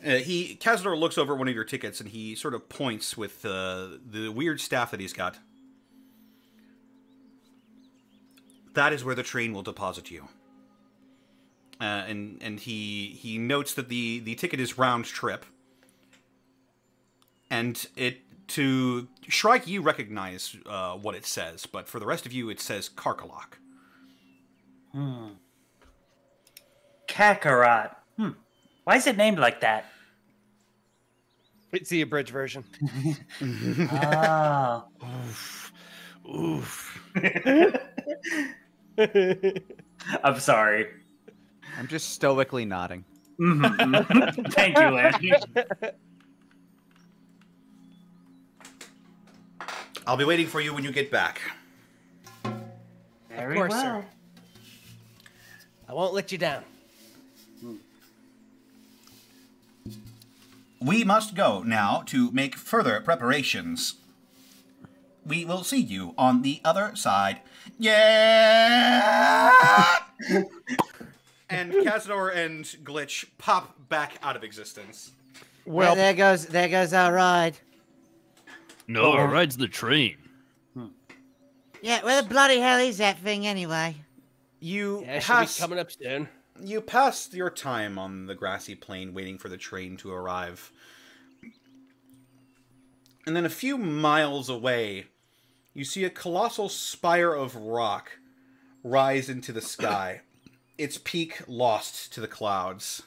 Cazador looks over one of your tickets and he sort of points with the weird staff that he's got. That is where the train will deposit you. And he notes that the ticket is round trip. And to Shrike, you recognize what it says, but for the rest of you, it says Karkalok. Kakarot. Why is it named like that? It's the abridged version. Ah. Oof. I'm sorry. I'm just stoically nodding. Thank you, Andy. I'll be waiting for you when you get back. Very course, well. sir. I won't let you down. We must go now to make further preparations. We will see you on the other side. Yeah! And Cazador and Glitch pop back out of existence. Well, there goes our ride. No, our ride's the train. Yeah, where the bloody hell is that thing anyway? You Yeah, she'll be pass. coming up soon. You passed your time on the grassy plain waiting for the train to arrive. And then a few miles away, you see a colossal spire of rock rise into the sky, its peak lost to the clouds.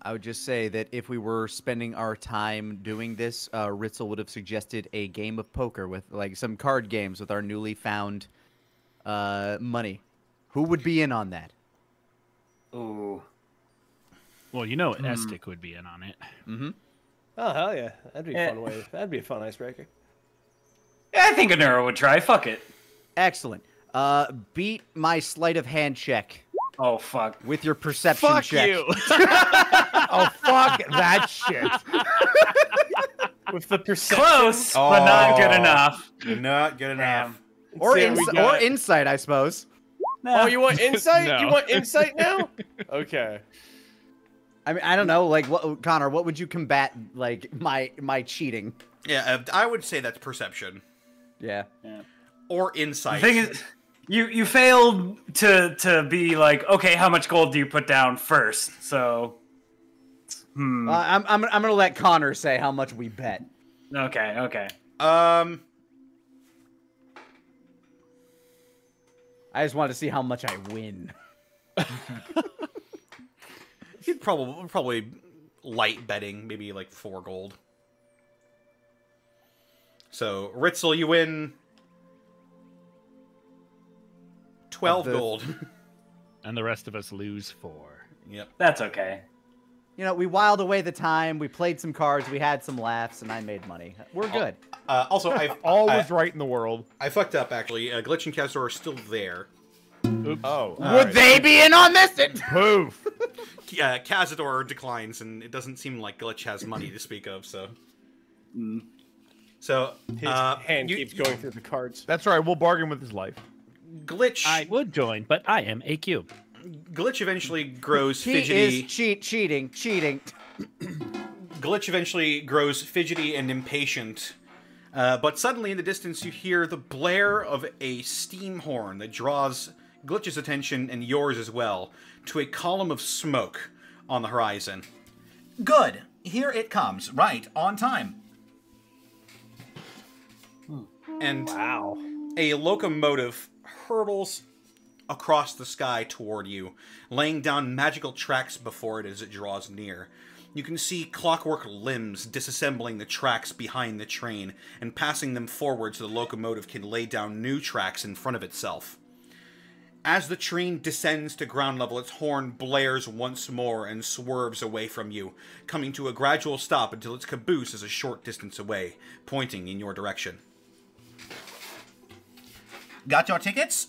I would just say that if we were spending our time doing this, Ritzel would have suggested a game of poker with like some card games with our newly found money. Who would be in on that? Ooh. Well, you know, Estic would be in on it. Mm-hmm. Oh hell yeah, that'd be a fun way. That'd be a fun icebreaker. Yeah, I think a Neuro would try. Fuck it. Excellent. Beat my sleight of hand check. Oh fuck. With your perception Fuck check. you. Oh, fuck that shit. With the perception. Close, but not good enough. Not good enough. Or, See what we or got. insight, I suppose. Oh, you want insight? No. You want insight now? Okay. I mean, I don't know. Like, what, Connor, what would you combat, like, my cheating? Yeah, I would say that's perception. Yeah. Or insight. The thing is, you failed to be like, okay, how much gold do you put down first? So, I'm gonna let Connor say how much we bet. okay. I just wanted to see how much I win. You'd probably light betting, maybe like 4 gold. So, Ritzel, you win 12 gold. And the rest of us lose 4. Yep. That's okay. You know, we whiled away the time, we played some cards, we had some laughs, and I made money. We're good. Also, Always right in the world. I fucked up, actually. Glitch and Cazador are still there. Oops. Oh. Would they be in on this? Poof. Cazador declines, and it doesn't seem like Glitch has money to speak of, so... So, His hand keeps going through the cards. That's right. We'll bargain with his life. Glitch... I would join, but I am a cube. Glitch eventually grows He fidgety... is cheating. Glitch eventually grows fidgety and impatient. But suddenly in the distance you hear the blare of a steam horn that draws Glitch's attention and yours as well to a column of smoke on the horizon. Good. Here it comes, right on time. And a locomotive hurtles across the sky toward you, laying down magical tracks before it as it draws near. You can see clockwork limbs disassembling the tracks behind the train and passing them forward so the locomotive can lay down new tracks in front of itself. As the train descends to ground level, its horn blares once more and swerves away from you, coming to a gradual stop until its caboose is a short distance away, pointing in your direction. Got your tickets?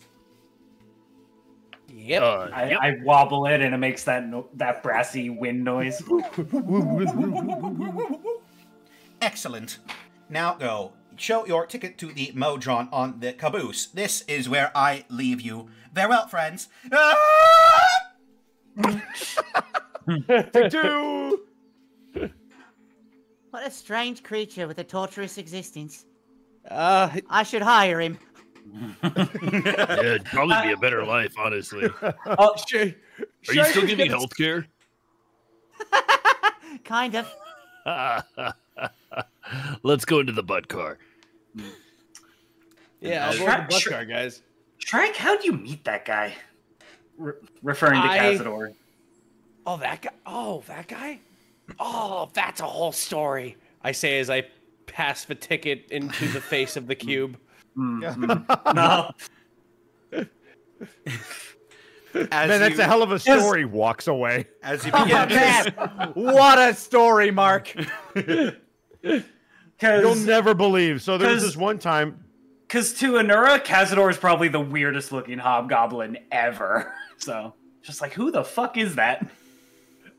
Yep. I wobble it and it makes that brassy wind noise. Excellent. Now go. Show your ticket to the Modron on the caboose. This is where I leave you. Farewell, friends. Do. What a strange creature with a torturous existence. I I should hire him. Yeah, it'd probably be a better life, honestly. Oh, sure. Are you still giving health care? Kind of. Let's go into the butt car. Yeah, I'll roll the bus car, guys. Shrike, how'd you meet that guy? Referring to Cazador. Oh, that guy? Oh, that guy? Oh, that's a whole story. I say as I pass the ticket into the face of the cube. No. That's a hell of a story. Walks away. As you Oh, begin man. What a story, Mark. You'll never believe. So there was this one time. Because to Anura, Cazador is probably the weirdest looking hobgoblin ever. So, just like, who the fuck is that?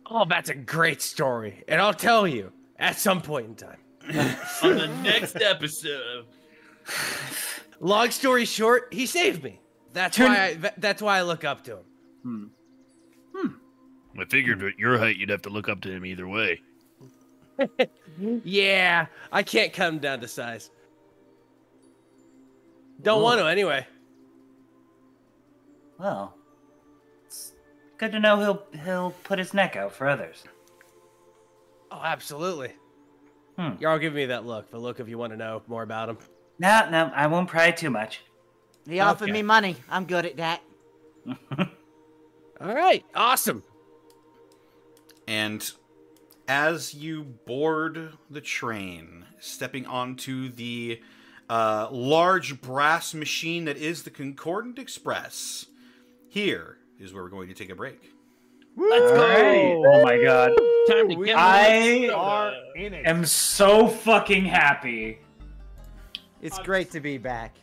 Oh, that's a great story. And I'll tell you at some point in time. On the next episode. Long story short, he saved me. That's why I look up to him. I figured at your height you'd have to look up to him either way. Yeah, I can't cut him down to size. Don't want to anyway. Well, it's good to know he'll put his neck out for others. Oh, absolutely. You're all giving me that look. The look if you want to know more about him. No, I won't pry too much. He offered me money. I'm good at that. All right, awesome. And as you board the train, stepping onto the large brass machine that is the Concordant Express, here is where we're going to take a break. Let's go! Oh my god. Time to get are in it. am so fucking happy. It's great to be back.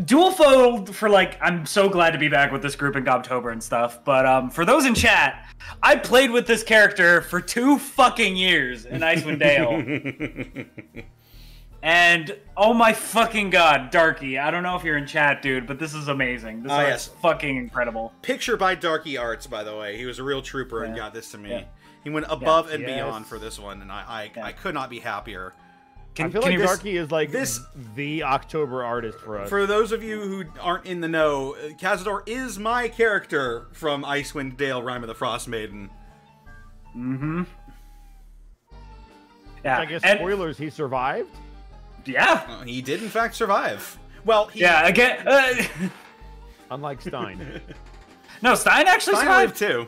Dual fold for like, I'm so glad to be back with this group in Gobtober and stuff. But for those in chat, I played with this character for 2 fucking years in ICEWIND Dale. And oh my fucking god, Darky, I don't know if you're in chat, dude, but this is amazing. This is fucking incredible. Picture by Darky Arts, by the way. He was a real trooper and got this to me. He went above and beyond for this one, and I could not be happier. I feel like Darky is like the October artist for us. For those of you who aren't in the know, Cazador is my character from ICEWIND Dale, Rime of the Frostmaiden. Mm-hmm. Yeah. I guess spoilers, he survived? Yeah. He did, in fact, survive. Well, yeah, again... Unlike Stein. No, Stein actually survived too.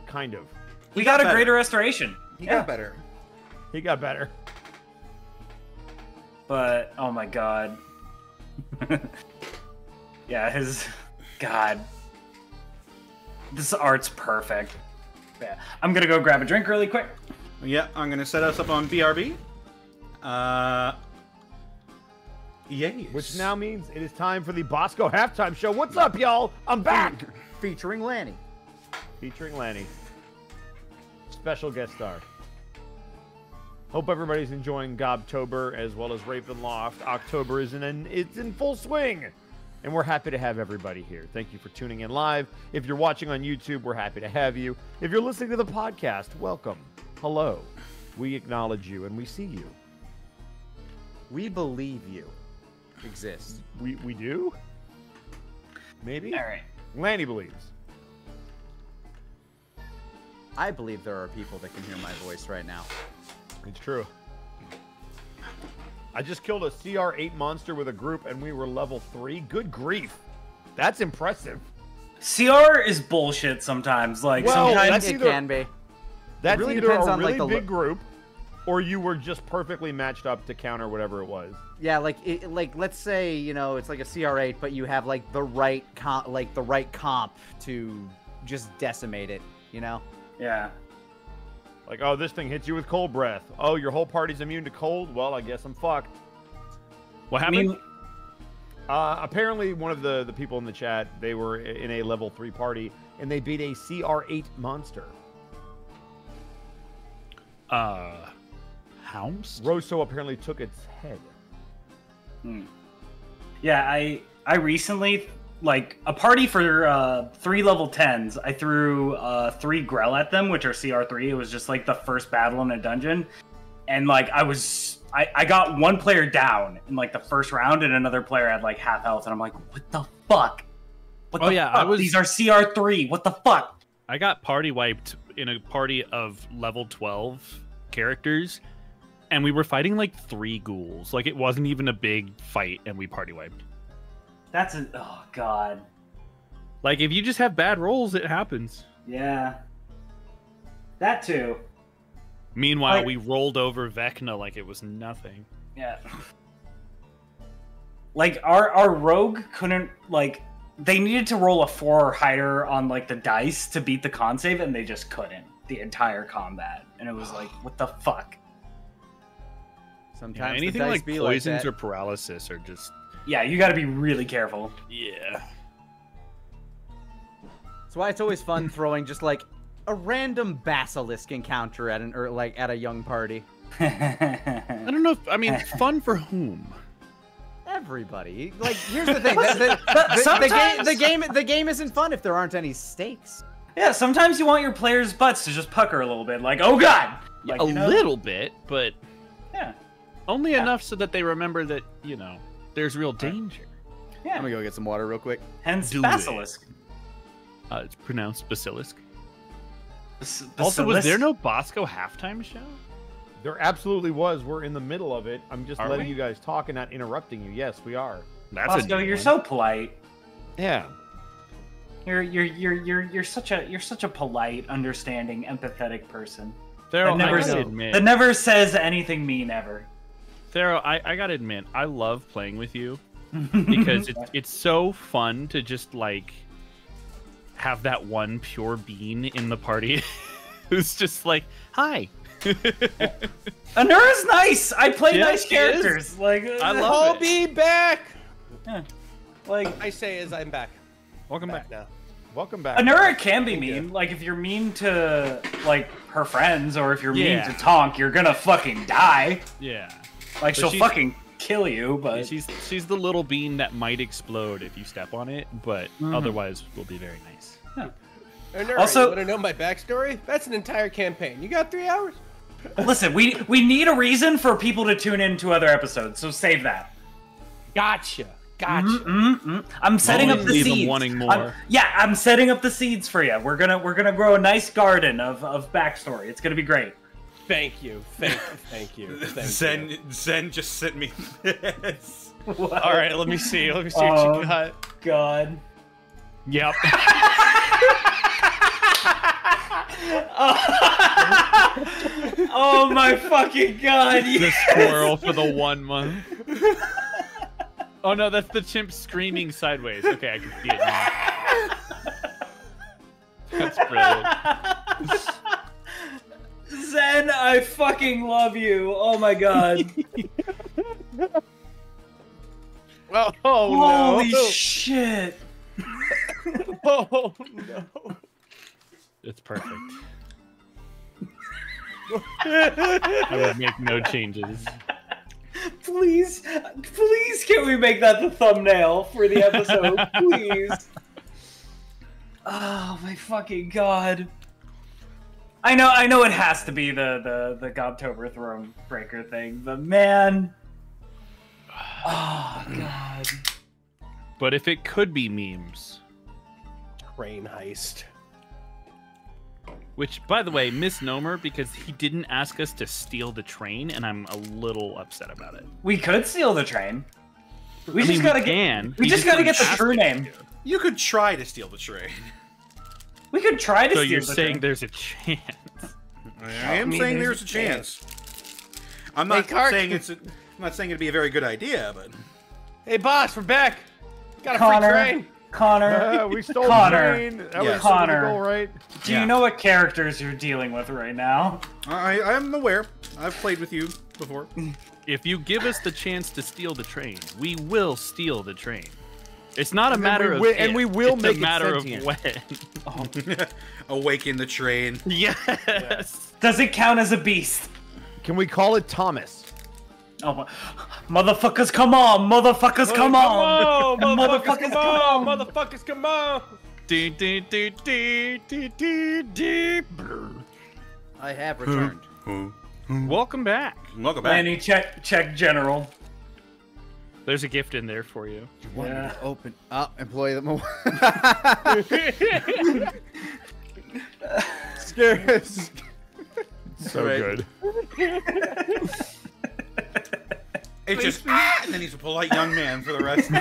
Kind of. He got a greater restoration. He got better. He got better. But, oh my god. Yeah, his... God. This art's perfect. Yeah. I'm gonna go grab a drink really quick. Yeah, I'm gonna set us up on BRB. Yay. Which now means it is time for the Bosco halftime show. What's up, y'all? I'm back! Featuring Lanny. Featuring Lanny. Special guest star. Hope everybody's enjoying Gobtober as well as Ravenloft. October is it's in full swing. And we're happy to have everybody here. Thank you for tuning in live. If you're watching on YouTube, we're happy to have you. If you're listening to the podcast, welcome. Hello. We acknowledge you and we see you. We believe you exist. We do? Maybe? All right. Lanny believes. I believe there are people that can hear my voice right now. It's true. I just killed a CR8 monster with a group and we were level 3. Good grief. That's impressive. CR is bullshit sometimes. Like, well, sometimes it can be. That's really either depends a on really like the big group or you were just perfectly matched up to counter whatever it was. Yeah, like let's say, you know, it's like a CR8, but you have like the right comp to just decimate it, you know? Yeah. Like, oh, this thing hits you with cold breath. Oh, your whole party's immune to cold? Well, I guess I'm fucked. What happened? Apparently, one of the people in the chat, they were in a level 3 party, and they beat a CR8 monster. House? Rosso apparently took its head. Yeah, I recently, like, a party for 3 level 10s, I threw 3 Grell at them, which are CR3. It was just, like, the first battle in a dungeon. And, like, I got one player down in, like, the first round, and another player had, like, half health. And I'm like, what the fuck? What the fuck? These are CR3. What the fuck? I got party wiped in a party of level 12 characters, and we were fighting, like, 3 ghouls. Like, it wasn't even a big fight, and we party wiped. Oh, God. Like, if you just have bad rolls, it happens. Yeah. That too. Meanwhile, Like, we rolled over Vecna like it was nothing. Yeah. Like, our rogue couldn't, like, they needed to roll a 4 or higher on, like, the dice to beat the con save, and they just couldn't the entire combat. And it was like, what the fuck? Sometimes anything the dice like be poisons like that. or paralysis are just... Yeah, you gotta be really careful. Yeah. That's why it's always fun throwing just like a random basilisk encounter at at a young party. I don't know if, I mean, fun for whom? Everybody. Like, here's the thing. The game isn't fun if there aren't any stakes. Yeah, sometimes you want your players' butts to just pucker a little bit. Like, oh god! Like, A little bit, but... Yeah. Only enough so that they remember that, you know, there's real danger. Yeah. I'm gonna go get some water real quick. Hence Do basilisk. It's pronounced basilisk. Basilisk. Also, was there no Bosco halftime show? There absolutely was. We're in the middle of it. I'm just Are letting we? you guys talk and not interrupting you. Yes, we are. That's Bosco, a new you're one. so polite. Yeah. You're such a polite, understanding, empathetic person. Thero, that never says anything mean ever. Thero, I gotta admit, I love playing with you because it's so fun to just like have that one pure bean in the party who's just like, hi. Anura's nice. I play nice characters. Like I love I'll it. be back. Yeah. Like I say as I'm back. Welcome back. now. Welcome back. Anura can be mean. Like if you're mean to like her friends, or if you're mean to Tonk, you're gonna fucking die. Yeah. Like she'll fucking kill you. But she's the little bean that might explode if you step on it, but otherwise will be very nice. Yeah. Anura, Also- you want to know my backstory? That's an entire campaign. You got 3 hours? listen, we need a reason for people to tune in to other episodes, so save that. Gotcha. I'm setting up the leave them seeds. wanting more. I'm setting up the seeds for you. We're gonna grow a nice garden of backstory. It's gonna be great. Thank you. Thank you. Zen just sent me this. All right, let me see. Let me see what you got. God. Yep. Oh my fucking god! The squirrel for the 1 month. Oh no, that's the chimp screaming sideways. Okay, I can see it now. That's brilliant. Zen, I fucking love you. Oh my god. Oh Holy no! shit. Oh no! It's perfect. I would make no changes. Please, can we make that the thumbnail for the episode? Please. Oh my fucking god. I know it has to be the Gobtober Thronebreaker thing, but man. Oh god. But if it could be memes. Train heist. Which, by the way, misnomer because he didn't ask us to steal the train, and I'm a little upset about it. We could steal the train. We I just mean, gotta we get. can. We just gotta get the true name. You could try to steal the train. We could try to So steal you're the saying train. there's a chance? I am saying there's a chance. I'm not saying I'm not saying it'd be a very good idea, but Hey boss, we're back. Got a Connor. free train. Connor, We stole Connor. the train. That Yes. was Connor. the goal, right? do you know what characters you're dealing with right now? I'm aware. I've played with you before. If you give us the chance to steal the train, we will steal the train. It's not a matter of and we will it's make a it matter of sentient. when. Awaken the train. Yes. Does it count as a beast? Can we call it Thomas? Oh, motherfuckers, come on! Motherfuckers, come on! Motherfuckers, come on! Motherfuckers, come on! I have returned. Welcome back. Welcome back. Manny, check general. There's a gift in there for you. Yeah. Open up, employee the more. So good. It's just and then he's a polite young man for the rest of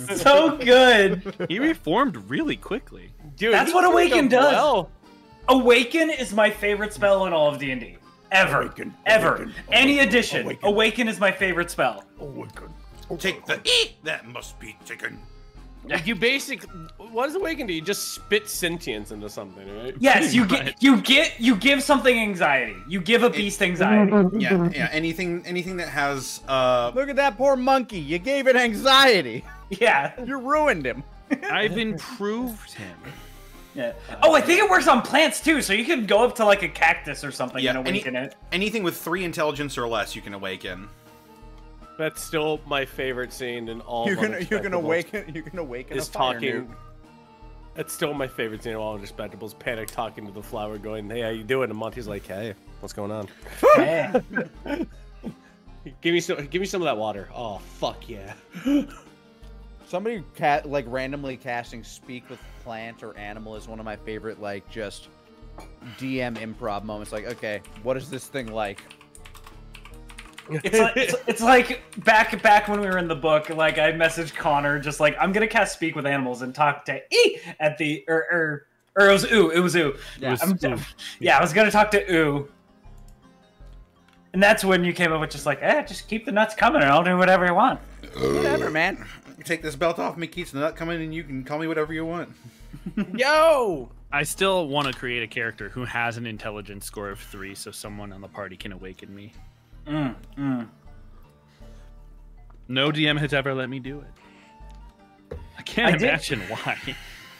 the. So good. He reformed really quickly. Dude, That's he what took Awaken up does. well. Awaken is my favorite spell in all of D&D. Ever. Any edition. Awaken is my favorite spell. Take the that must be taken. Like you what does Awaken do? You just spit sentience into something, right? Yes, you give something anxiety. You give a beast anxiety. Yeah. Anything that has Look at that poor monkey. You gave it anxiety. Yeah. You ruined him. I've improved him. Yeah. Oh, I think it works on plants too. So you can go up to like a cactus or something and awaken it. anything with 3 intelligence or less you can awaken. That's still my favorite scene in all. You of can Unexpectables. awaken Is a fire talking. nuke. That's still my favorite scene of all Unexpectables. Panic talking to the flower, going, "Hey, how you doing?" And Monty's like, "Hey, what's going on? Yeah. Give me some of that water." Oh, fuck yeah. Somebody like randomly casting speak with plant or animal is one of my favorite like just DM improv moments. Like, okay, what is this thing like? It's like back when we were in the book. Like I messaged Connor, just like I'm gonna cast Speak with Animals and talk to E at the or it was Oo. It was Oo. Yeah, I was gonna talk to Oo, and that's when you came up with just like, just keep the nuts coming, and I'll do whatever you want. Whatever, man. You take this belt off me, keeps the nut coming, and you can call me whatever you want. Yo! I still want to create a character who has an intelligence score of 3, so someone on the party can awaken me. No DM has ever let me do it. I can't imagine why.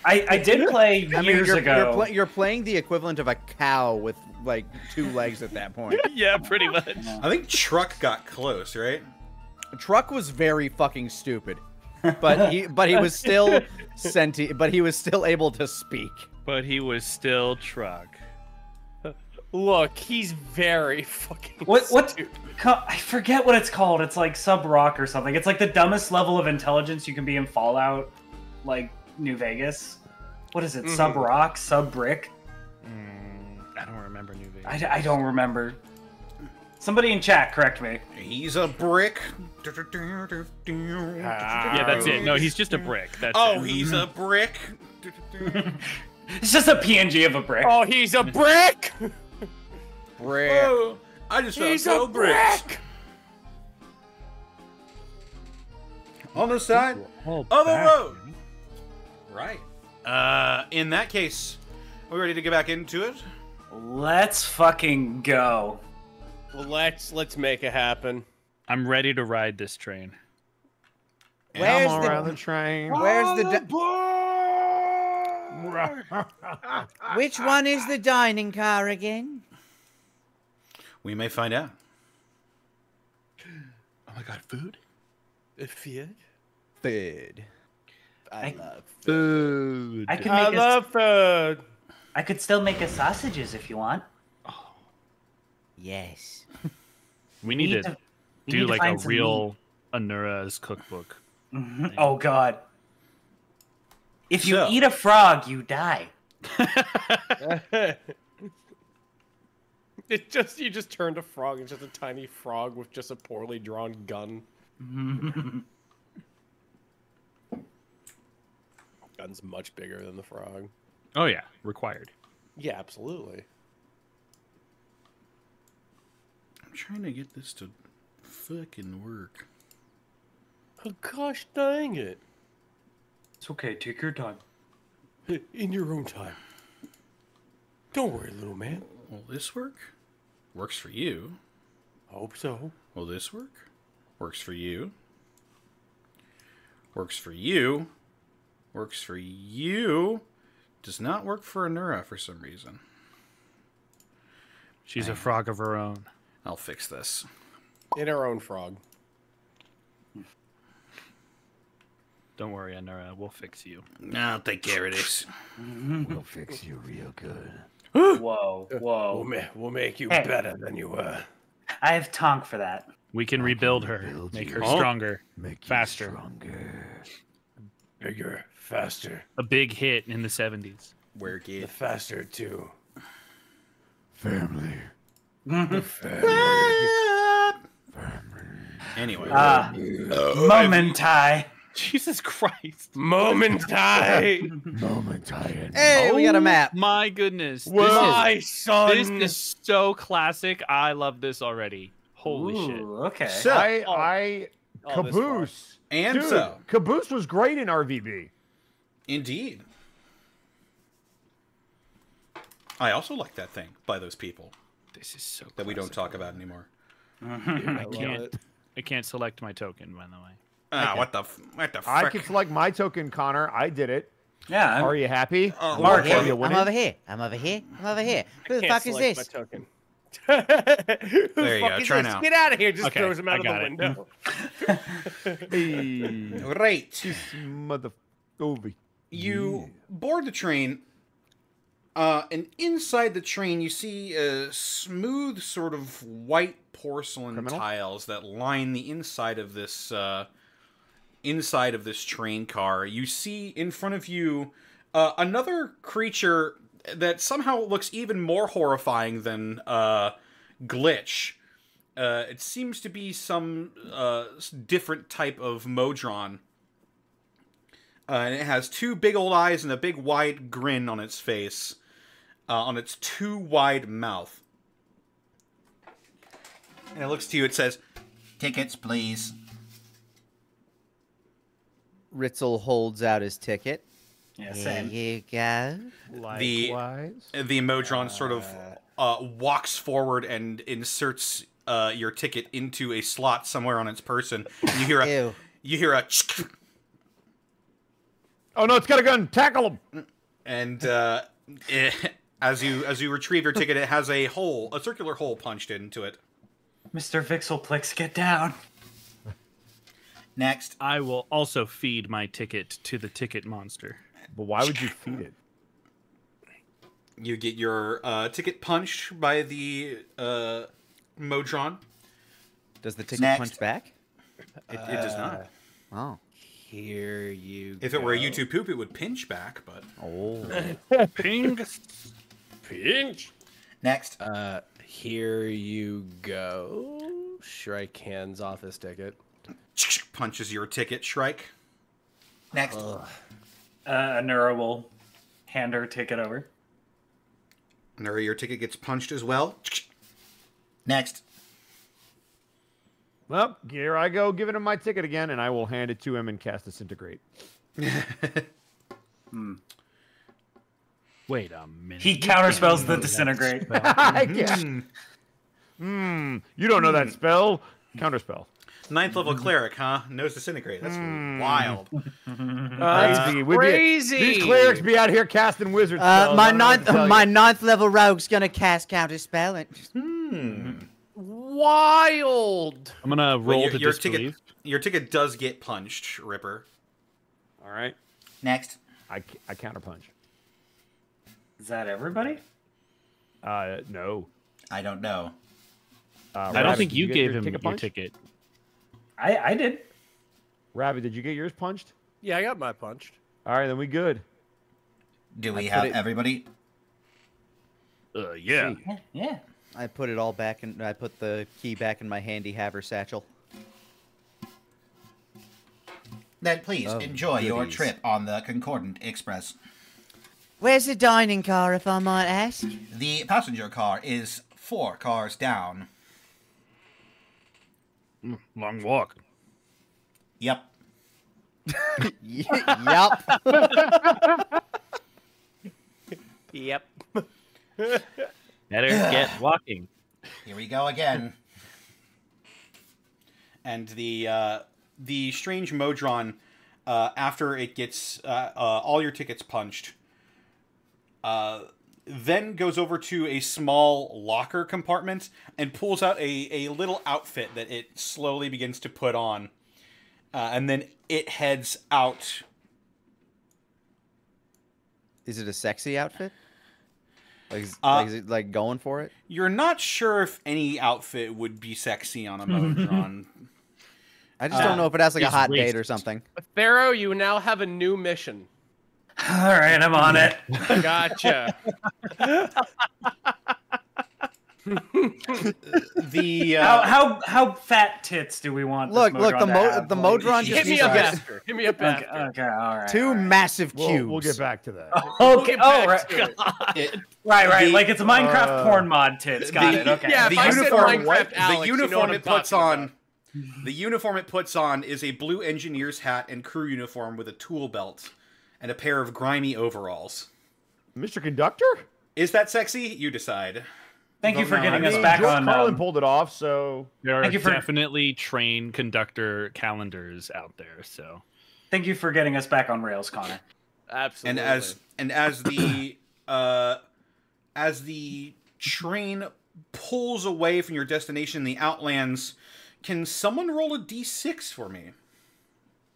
I did play years ago. You're playing the equivalent of a cow with like 2 legs at that point. Yeah, pretty much. I think Truck got close, right? Truck was very fucking stupid, but he was still sentient. But he was still able to speak. But he was still Truck. Look, he's very fucking. What? I forget what it's called. It's like Sub Rock or something. It's like the dumbest level of intelligence you can be in Fallout, like New Vegas. What is it? Sub Rock? Sub Brick? I don't remember New Vegas. I don't remember. Somebody in chat, correct me. He's a brick. Yeah, that's it. No, he's just a brick. That's it. He's a brick. It's just a PNG of a brick. Oh, he's a brick. Brick. Oh, I just He's felt so a brick. On the side of the road. Right. In that case, are we ready to get back into it? Let's fucking go. Well, let's make it happen. I'm ready to ride this train. Where's Come around the train. Where's the? Which one is the dining car again? We may find out. Oh my god, food? Food. Food. I love Food. I love food. I could still make us sausages if you want. Yes. We need to do like a real Anura's cookbook. Oh god. If you eat a frog, you die. You just turned a frog into just a tiny frog with just a poorly drawn gun. Gun's much bigger than the frog. Oh yeah, required. Yeah, absolutely. I'm trying to get this to fucking work. Oh gosh dang it. It's okay, take your time. In your own time. Don't worry, little man. Will this work? Works for you. Hope so. Will this work? Works for you. Works for you. Works for you. Does not work for Anura for some reason. She's a frog of her own. I'll fix this. In her own frog. Don't worry, Anura. We'll fix you. I'll take care of this. We'll fix you real good. Whoa, whoa. We'll make you better than you were. I have Tonk for that. We can rebuild her, make her stronger, faster. Bigger, faster. A big hit in the 70s. Where The get faster too. Family. anyway. Momentai. Jesus Christ. Momentai. Momentai. Hey, we got a map. My goodness. My son. This is so classic. I love this already. Holy shit. Okay. So, Caboose. and Dude, so, Caboose was great in RVB. indeed. I also like that thing by those people This is so that we don't classic. talk about anymore. I can't select my token, by the way. What the frick? I can select my token, Connor. I did it. Yeah. Are you happy? Mark, Are you I'm winning? over here. I'm over here. I'm over here. Who the fuck is select this? My token. There you go. Try now. Get out of here. Just Okay, throws him out of the I window. Hey, Right. mother over. You board the train, and inside the train you see smooth, sort of white porcelain Criminal? tiles that line the inside of this train car. You see in front of you another creature that somehow looks even more horrifying than Glitch. it seems to be some different type of Modron. And it has 2 big old eyes and a big wide grin on its face, on its 2 wide mouth. And it looks to you, it says, Tickets, please. Ritzel holds out his ticket. Yeah, Here same. you go. Likewise. the Modron sort of walks forward and inserts your ticket into a slot somewhere on its person. And you hear Ew. a Oh no, it's got a gun! Tackle him! and as you retrieve your ticket, it has a circular hole punched into it. Mr. Vixelplix, get down. Next. I will also feed my ticket to the ticket monster. But why would you feed it? You get your ticket punched by the Modron. Does the ticket Next. punch back? It does not. Oh. Here you If it were a YouTube poop, it would pinch back, but Oh. Ping. Pinch. Next. Here you go. Shrike hands off his ticket. punches your ticket, Shrike. Next. Nura will hand her ticket over. Nuri, your ticket gets punched as well. Next. Well, here I go giving him my ticket again, and I will hand it to him and cast Disintegrate. Wait a minute. He counterspells the disintegrate. I can't. You don't know that spell? Counterspell. 9th level cleric, huh? Knows disintegrate. That's wild. Crazy. Crazy. These clerics be out here casting wizard spells. My I don't know what to tell you. my 9th level rogue's gonna cast counterspell. Wild. I'm gonna roll to disbelieve. Your ticket does get punched, Ripper. All right. Next. I counterpunch. Is that everybody? No. I don't know. I don't Rabbit, think did you get gave your him ticket your punch? ticket. I did. Rabbit, did you get yours punched? Yeah, I got my punched. All right, then we good. Do we have everybody? Yeah. Yeah. I put it all back, and I put the key back in my handy haver satchel. Then please Oh, enjoy your goodies. trip on the Concordant Express. Where's the dining car, if I might ask? The passenger car is 4 cars down. Long walk. Yep. Yup. Yep. Better get walking. Here we go again. And the strange Modron, after it gets all your tickets punched, then goes over to a small locker compartment and pulls out a little outfit that it slowly begins to put on. And then it heads out. Is it a sexy outfit? Like, is it like going for it? You're not sure if any outfit would be sexy on a Modron. I just don't know if it has like a it's hot date racist. or something. Pharaoh, you now have a new mission. All right, I'm on it. Gotcha. The How fat tits do we want? Look, this look, Modron to have? the Modron Hit just me needs up to after. Hit me up Okay, after. okay, all right. 2 massive cubes. We'll get back to that. Okay. Oh, back right. to Right. The- Like it's a Minecraft porn mod tits. Got it. Okay. Yeah, if I said Minecraft Alex, the you know uniform what I'm it puts talking on. about. The uniform it puts on is a blue engineer's hat and crew uniform with a tool belt and a pair of grimy overalls. Mr. Conductor? Is that sexy? You decide. Thank you for No, getting I us mean, back George on. Carlin pulled it off, so There are Thank you for- definitely train conductor calendars out there, so. Thank you for getting us back on rails, Connor. Absolutely. And as the train pulls away from your destination in the Outlands, can someone roll a d6 for me?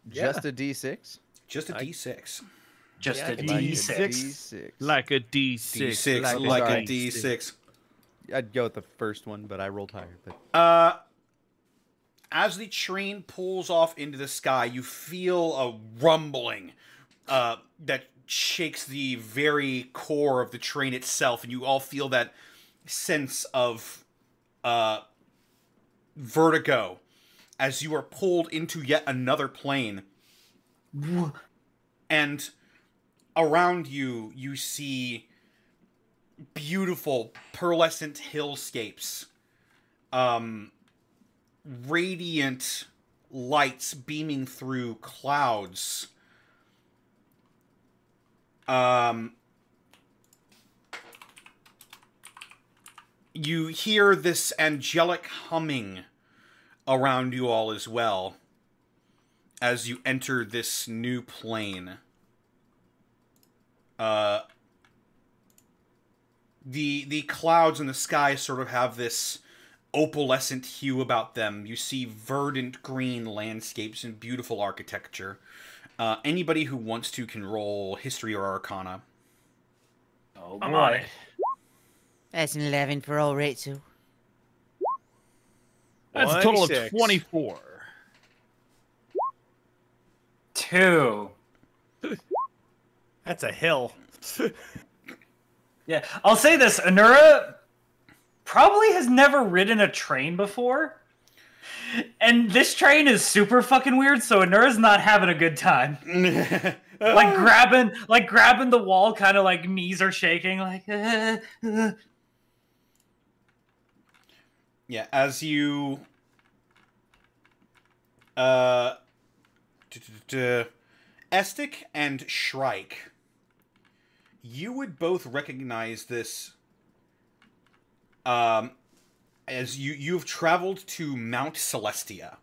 Just a D6? Just a d6. Just a Yeah, D6. D6. Like a D6. D6 like a d6. I'd go with the first one, but I rolled higher. But As the train pulls off into the sky, you feel a rumbling that shakes the very core of the train itself, and you all feel that sense of vertigo as you are pulled into yet another plane. And around you, you see beautiful pearlescent hillscapes. Radiant lights beaming through clouds. You hear this angelic humming around you all as well as you enter this new plane. The clouds in the sky sort of have this opalescent hue about them. You see verdant green landscapes and beautiful architecture. Anybody who wants to can roll History or Arcana. Oh, I'm on it. That's an 11 for old Ritsu. That's a total of 24. 2. That's a hill. Yeah, I'll say this. Anura probably has never ridden a train before. And this train is super fucking weird, so Anura's not having a good time. like grabbing the wall, kind of like knees are shaking, like. Yeah, as you Estic and Shrike, you would both recognize this as you've traveled to Mount Celestia.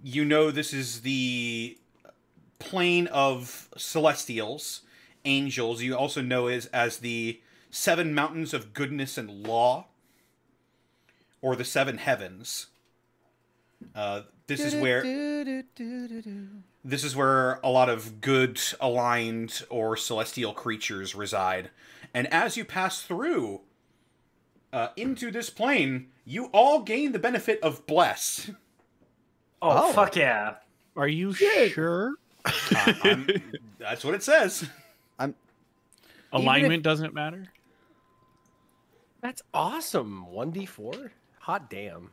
You know this is the plane of celestials, angels. You also know it as the 7 mountains of goodness and law, or the 7 heavens. This is where a lot of good, aligned, or celestial creatures reside. And as you pass through into this plane, you all gain the benefit of Bless. Oh, fuck yeah. Are you sure? That's what it says. Alignment doesn't matter? That's awesome. 1d4? Hot damn.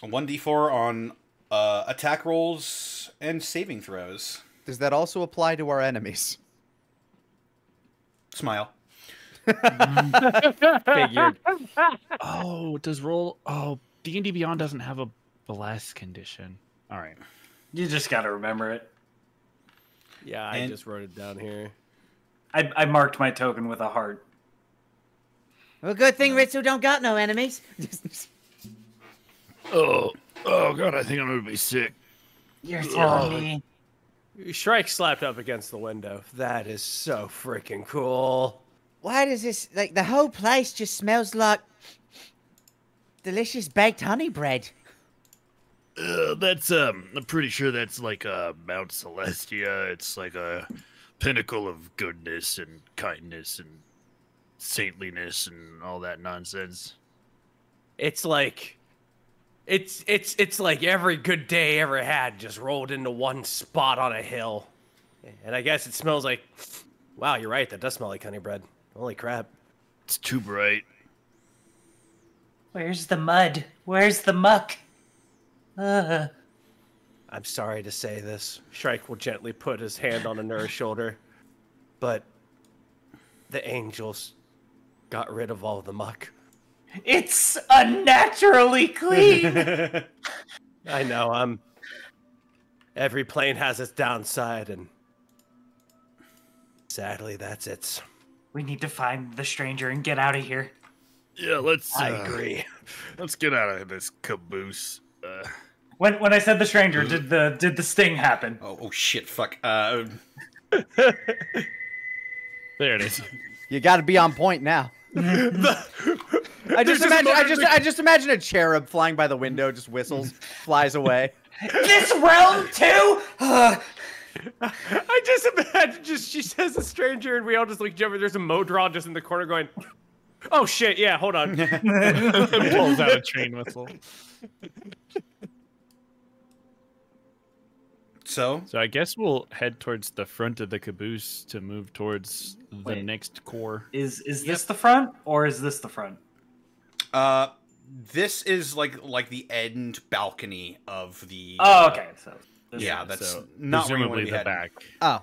1d4 on attack rolls and saving throws. Does that also apply to our enemies? Smile. Figured. Oh, does roll... Oh, D&D Beyond doesn't have a bless condition. All right. You just gotta remember it. Yeah, I just wrote it down here. I marked my token with a heart. Well, good thing Ritsu don't got no enemies. Oh God, I think I'm gonna be sick. You're telling me. Shrike slapped up against the window. That is so freaking cool. Why does this, like, the whole place just smells like delicious baked honey bread. That's I'm pretty sure that's like Mount Celestia. It's like a pinnacle of goodness and kindness and saintliness and all that nonsense. It's like it's like every good day ever had just rolled into one spot on a hill. And I guess it smells like, wow, you're right, that does smell like honey bread. Holy crap. It's too bright. Where's the mud? Where's the muck? I'm sorry to say this. Shrike will gently put his hand on Anura's shoulder. But the angels got rid of all the muck. It's unnaturally clean. I know, every plane has its downside, and sadly, that's it. We need to find the stranger and get out of here. Yeah, let's. I agree. Let's get out of this caboose. When I said the stranger, did the sting happen? Oh shit! Fuck. There it is. You got to be on point now. I just imagine a cherub flying by the window, just whistles, flies away. This realm too? I just imagine she says a stranger, and we all just look at each other. There's a Modron just in the corner going, "Oh shit, yeah, hold on." Pulls out a train whistle. So I guess we'll head towards the front of the caboose to move towards the next core. Is this the front or is this the front? This is like the end balcony of the. Oh, okay. So that's not where you want to be the heading. back. Oh,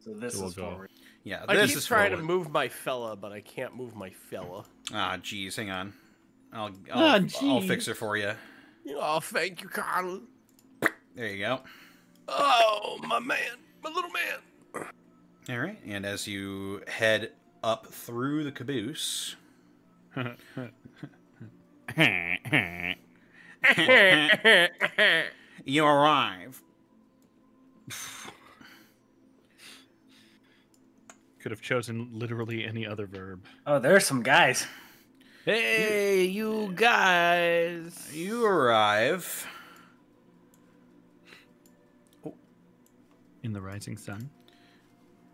So this is forward. Yeah, I this keep is trying forward. to move my fella, but I can't move my fella. Ah, jeez, hang on. I'll jeez. fix her for you. Oh, thank you, Carl. There you go. Oh, my man, my little man. All right, and as you head up through the caboose, you arrive. Could have chosen literally any other verb. Oh, there's some guys. Hey, you guys! You arrive. In the rising sun.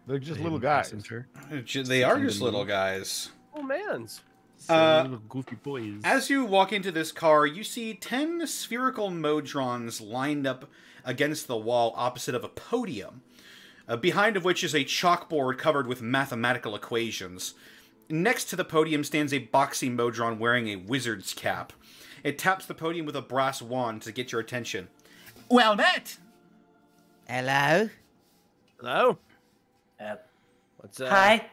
They're just Hey, little guys. passenger. They are just little guys. Oh, man's. Little goofy boys. As you walk into this car, you see 10 spherical modrons lined up against the wall opposite of a podium, behind of which is a chalkboard covered with mathematical equations. Next to the podium stands a boxy modron wearing a wizard's cap. It taps the podium with a brass wand to get your attention. Well met. Hello? Hello. What's Hi.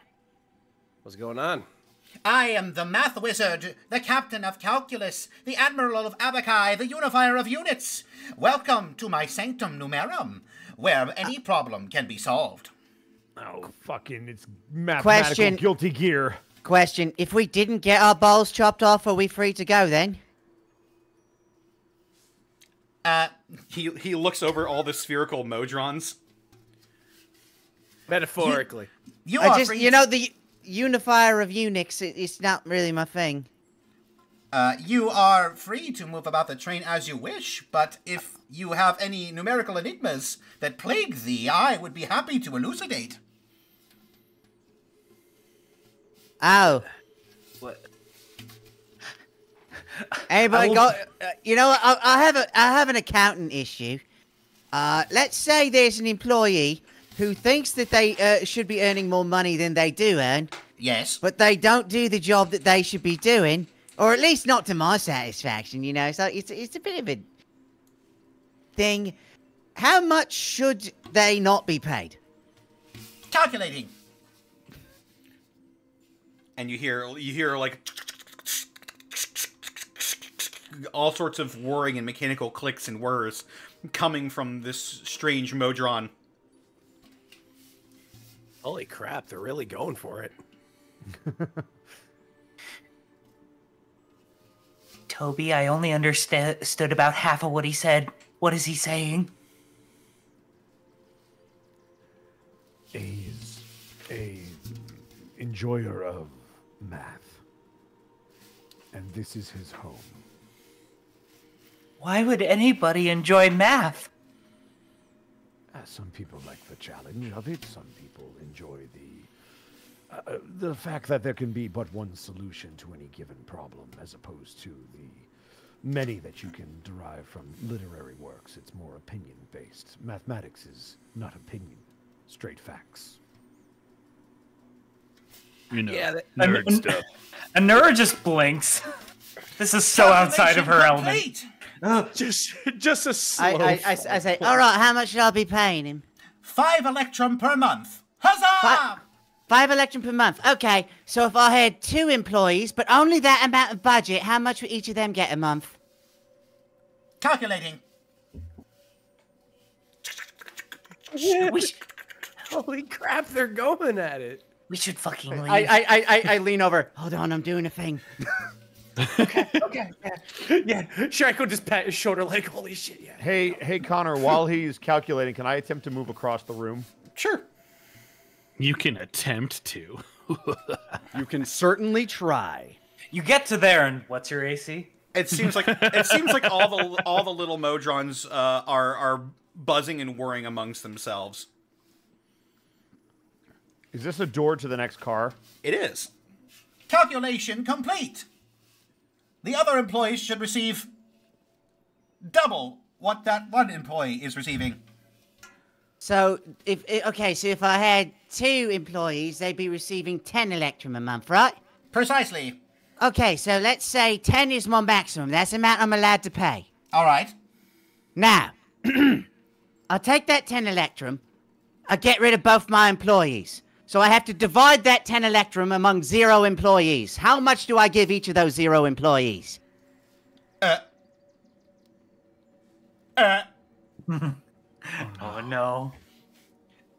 What's going on? I am the math wizard, the captain of calculus, the admiral of abaci, the unifier of units. Welcome to my sanctum numerum, where any problem can be solved. Oh, fucking, it's mathematical Question. guilty gear. Question, if we didn't get our balls chopped off, are we free to go then? He looks over all the spherical modrons. Metaphorically. The unifier of Unix, it's not really my thing. You are free to move about the train as you wish, but if you have any numerical enigmas that plague thee, I would be happy to elucidate. Oh. What? Anybody got... I have an accountant issue. Let's say there's an employee who thinks that they should be earning more money than they do earn, Yes. but they don't do the job that they should be doing, or at least not to my satisfaction, you know. So it's a bit of a thing. How much should they not be paid? Calculating. And you hear like all sorts of whirring and mechanical clicks and whirs coming from this strange modron. Holy crap, they're really going for it. Toby, I only understood about half of what he said. What is he saying? He's a enjoyer of math. And this is his home. Why would anybody enjoy math? Some people like the challenge of it. Some people enjoy the fact that there can be but one solution to any given problem, as opposed to the many that you can derive from literary works. It's more opinion-based. Mathematics is not opinion, straight facts. You know, Yeah, nerd stuff. A nerd just blinks. This is so outside of her element. Just a slow. I say, all right, how much should I be paying him? 5 electrum per month. Huzzah! 5 electrum per month. Okay, so if I had 2 employees, but only that amount of budget, how much would each of them get a month? Calculating. Holy crap, they're going at it. We should fucking leave. I lean over. Hold on, I'm doing a thing. Okay. Yeah, Shrek just pat his shoulder like, holy shit, yeah. Hey, Connor, while he's calculating, can I attempt to move across the room? Sure. You can attempt to. You can certainly try. You get to there, and what's your AC? It seems like all the little modrons are buzzing and whirring amongst themselves. Is this a door to the next car? It is. Calculation complete. The other employees should receive double what that one employee is receiving. So if I had 2 employees, they'd be receiving 10 electrum a month, right? Precisely. Okay, so let's say 10 is my maximum. That's the amount I'm allowed to pay. All right. Now, I'll take that 10 electrum. I'll get rid of both my employees. So I have to divide that 10 electrum among 0 employees. How much do I give each of those 0 employees? Oh no.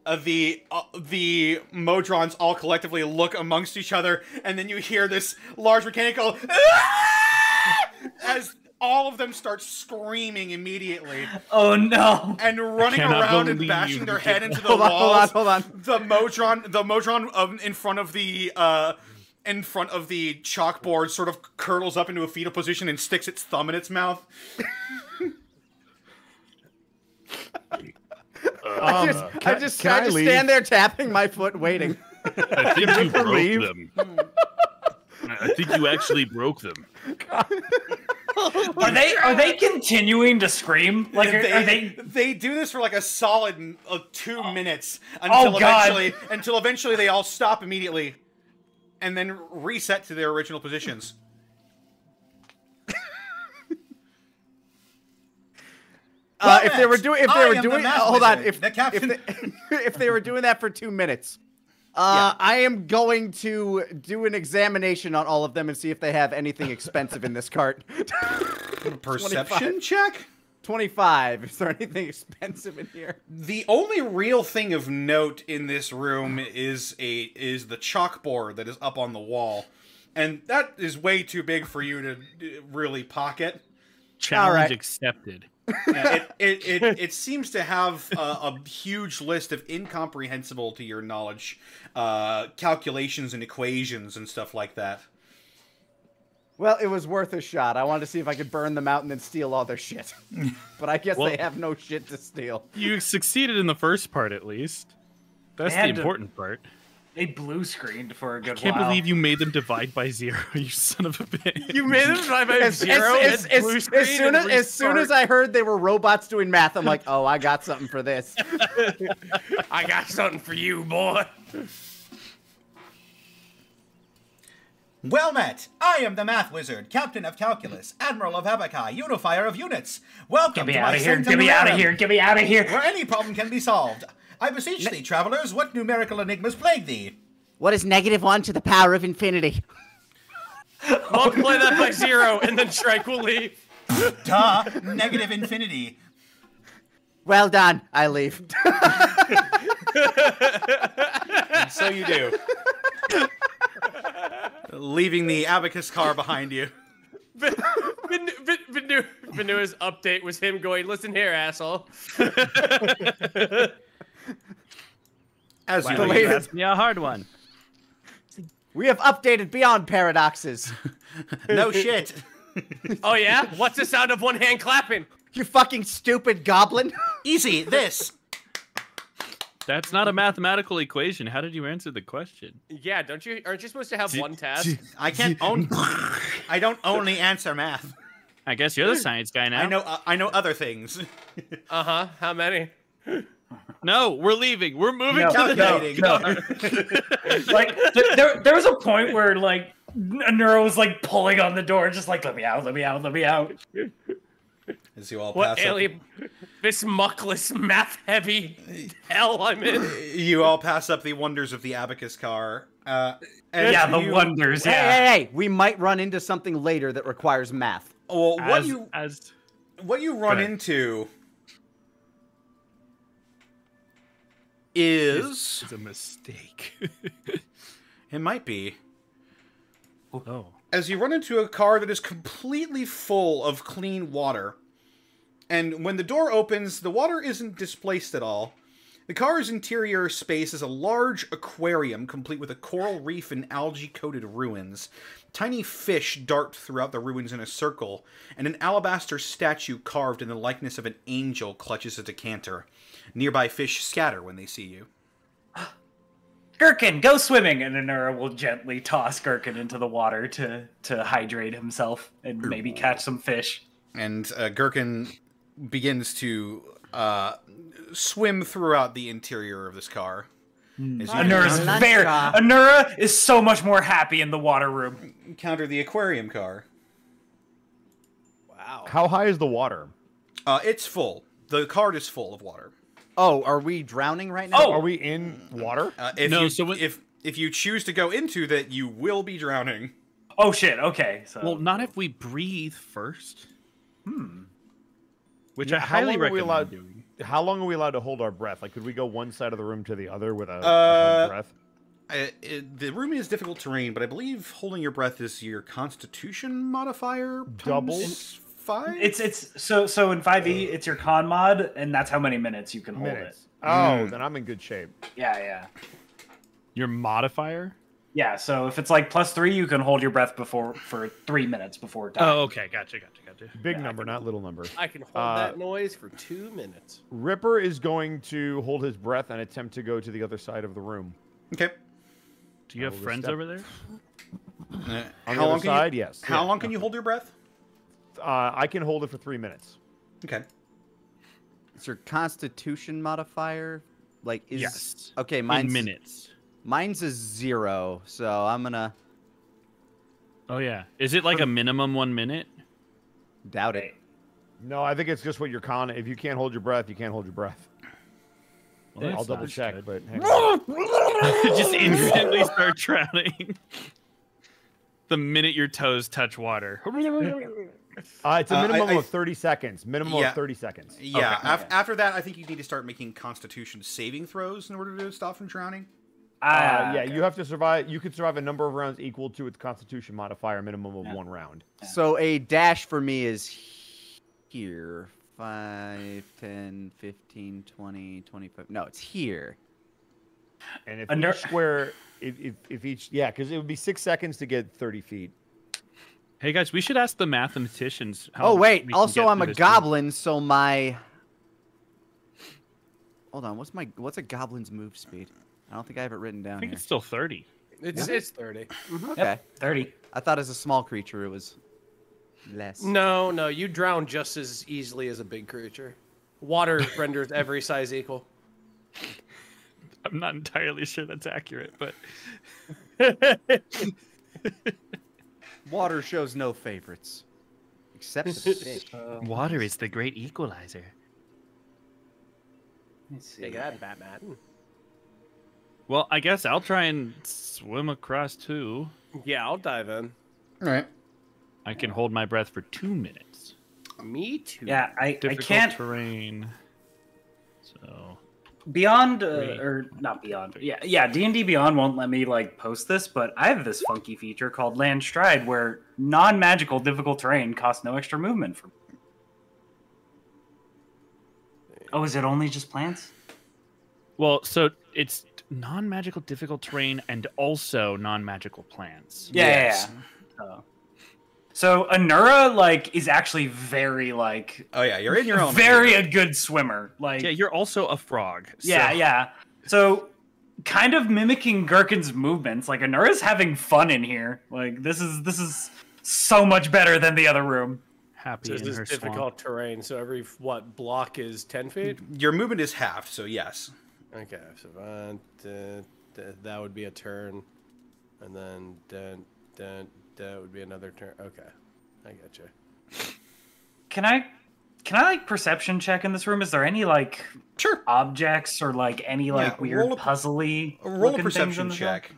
The Modrons all collectively look amongst each other, and then you hear this large mechanical as all of them start screaming immediately. Oh no! And running around and bashing their head into the walls. Hold on. The Modron in front of the chalkboard sort of curdles up into a fetal position and sticks its thumb in its mouth. I just stand there tapping my foot, waiting. I think you broke them. I think you actually broke them. Are they continuing to scream? Like they do this for like a solid 2 minutes until eventually they all stop immediately and then reset to their original positions. If they were doing that for 2 minutes, I am going to do an examination on all of them and see if they have anything expensive in this cart. Perception check? 25. Is there anything expensive in here? The only real thing of note in this room is the chalkboard that is up on the wall, and that is way too big for you to really pocket. Challenge accepted. It seems to have a huge list of incomprehensible to your knowledge calculations and equations and stuff like that. Well, it was worth a shot. I wanted to see if I could burn them out and then steal all their shit. But I guess they have no shit to steal. You succeeded in the first part, at least. That's the important part. They blue screened for a good while. I can't believe you made them divide by 0, you son of a bitch. You made them divide by 0? As soon as I heard they were robots doing math, I'm like, oh, I got something for this. I got something for you, boy. Well met! I am the Math Wizard, Captain of Calculus, Admiral of Abaci, Unifier of Units. Welcome to my Get me out of here! Get me out of here! Where any problem can be solved. I beseech thee, travelers, what numerical enigmas plague thee? What is -1 to the power of infinity? Multiply that by 0, and then Shrike will leave. Duh! Negative infinity. Well done. I leave. And so you do. Leaving the abacus car behind you. Venua's update was him going, listen here, asshole. As you asked me a hard one. We have updated beyond paradoxes. No shit. Oh yeah? What's the sound of one hand clapping? You fucking stupid goblin. Easy, this. That's not a mathematical equation. How did you answer the question? Yeah, aren't you supposed to have one task? I don't only answer math. I guess you're the science guy now. I know other things. Uh-huh. How many? No, we're leaving. We're moving to the No. Like there was a point where like Neuro was like pulling on the door, just like let me out. As you all what pass alien? This muckless, math-heavy hell I'm in. You all pass up the wonders of the abacus car. The wonders. Hey, we might run into something later that requires math. Well, what you run into is a mistake. It might be. Oh. As you run into a car that is completely full of clean water. And when the door opens, the water isn't displaced at all. The car's interior space is a large aquarium complete with a coral reef and algae-coated ruins. Tiny fish dart throughout the ruins in a circle, and an alabaster statue carved in the likeness of an angel clutches a decanter. Nearby fish scatter when they see you. Gherkin, go swimming! And Anura will gently toss Gherkin into the water to hydrate himself and maybe catch some fish. And Gherkin begins to swim throughout the interior of this car. Anura is so much more happy in the water room. Counter the aquarium car. Wow. How high is the water? It's full. The card is full of water. Oh, are we drowning right now? Oh, are we in water? If you choose to go into that, you will be drowning. Oh shit. Okay. So. Well, not if we breathe first. Which Yeah, I highly recommend doing. How long are we allowed to hold our breath? Like, could we go one side of the room to the other with a breath? The room is difficult terrain, but I believe holding your breath is your Constitution modifier. Double? 5. It's so in 5e it's your con mod, and that's how many minutes you can hold it. Oh, then I'm in good shape. Yeah. Your modifier? Yeah. So if it's like +3, you can hold your breath for 3 minutes before dying. Oh, okay. Gotcha. Big number, not little number. I can hold that noise for 2 minutes. Ripper is going to hold his breath and attempt to go to the other side of the room. Okay. Do you have friends over there? On the other side, yes. How long can you hold your breath? I can hold it for 3 minutes. Okay. Is your Constitution modifier like is yes? Okay, mine's in minutes. Mine's a 0, so I'm gonna. Oh yeah, is it like a minimum 1 minute? Doubt it. No, I think it's just what your con. If you can't hold your breath, you can't hold your breath. Well, I'll double check, but hang on. Just instantly start drowning. The minute your toes touch water. It's a minimum of 30 seconds. Minimum of 30 seconds. Yeah. Okay. After that, I think you need to start making Constitution saving throws in order to stop from drowning. Yeah, you have to survive. You could survive a number of rounds equal to its Constitution modifier, minimum of 1 round. So a dash for me is here. 5, 10, 15, 20, 25. No, it's here. And if each square, if each, because it would be 6 seconds to get 30 feet. Hey guys, we should ask the mathematicians. Oh wait, also I'm a goblin, so my. Hold on, what's a goblin's move speed? I don't think I have it written down. I think here. it's still 30. It's 30. Okay. Yep, 30. I thought as a small creature it was less. No, you drown just as easily as a big creature. Water renders every size equal. I'm not entirely sure that's accurate, but Water shows no favorites. Except the fish. Water is the great equalizer. Let's see. Take that, Batman. Well, I guess I'll try and swim across too. Yeah, I'll dive in. All right. I can hold my breath for 2 minutes. Me too. Yeah, I Difficult can't. terrain. So Beyond, or not Beyond. Yeah. D&D Beyond won't let me like post this, but I have this funky feature called Land Stride, where non-magical difficult terrain costs no extra movement. Oh, is it only just plants? Well, so it's non-magical difficult terrain and also non-magical plants. Yeah. So Anura like is actually very like. Oh yeah, you're in your own. Very a good swimmer. Like yeah, you're also a frog. Yeah. So kind of mimicking Gherkin's movements. Like Anura's having fun in here. Like this is so much better than the other room. Happy So in this her is difficult swamp. terrain. So every block is 10 feet. Your movement is half, so yes. Okay, so that would be a turn, and then that would be another turn. Okay, I gotcha. Can I like perception check in this room? Is there any like objects or like any like weird puzzly roll a perception check?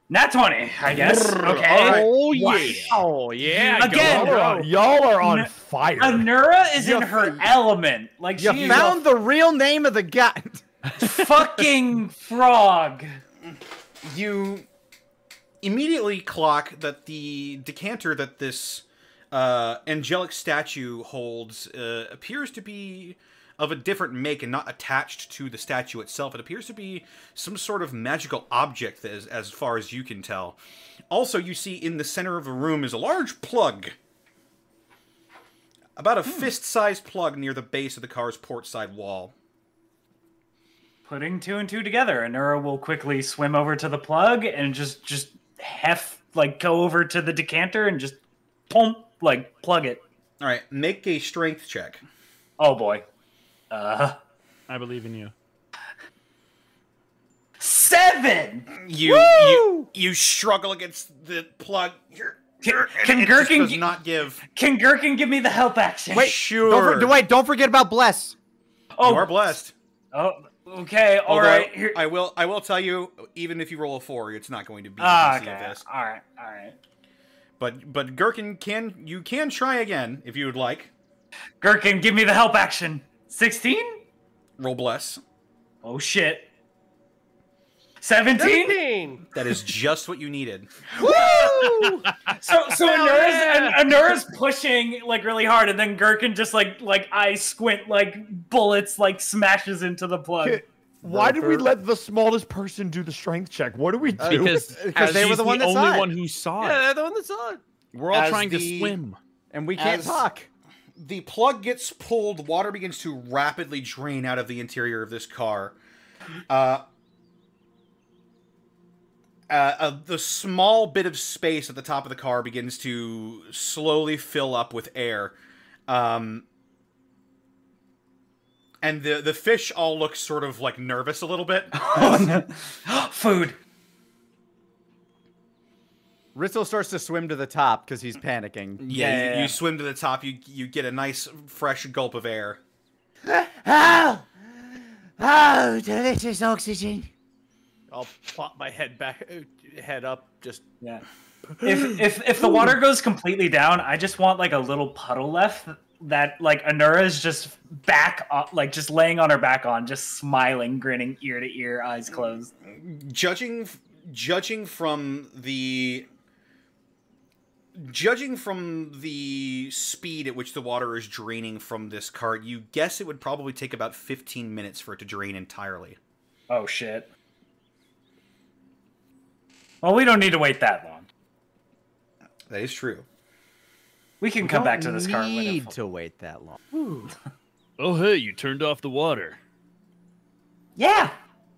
Nat 20, I guess. Okay. Oh yeah. Oh yeah. Again, y'all are on fire. Anura is in her element. Like You she found the real name of the guy. fucking frog. You immediately clock that the decanter that this angelic statue holds appears to be of a different make and not attached to the statue itself. It appears to be some sort of magical object, as far as you can tell. Also, you see in the center of the room is a large plug. About a fist-sized plug near the base of the car's port side wall. Putting 2 and 2 together, Anura will quickly swim over to the plug and just go over to the decanter and just plug it. All right, make a strength check. Oh boy. I believe in you. 7! You struggle against the plug. Can Gherkin does not give? Can Gherkin give me the help action? Wait, sure. Don't forget about bless. Oh, you are blessed. Oh, okay. All Although, right. Here. I will tell you, even if you roll a 4, it's not going to be the DC Okay. of this. All right. But Gherkin can try again if you would like. Gherkin, give me the help action. 16? Roll bless. Oh shit. 17? That is just what you needed. Woo! So Anura's pushing like really hard, and then Gherkin just like eyes squint, like bullets like smashes into the plug. Why did we let the smallest person do the strength check? What do we do? Because they were the only one who saw it. Yeah, they're the one that saw it. We're all trying to swim, and we can't talk. The plug gets pulled. Water begins to rapidly drain out of the interior of this car. The small bit of space at the top of the car begins to slowly fill up with air. And the fish all look sort of like nervous a little bit. Food. Ritzel starts to swim to the top because he's panicking. Yeah, you swim to the top. You get a nice fresh gulp of air. Oh, delicious oxygen. I'll plop my head up, just If the water goes completely down, I just want like a little puddle left that like Anura's just back like just laying on her back on, just smiling, grinning ear to ear, eyes closed. Judging from the speed at which the water is draining from this cart, you guess it would probably take about 15 minutes for it to drain entirely. Oh shit. Well, we don't need to wait that long. That is true. We can come back to this car. We need to wait that long. Oh, hey, you turned off the water. Yeah.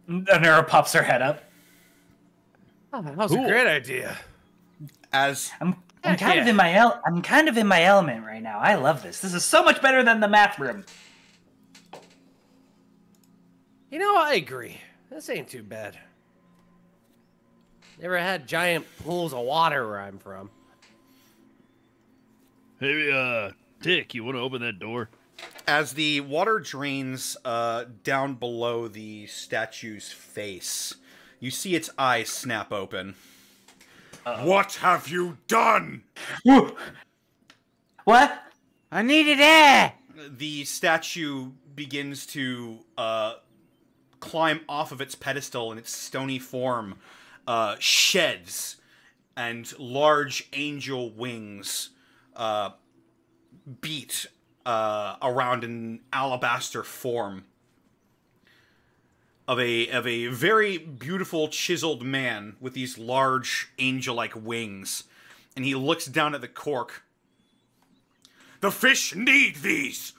Anura pops her head up. Oh, that was a great idea. I'm kind of in my element right now. I love this. This is so much better than the math room. You know, I agree. This ain't too bad. Never had giant pools of water where I'm from. Hey, Dick, you want to open that door? As the water drains down below the statue's face, you see its eyes snap open. What have you done? What? I needed air. The statue begins to climb off of its pedestal, and its stony form sheds, and large angel wings beat around an alabaster form of a very beautiful chiseled man with these large angel-like wings, and he looks down at the cork. The fish need these.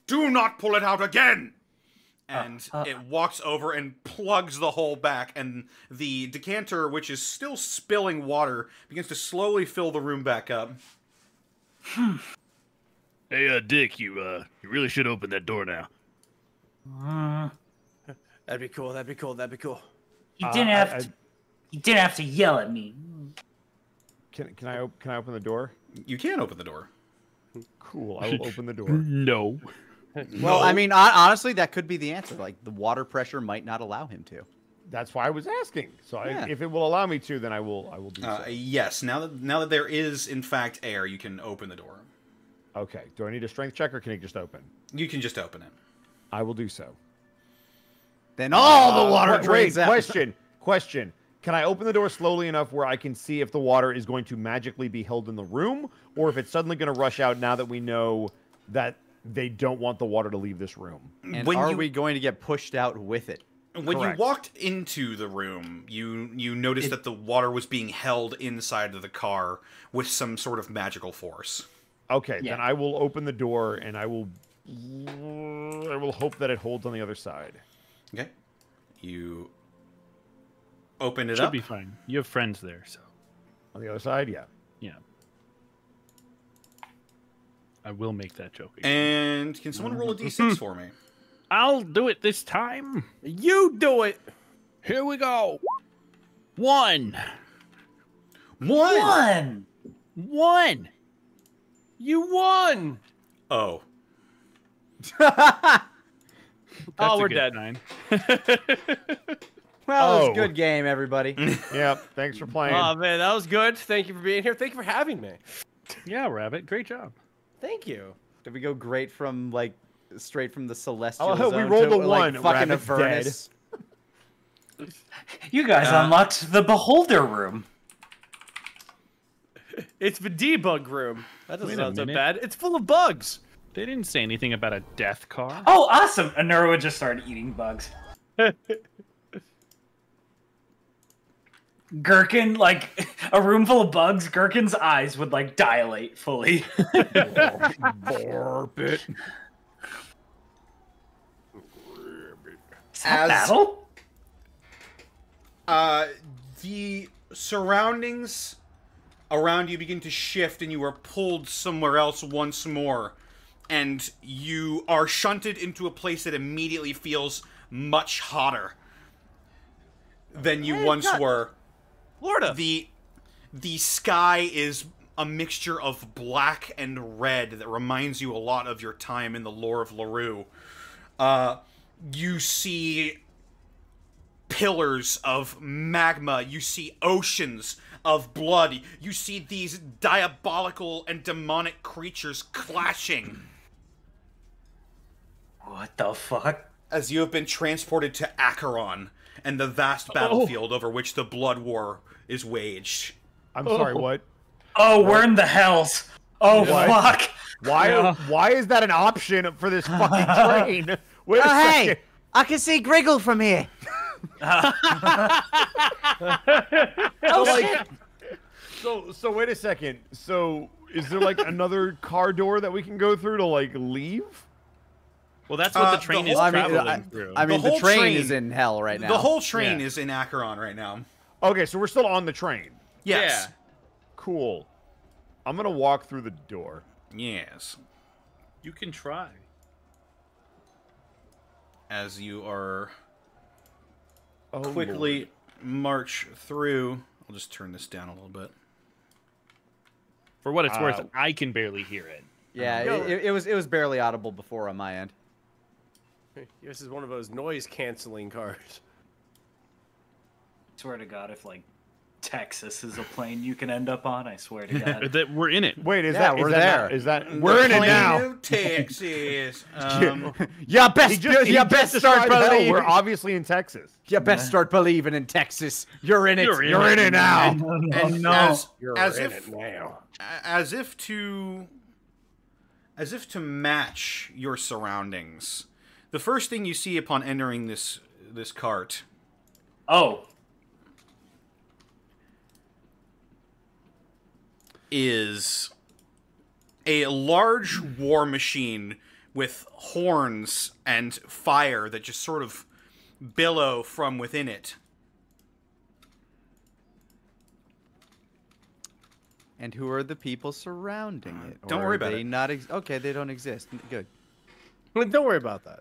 Do not pull it out again. And it walks over and plugs the hole back, and the decanter, which is still spilling water, begins to slowly fill the room back up. Hey, Dick, you really should open that door now. That'd be cool. That'd be cool. That'd be cool. You didn't have to yell at me. Can I open the door? You can open the door. Cool. I will open the door. No. Well, I mean, honestly, that could be the answer. Like, the water pressure might not allow him to. That's why I was asking. So if it will allow me to, then I will do so. Yes. Now that there is in fact air, you can open the door. Okay. Do I need a strength check, or can it just open? You can just open it. I will do so. Then all the water drains out. Question. Can I open the door slowly enough where I can see if the water is going to magically be held in the room, or if it's suddenly going to rush out now that we know that they don't want the water to leave this room? And are we going to get pushed out with it? When you walked into the room, you noticed that the water was being held inside of the car with some sort of magical force. Okay, then I will open the door, and I will hope that it holds on the other side. Okay. You open it Should up. be fine. You have friends there, so. On the other side, yeah. Yeah. I will make that joke again. And can someone roll a d6 for me? I'll do it this time. You do it. Here we go. One. One. You won. Oh. Oh, we're good dead. sign. Well, it was a good game, everybody. Yep. Thanks for playing. Oh man, that was good. Thank you for being here. Thank you for having me. Yeah, Rabbit. Great job. Thank you. Did we go great from like straight from the celestial Oh, zone we rolled to a like, one. fucking Rabbit's Avernus? You guys unlocked the Beholder room. It's the debug room. That doesn't Wait a sound so minute. bad. It's full of bugs. They didn't say anything about a death car. Oh, awesome! Anura would just start eating bugs. Gherkin, like a room full of bugs, Gherkin's eyes would like dilate fully. Orbit. Is that battle? The surroundings around you begin to shift, and you are pulled somewhere else once more. And you are shunted into a place that immediately feels much hotter than you once were. Florida. The sky is a mixture of black and red that reminds you a lot of your time in the lore of LaRue. You see pillars of magma. You see oceans of blood. You see these diabolical and demonic creatures clashing. What the fuck? As you have been transported to Acheron and the vast battlefield over which the blood war is waged. I'm sorry, what? Oh, we're in the hells. Oh, What? fuck. Why is that an option for this fucking train? Wait a Oh, second. hey! I can see Griggle from here. Oh, shit. So wait a second. So is there like another car door that we can go through to like leave? Well, that's what the train is traveling through. I mean, The the whole train train- is in hell right now. The whole train is in Acheron right now. Okay, so we're still on the train. Yes. Cool. I'm gonna walk through the door. Yes. You can try. As you are Oh, quickly march through. I'll just turn this down a little bit. For what it's worth, I can barely hear it. Yeah, it was barely audible before on my end. This is one of those noise canceling cars. Swear to God, if like Texas is a plane you can end up on, I swear to God. That we're in it. Wait, is Yeah, that we're is that there. not- is that we're in it now? Plano, Texas. You best Described start hell. believing. We're obviously in Texas. You best start believing in Texas. You're in it. You're in it now. and as if to match your surroundings, the first thing you see upon entering this cart Oh, is a large war machine with horns and fire that just sort of billow from within it. And who are the people surrounding it? Don't Or worry are about they it. Not okay, they don't exist. Good. Don't worry about that.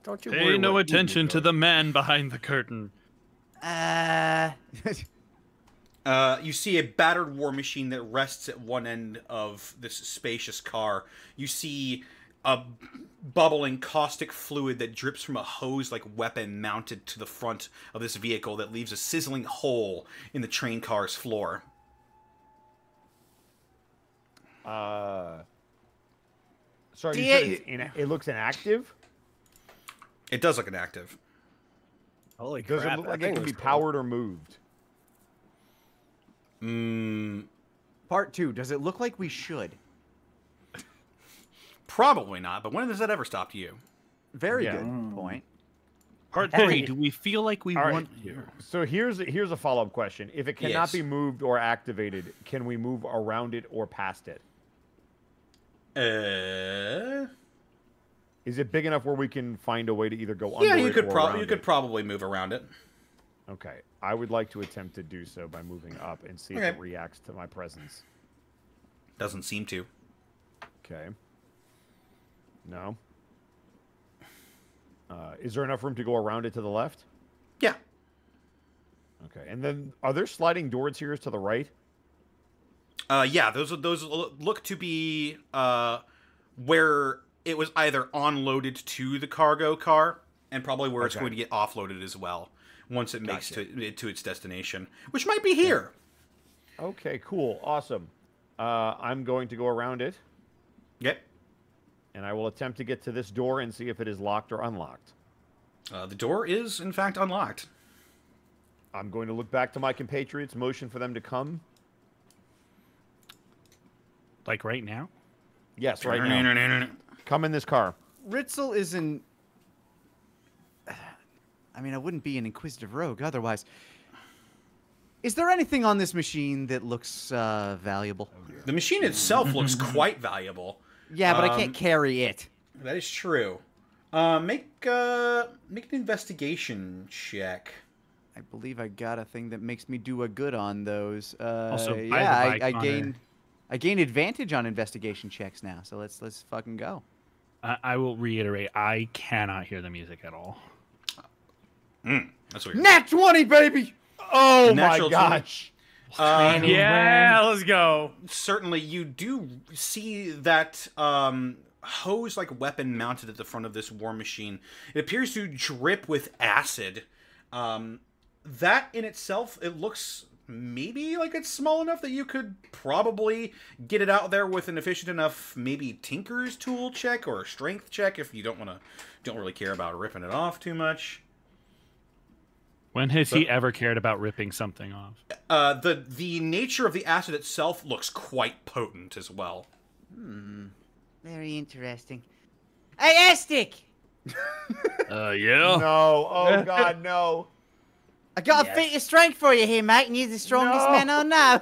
Don't you worry. Pay no what attention to the man behind the curtain. You see a battered war machine that rests at one end of this spacious car. You see a bubbling caustic fluid that drips from a hose-like weapon mounted to the front of this vehicle that leaves a sizzling hole in the train car's floor. Sorry, you said it looks inactive. It does look inactive. Holy Does crap! it look like that it thing can be was cool. powered or moved? Part 2. Does it look like we should? Probably not, but when has that ever stopped you? Very Yeah. good point. Part 3, do we feel like we All right. want to? So here's a follow-up question. If it cannot Yes. be moved or activated, can we move around it or past it? Is it big enough where we can find a way to either go under Yeah, it you could or probably around you could it? probably move around it. Okay, I would like to attempt to do so by moving up and see if Okay. it reacts to my presence. Doesn't seem to. Okay. No. Is there enough room to go around it to the left? Yeah. Okay, and then are there sliding doors here to the right? Yeah, those look to be where it was either onloaded to the cargo car, and probably where it's going to get offloaded as well once it makes it to its destination, which might be here. Okay, cool, awesome. I'm going to go around it. Yep. And I will attempt to get to this door and see if it is locked or unlocked. The door is, in fact, unlocked. I'm going to look back to my compatriots, motion for them to come. Like right now? Yes, right now. Come in this car. Ritzel isn't... I mean, I wouldn't be an inquisitive rogue otherwise. Is there anything on this machine that looks valuable? The machine itself looks quite valuable. Yeah, but I can't carry it. That is true. Make an investigation check. I believe I got a thing that makes me do a good on those. Also, yeah, I gain advantage on investigation checks now. So let's fucking go. I will reiterate, I cannot hear the music at all. That's weird. Nat 20, baby! Oh my gosh. Yeah, let's go. Certainly, you do see that hose-like weapon mounted at the front of this war machine. It appears to drip with acid. That in itself, it looks maybe like it's small enough that you could probably get it out there with an efficient enough, maybe tinker's tool check or a strength check if you don't really care about ripping it off too much. When has he ever cared about ripping something off? The nature of the acid itself looks quite potent as well. Very interesting. Hey, Estic! Yeah? No, oh god, no. I got a feat of strength for you here, mate, and you're the strongest man I know.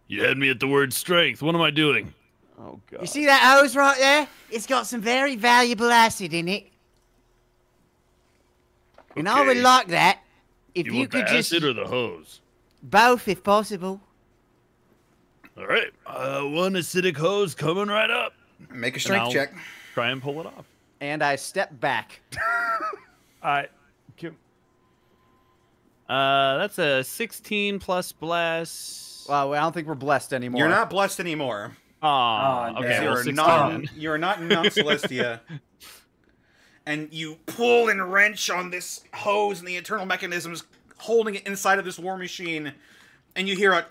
You had me at the word strength. What am I doing? Oh god. You see that hose right there? It's got some very valuable acid in it. And I would Okay. like that if You you want the could just... acid or the hose? Both, if possible. All right. One acidic hose coming right up. Make a strength I'll check. Try and pull it off. And I step back. That's a 16 plus bless. Well, I don't think we're blessed anymore. You're not blessed anymore. Aw, Oh, okay. yeah. Well, You're 16 not. then. You're not in Mount Celestia. And you pull and wrench on this hose, and the internal mechanisms holding it inside of this war machine, and you hear a.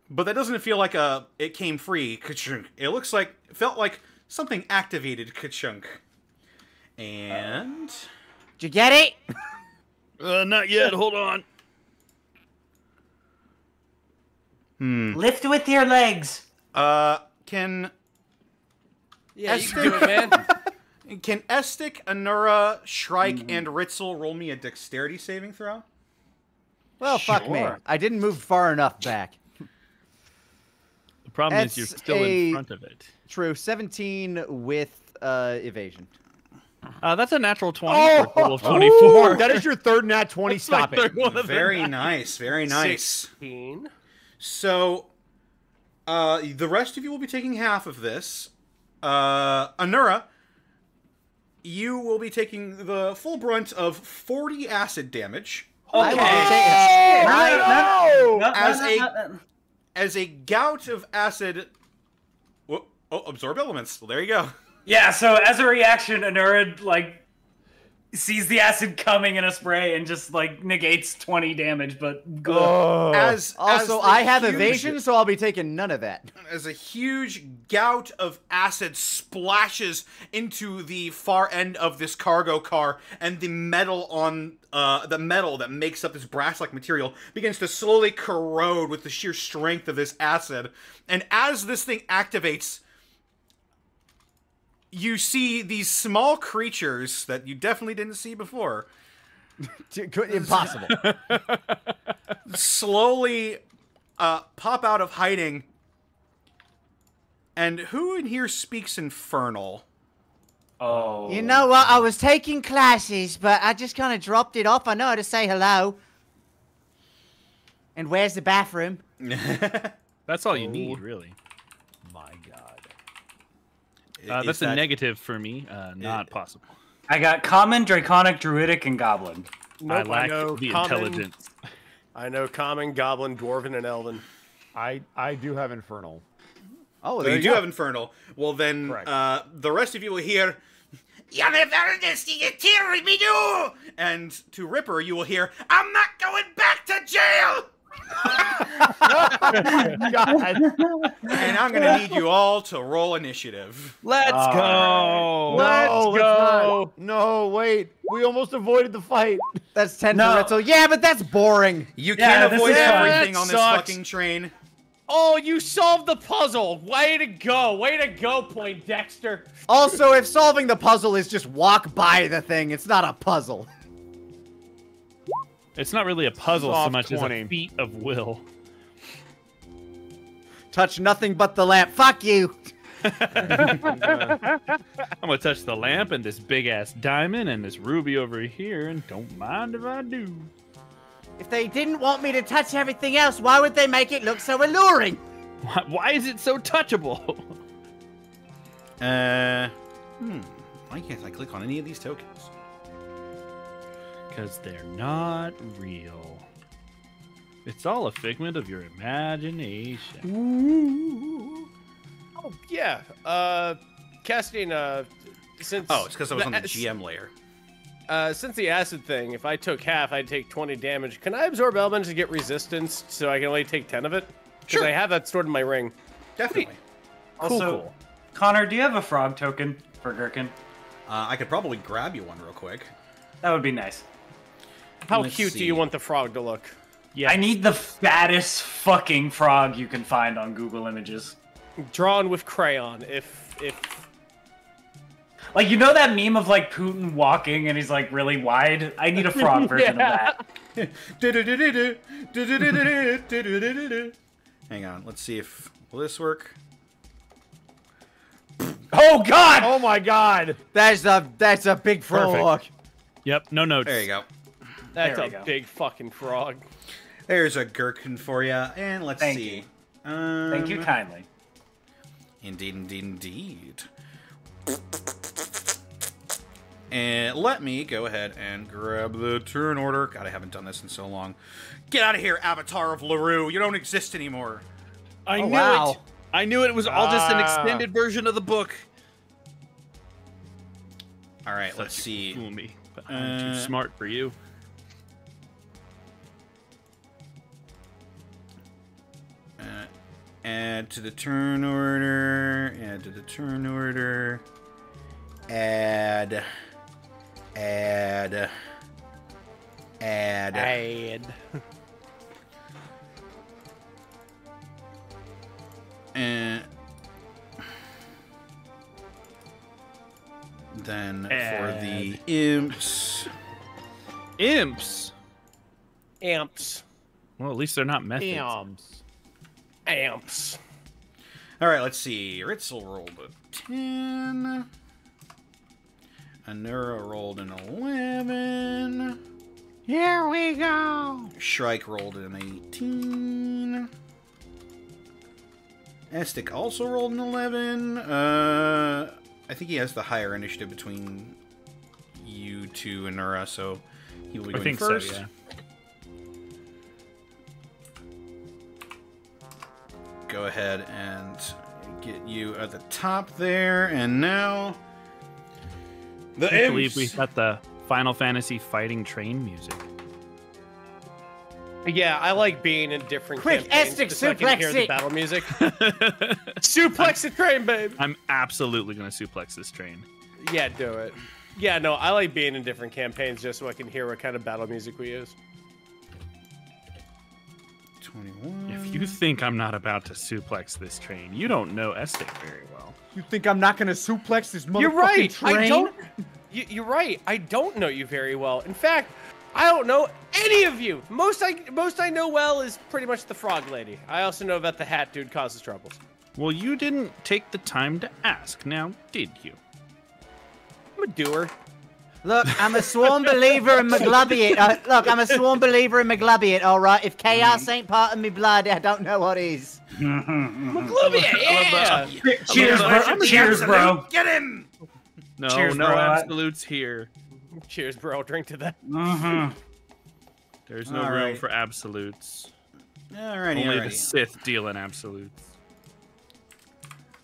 But that doesn't feel like it came free. Ka-chunk. It felt like something activated. Ka-chunk. And Did you get it? Not yet. Hold on. Lift with your legs. can Yeah, you can do it, man. Estik, Anura, Shrike, and Ritzel roll me a dexterity saving throw? Well, fuck me. I didn't move far enough back. The problem is you're That's still in a- front of it. True. 17 with evasion. That's a natural 20 for a total of 24. That is your third nat 20. Stop it. Very nice, very nice. 16. So, the rest of you will be taking half of this. Anura, you will be taking the full brunt of 40 acid damage. As a gout of acid. Absorb elements. Well, there you go. Yeah, so as a reaction, Anura, sees the acid coming in a spray and just, negates 20 damage, but good. Also, I have evasion, so I'll be taking none of that. As a huge gout of acid splashes into the far end of this cargo car, and the metal on the metal that makes up this brass-like material begins to slowly corrode with the sheer strength of this acid. And as this thing activates, you see these small creatures that you definitely didn't see before. Impossible. Slowly pop out of hiding. And who in here speaks Infernal? Oh. You know what? I was taking classes, but I just kind of dropped it off. I know how to say hello. And where's the bathroom? That's all you need, really. My god. That's a negative for me. Not possible. I got common, draconic, druidic, and goblin. I Nope, lack know the common, intelligence. I know common, goblin, dwarven, and elven. I do have infernal. Oh, So there you you do go. have Infernal. Well, then Correct. the rest of you will hear, and to Ripper, you will hear, I'm not going back to jail! God. And I'm going to need you all to roll initiative. Let's go. No, Let's go. No, wait. We almost avoided the fight. That's 10 No. for Ritzel. Yeah, but that's boring. You Yeah, can't this avoid is fun. everything That on this sucks. fucking train. Oh, you solved the puzzle. Way to go. Way to go, Poindexter. Also, if solving the puzzle is just walk by the thing, it's not a puzzle. It's not really a puzzle so Soft much 20. as a feat of will. Touch nothing but the lamp. Fuck you. I'm gonna touch the lamp and this big ass diamond and this ruby over here, and don't mind if I do. If they didn't want me to touch everything else, why would they make it look so alluring? Why is it so touchable? Why can't I click on any of these tokens? Because they're not real. It's all a figment of your imagination. Oh, yeah. Casting, since... Oh, it's because I was on the the- GM layer. Since the acid thing, if I took half, I'd take 20 damage. Can I absorb elements to get resistance so I can only take 10 of it? Because Sure. I have that stored in my ring. Definitely. Also, Connor, do you have a frog token for Gherkin? I could probably grab you one real quick. That would be nice. How Let's cute do see. you want the frog to look? Yeah. I need the fattest fucking frog you can find on Google Images. Drawn with crayon, if... Like, you know that meme of, like, Putin walking and he's, like, really wide? I need a frog version of that. Hang on, let's see if... Will this work? Oh, God! Oh my God. That's a big frog. Yep, no notes. There you go. That's There a we go. big fucking frog. There's a gherkin for you, and let's Thank see. you. Thank you kindly. Indeed, indeed, indeed. And let me go ahead and grab the turn order. God, I haven't done this in so long. Get out of here, Avatar of LaRue. You don't exist anymore. I Oh, knew wow. it. I knew it. It was all just an extended version of the book. All right, let's Thought you could see. Fool me, but I'm too smart for you. Add to the turn order. Add to the turn order. Add. And then for the imps. Imps. Amps. Well, at least they're not methods. Amps. All right, let's see. Ritzel rolled a 10. Anura rolled an 11. Here we go. Shrike rolled an 18. Estic also rolled an 11. I think he has the higher initiative between you two and Nura, so he will be I going think first. so, yeah. Go ahead and get you at the top there, and now the I believe we imps. got the Final Fantasy fighting train music. Yeah, I like being in different Quick, campaigns Estic, just so I can hear suplex the it. battle music. Suplex the train, babe. I'm absolutely going to suplex this train. Yeah, do it. Yeah, no, I like being in different campaigns just so I can hear what kind of battle music we use. 21. If you think I'm not about to suplex this train, you don't know Estic very well. You think I'm not gonna suplex this motherfucking You're right. train? I don't. You're right. I don't know you very well. In fact, I don't know any of you. Most I know well is pretty much the frog lady. I also know that the hat dude causes troubles. Well, you didn't take the time to ask, now did you? I'm a doer. Look, I'm a sworn believer in McGlubbiot. Look, I'm a sworn believer in McGlubbiot, all right? If chaos ain't part of me blood, I don't know what is. McGlubbiot, yeah. Cheers, bro. Cheers, bro. Get in! No, Cheers, no bro. absolutes here. Cheers, bro. Drink to that. There's no All room right. for absolutes. Alrighty, Only the alrighty. Sith deal in absolutes.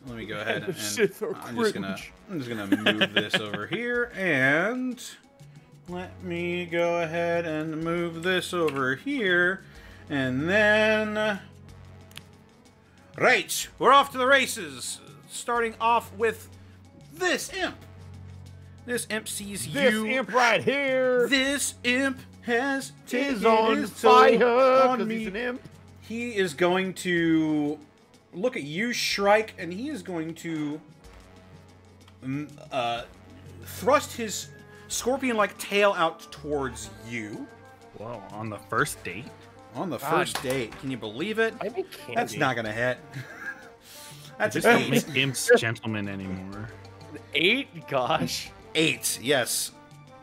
Let me go ahead and Sith are I'm just gonna move this over here, and let me go ahead and move this over here, and then right, we're off to the races. Starting off with this imp. This imp sees you. This imp right here This imp has taken is on his fire toll on because me. he's an imp. He is going to look at you, Shrike, and he is going to thrust his scorpion-like tail out towards you. Whoa, on the first date? On the first date. Can you believe it? I make candy. That's not going to hit. That's Just an don't 8. make imps gentlemen anymore. 8? Gosh. 8, yes.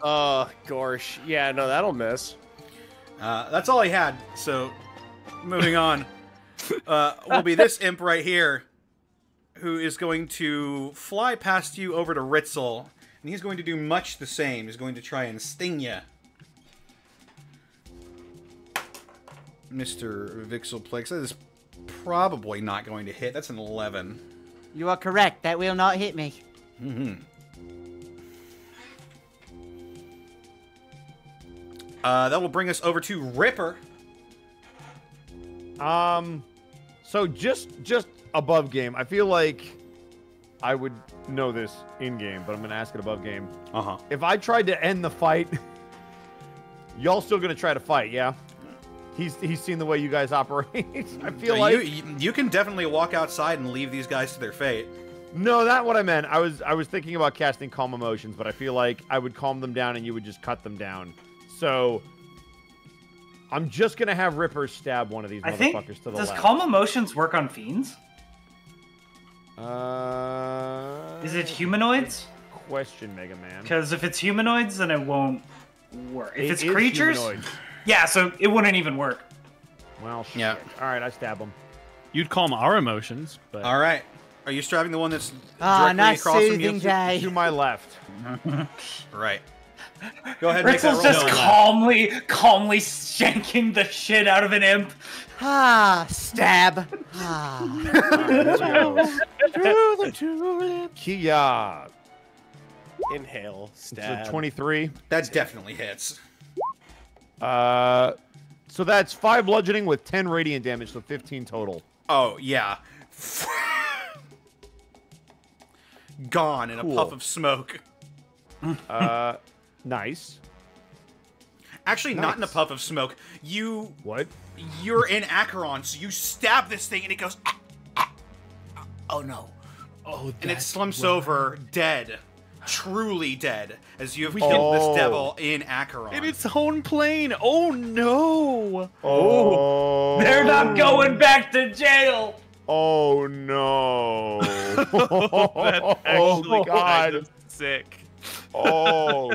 Gosh. Yeah, no, that'll miss. That's all I had, so moving on. Will be this imp right here, who is going to fly past you over to Ritzel, and he's going to do much the same. He's going to try and sting you. Mr. Vixelplex, that is probably not going to hit. That's an 11. You are correct. That will not hit me. Mm-hmm. That will bring us over to Ripper. So just above game. I feel like I would know this in game, but I'm gonna ask it above game. Uh-huh. If I tried to end the fight, y'all still gonna try to fight, yeah? He's seen the way you guys operate. I feel like you can definitely walk outside and leave these guys to their fate. no, not what I meant. I was thinking about casting calm emotions, but I feel like I would calm them down and you would just cut them down. So I'm just gonna have Ripper stab one of these I think, motherfuckers to the does left. calm emotions work on fiends? Is it Good humanoids? question, Mega Man? Because if it's humanoids, then it won't work. If It it's is creatures, humanoids. yeah, so it wouldn't even work. Well, shit. Yeah. All right, I stab him. You'd calm our emotions, but All right. Are you stabbing the one that's Ah, directly nice across from soothing you? day. To my left. Right. Go ahead and make that Ritzel's roll. just calmly shanking the shit out of an imp. Ah, stab. Ah. Kia. Inhale. So Stab. 23. That definitely hits. So that's 5 bludgeoning with 10 radiant damage, so 15 total. Oh, yeah. Gone in a Cool. puff of smoke. Nice. Actually, not in a Nice. puff of smoke. What? You're in Acheron, so you stab this thing and it goes, "Ah, ah, ah, oh no. oh, And it slumps over dead. Truly dead. As you have Oh. killed this devil in Acheron. in its own plane. Oh no! Oh. They're not going back to jail. Oh no. That's oh actually kind god. of sick. Oh.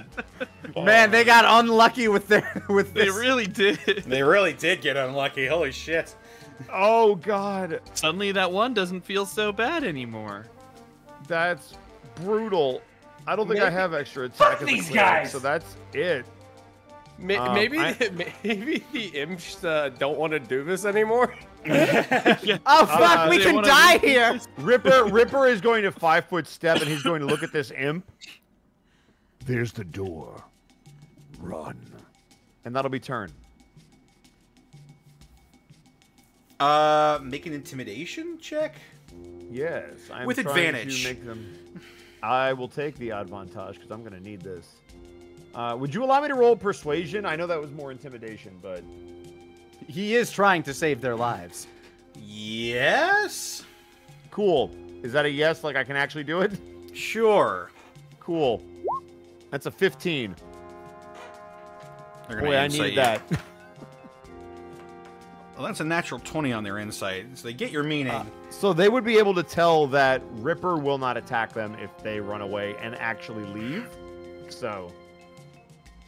Man, they got unlucky with They this. really did. They really did get unlucky. Holy shit. Oh god. Suddenly, that one doesn't feel so bad anymore. That's brutal. I don't think I have extra attack as a these cleric, guys! so that's it. Maybe I- maybe the imps don't want to do this anymore. Oh fuck, we they can wanna die do here. Ripper is going to 5-foot step and he's going to look at this imp. There's the door. Run. And that'll be turn. Make an intimidation check? Yes. I'm With trying advantage. To make them... I will take the advantage because I'm going to need this. Would you allow me to roll persuasion? I know that was more intimidation, but... He is trying to save their lives. Yes? Cool. Is that a yes? Like I can actually do it? Sure. Cool. That's a 15. They're gonna Boy, I insight needed you. that. Well, that's a natural 20 on their insight, so they get your meaning. So they would be able to tell that Ripper will not attack them if they run away and actually leave. So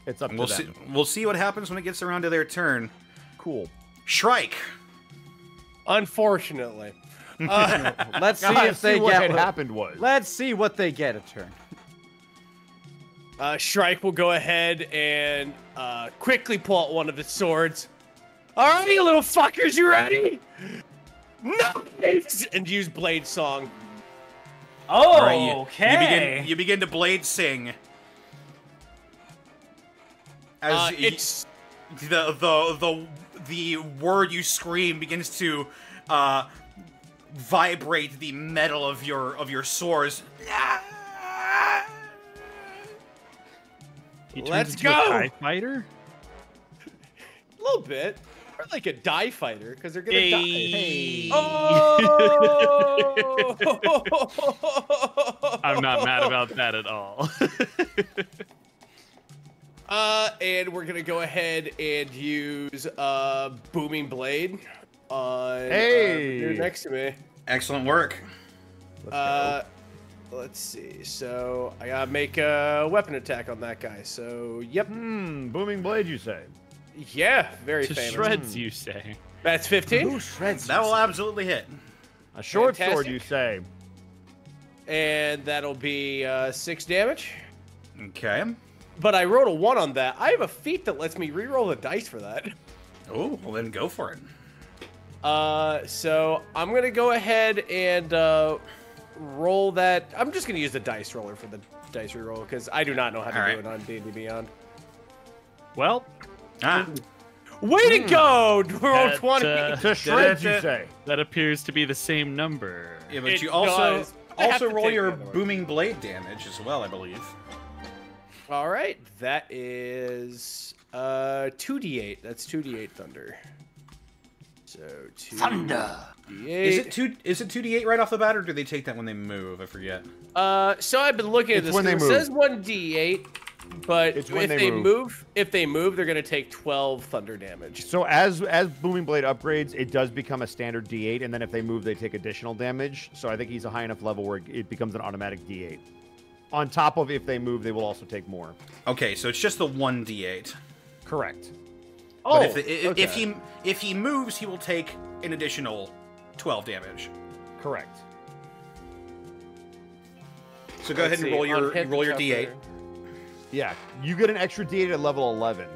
it's up And to we'll see. them. We'll see what happens when it gets around to their turn. Cool. Shrike. Unfortunately. Let's see God, if they what get had happened was. Let's see what they get a turn. Shrike will go ahead and quickly pull out one of his swords. All right, you little fuckers, you ready? Nice! And use Blade Song. Oh, right, okay. You begin to blade sing. As It's the word you scream begins to vibrate the metal of your swords. He turns Let's into go! a TIE fighter? a little bit. Or like a die fighter, because they're gonna die. Hey. Oh! I'm not mad about that at all. And we're gonna go ahead and use Booming Blade on the dude next to me. Excellent work. Let's see. So I gotta make a weapon attack on that guy. So yep. Booming blade, you say? Yeah, very To famous. shreds, you say. That's 15. Ooh, shreds. That will absolutely hit. A short sword, Fantastic. you say? And that'll be 6 damage. Okay. But I rolled a 1 on that. I have a feat that lets me reroll the dice for that. Oh, well then go for it. So I'm gonna go ahead and roll that. I'm just gonna use the dice roller for the dice reroll because I do not know how to do it on D&D Beyond. Well, Way to go! Roll That, 20. To shreds, you say? that appears to be the same number. Yeah, but It you also does. I have to roll take your the other one. booming blade damage as well, I believe. All right, that is 2d8. That's 2d8 thunder. So 2 Thunder. D8. Is it 2d8 right off the bat, or do they take that when they move? I forget. So I've been looking at It's this. when they It move. says 1d8, but It's if when they, they move, if they move, they're gonna take 12 thunder damage. So as Booming Blade upgrades, it does become a standard D8, and then if they move, they take additional damage. So I think he's a high enough level where it becomes an automatic D8. On top of if they move, they will also take more. Okay, so it's just the 1d8. Correct. But if he moves, he will take an additional 12 damage. Correct. So go ahead and roll your d8. Yeah, you get an extra D8 at level 11.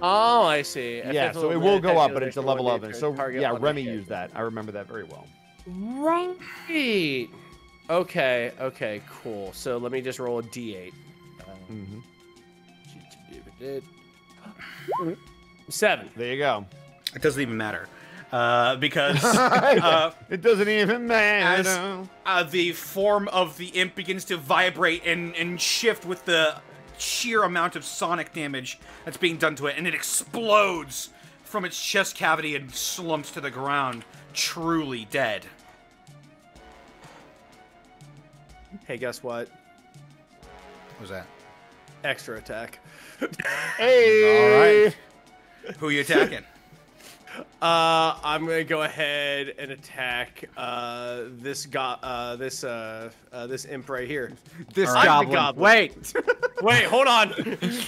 Oh, I see. If Yeah, it's so a it will go up, additional but it's a level 1d8 11. So target yeah, one Remy hit. used that. I remember that very well. Right. Okay, cool. So let me just roll a d8. 7. There you go. It doesn't even matter. Because It doesn't even matter. as the form of the imp begins to vibrate and shift with the sheer amount of sonic damage that's being done to it, and it explodes from its chest cavity and slumps to the ground, truly dead. Hey, guess what? What was that? Extra attack. Hey! All right. Who are you attacking? I'm gonna go ahead and attack this imp right here. This I'm the goblin. goblin. Wait. Wait, hold on.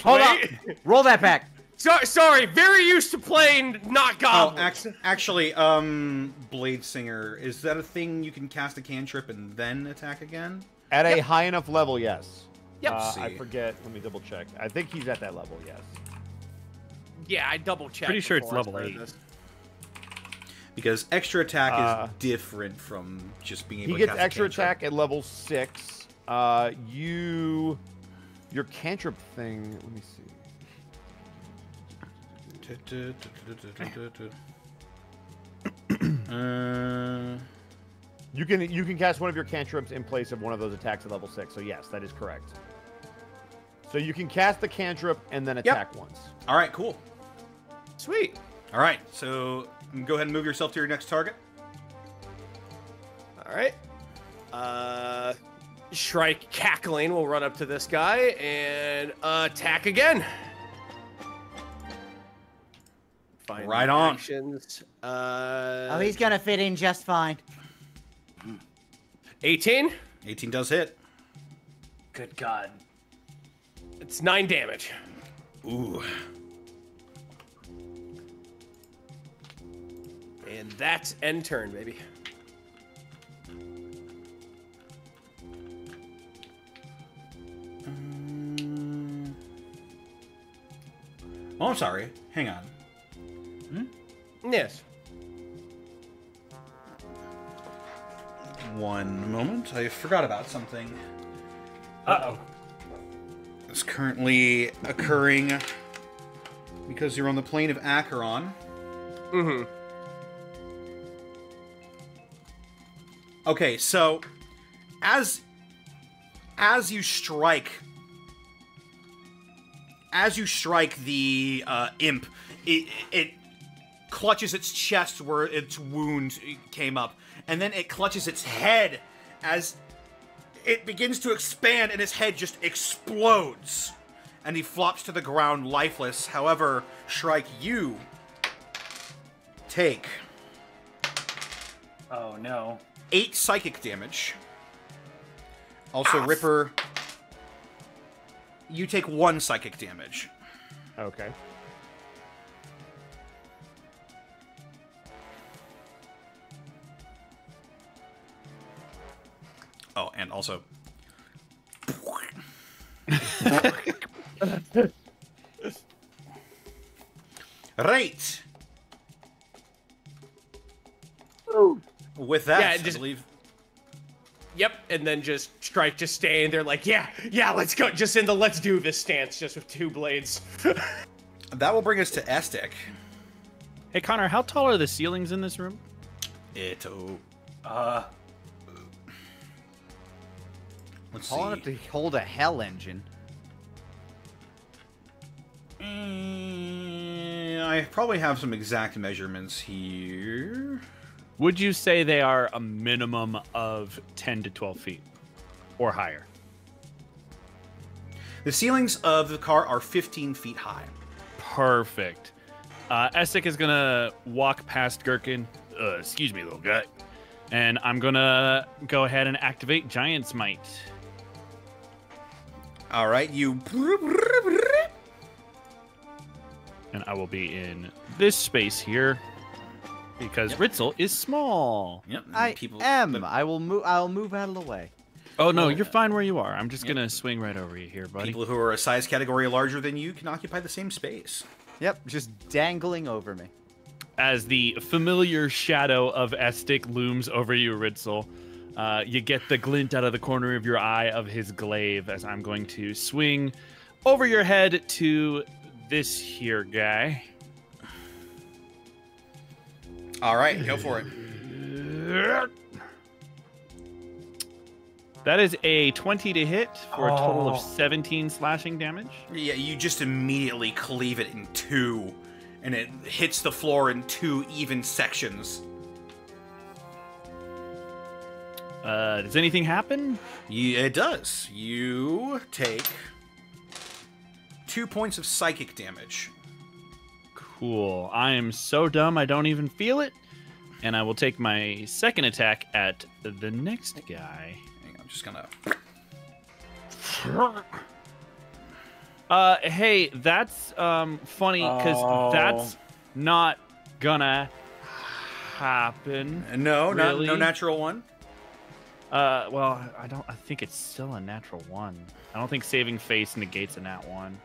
Hold on. Roll that back. Sorry, very used to playing not goblins. Actually, Blade Singer, is that a thing you can cast a cantrip and then attack again? At a high enough level, yes. Yep. I forget. Let me double check. I think he's at that level, yes. Yeah, I double checked. Pretty sure it's before I level started 8. this. Because extra attack is different from just being able He to gets cast a extra cantrip. attack at level 6. Your cantrip thing, let me see. You can cast one of your cantrips in place of one of those attacks at level 6. So yes, that is correct. So you can cast the cantrip and then attack once. All right, cool. Sweet. All right, so go ahead and move yourself to your next target. All right. Shrike cackling will run up to this guy and attack again. Find Right the on. Actions. Oh, he's gonna fit in just fine. 18. 18 does hit. Good God. It's 9 damage. Ooh. And that's end turn, baby. Oh, I'm sorry. Hang on. Yes. One moment. I forgot about something. Uh-oh. It's currently occurring because you're on the plane of Acheron. Mm-hmm. Okay, so as you strike the imp, it clutches its chest where its wound came up, and then it clutches its head as it begins to expand, and his head just explodes, and he flops to the ground lifeless. However, Shrike, you take Oh no. 8 psychic damage. Also, Ripper, you take 1 psychic damage. Okay. Oh, and also... Right. With that, Yeah, I just- believe... Yep, and then just Strike just staying there like, yeah, let's go. Just in the let's do this stance, just with 2 blades. That will bring us to Estek. Hey, Connor, how tall are the ceilings in this room? Let's Tall enough to hold a hell engine. I probably have some exact measurements here. Would you say they are a minimum of 10 to 12 feet or higher? The ceilings of the car are 15 feet high. Perfect. Estek is gonna walk past Gherkin. Excuse me, little guy. And I'm gonna go ahead and activate Giant's Might. All right, you... And I will be in this space here because Ritzel is small. Yep. I am. I'll move out of the way. Oh no, you're fine where you are. I'm just gonna swing right over you here, buddy. People who are a size category larger than you can occupy the same space. Yep, just dangling over me. As the familiar shadow of Estek looms over you, Ritzel, you get the glint out of the corner of your eye of his glaive as I'm going to swing over your head to this here guy. All right, go for it. That is a 20 to hit for a total of 17 slashing damage. Yeah, you just immediately cleave it in 2, and it hits the floor in 2 even sections. Does anything happen? Yeah, it does. You take 2 points of psychic damage. Cool. I am so dumb I don't even feel it. And I will take my second attack at the next guy. Hang on, I'm just gonna... Hey, that's funny because that's not gonna happen. No, really. no natural one. Well, I think it's still a natural 1. I don't think saving face negates a nat 1.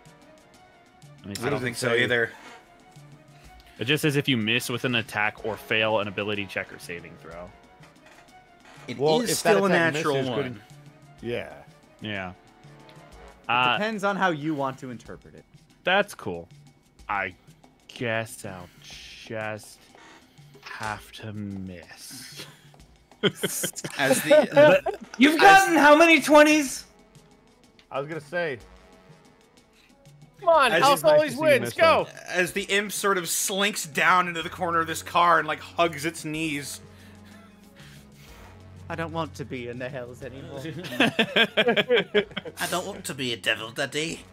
I don't think so either. It just says if you miss with an attack or fail an ability check or saving throw. It Well, is if that still a attack natural misses, 1. couldn't- Yeah. Yeah. It depends on how you want to interpret it. That's cool. I guess I'll just have to miss. As the You've gotten how many 20s? I was gonna say. Come on, As house it's nice always to see you wins. miss Go. as the imp sort of slinks down into the corner of this car and like hugs its knees. I don't want to be in the hells anymore. I don't want to be a devil, Daddy.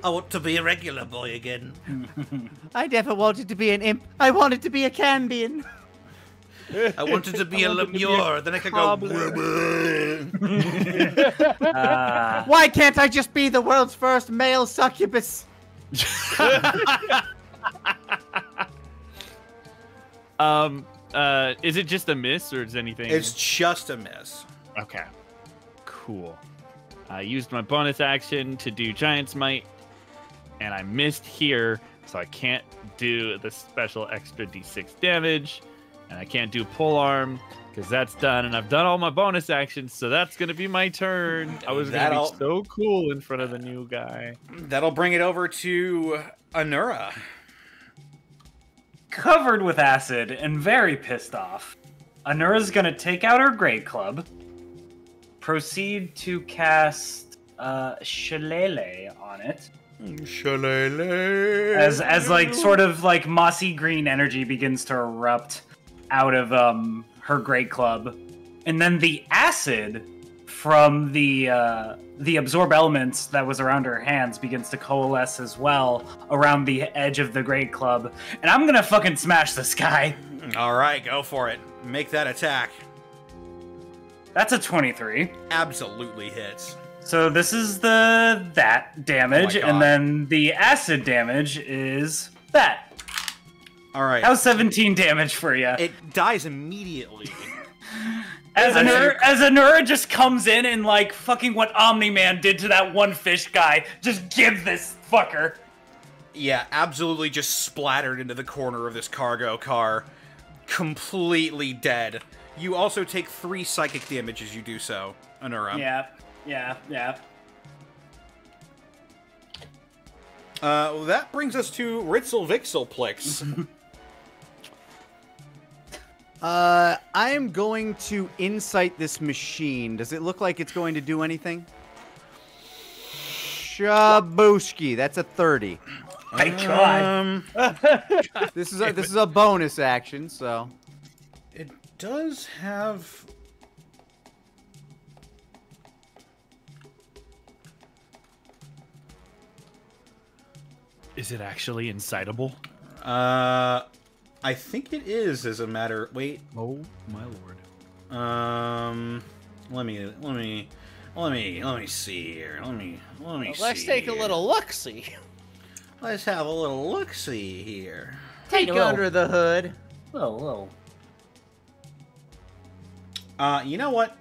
I want to be a regular boy again. I never wanted to be an imp. I wanted to be a Cambion. I wanted to be a Lemure, then I could go... Why can't I just be the world's first male succubus? Is it just a miss or is anything? It's just a miss. Okay. Cool. I used my bonus action to do Giant's Might. and I missed here, so I can't do the special extra d6 damage, and I can't do pole arm because that's done, and I've done all my bonus actions, so that's gonna be my turn. I was gonna be so cool in front of the new guy. That'll bring it over to Anura. Covered with acid and very pissed off, Anura's gonna take out her Great Club, proceed to cast Shillelagh on it. Shillelagh. As like sort of like mossy green energy begins to erupt out of her Great Club, and then the acid from the absorb elements that was around her hands begins to coalesce as well around the edge of the Great Club, and I'm gonna fucking smash this guy. All right, go for it. Make that attack. That's a 23. Absolutely hits. So this is that damage, Oh my God. and then the acid damage is that. All right. How's 17 damage for you? It dies immediately. As Anura just comes in and like fucking what Omni-Man did to that one fish guy, just give this fucker. Yeah, absolutely just splattered into the corner of this cargo car. Completely dead. You also take 3 psychic damage as you do so, Anura. Yeah. Well, that brings us to Ritzel Vixelplix. I am going to insight this machine. Does it look like it's going to do anything? Shabooshki. That's a 30. Thank God. This is a bonus action, so. It does have... Is it actually incitable? I think it is, as a matter... Wait. Oh my lord. Let me see here. Let me see. Let's take a little look-see. Let's have a little look-see here. Take under the hood. Whoa. You know what?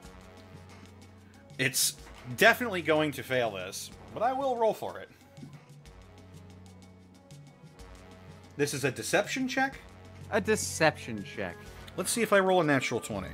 It's definitely going to fail this, but I will roll for it. This is a deception check? A deception check. Let's see if I roll a natural 20.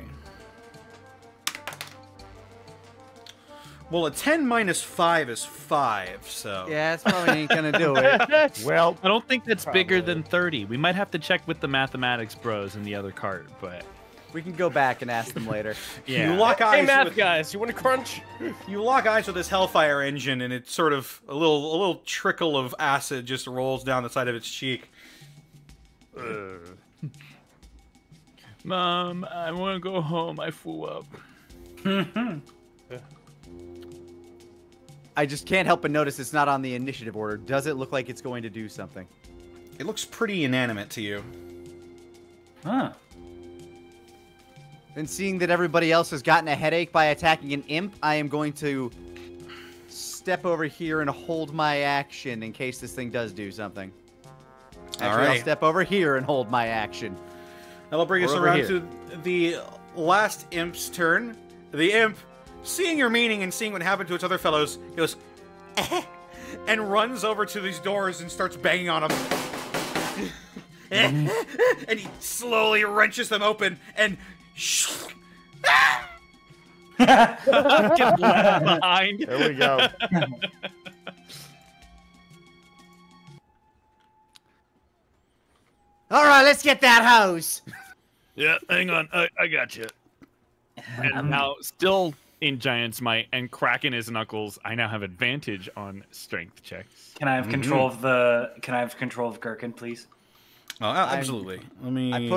Well, a 10 minus 5 is 5, so... Yeah, that's probably ain't gonna do it. Well, I don't think that's bigger than 30. We might have to check with the mathematics bros in the other cart, but... We can go back and ask them later. Yeah. You lock eyes Hey, math with... guys, you want to crunch? You lock eyes with this Hellfire engine, and it's sort of a little trickle of acid just rolls down the side of its cheek. Mom, I want to go home. I flew up. I just can't help but notice it's not on the initiative order. Does it look like it's going to do something? It looks pretty inanimate to you. Huh. And seeing that everybody else has gotten a headache by attacking an imp, I am going to step over here and hold my action in case this thing does do something. Actually, All right. I'll step over here and hold my action. That'll bring us We're over around here. to the last imp's turn. The imp, seeing your meaning and seeing what happened to its other fellows, goes, and runs over to these doors and starts banging on them. And he slowly wrenches them open and... Get left behind. there we go. All right, let's get that hose. Yeah, hang on. I got you. And now, still in Giant's Might and cracking his knuckles, I now have advantage on strength checks. Can I have control of the? Can I have control of Gherkin, please? Oh, absolutely. Let me I go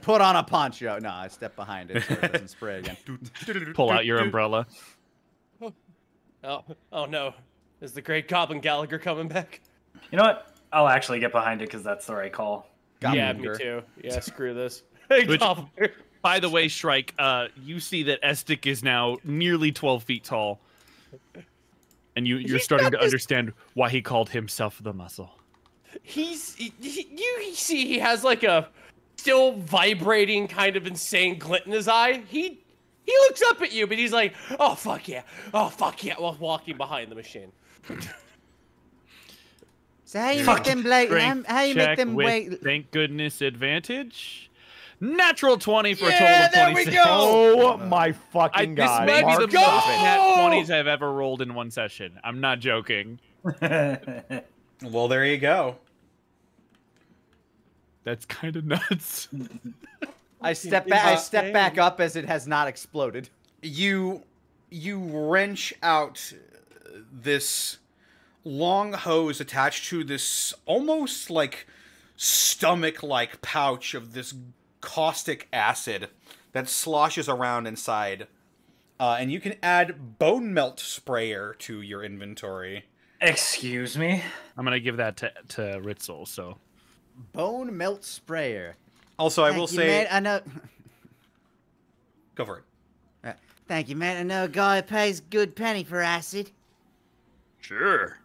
put on a poncho. No, I step behind it so it doesn't spray again. Pull out your umbrella. Oh no. Is the great Goblin Gallagher coming back? You know what? I'll actually get behind it because that's the right call. Yeah, me too. Yeah, screw this. Hey, Which- Goblin. By the way, Shrike, you see that Estik is now nearly 12 feet tall. And you're starting to understand why he called himself the muscle. You see he has like a still vibrating kind of insane glint in his eye. He looks up at you, but he's like, oh fuck yeah, while walking behind the machine. So how you make them like? How you make them wait? Thank goodness advantage. Natural 20 for a total Yeah, of there 26. we go. Oh my fucking This god! may be the Mark, most stop it. nat 20s I've ever rolled in one session. I'm not joking. Well, there you go. That's kind of nuts. I step back up as it has not exploded. You wrench out this long hose attached to this almost like stomach-like pouch of this caustic acid that sloshes around inside. And you can add bone melt sprayer to your inventory. Excuse me? I'm going to give that to Ritzel, so. Bone melt sprayer. Also, I will say... Man, I know. Go for it. Thank you, man. I know a guy who pays a good penny for acid. Sure.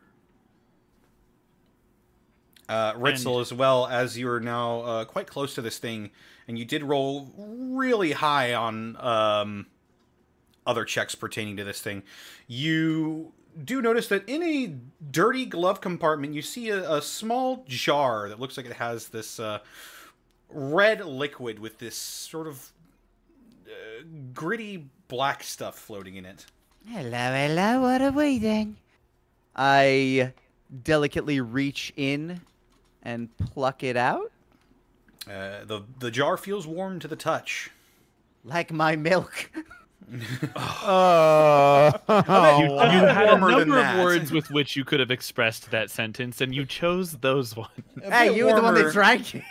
Ritzel, as well, as you're now quite close to this thing, and you did roll really high on other checks pertaining to this thing, you do notice that in a dirty glove compartment, you see a small jar that looks like it has this red liquid with this sort of gritty black stuff floating in it. Hello, what are we then? I delicately reach in and pluck it out. The jar feels warm to the touch. Like my milk. You had a warmer than number of that. words with which you could have expressed that sentence, and you chose those ones. Hey, you were the one that drank it.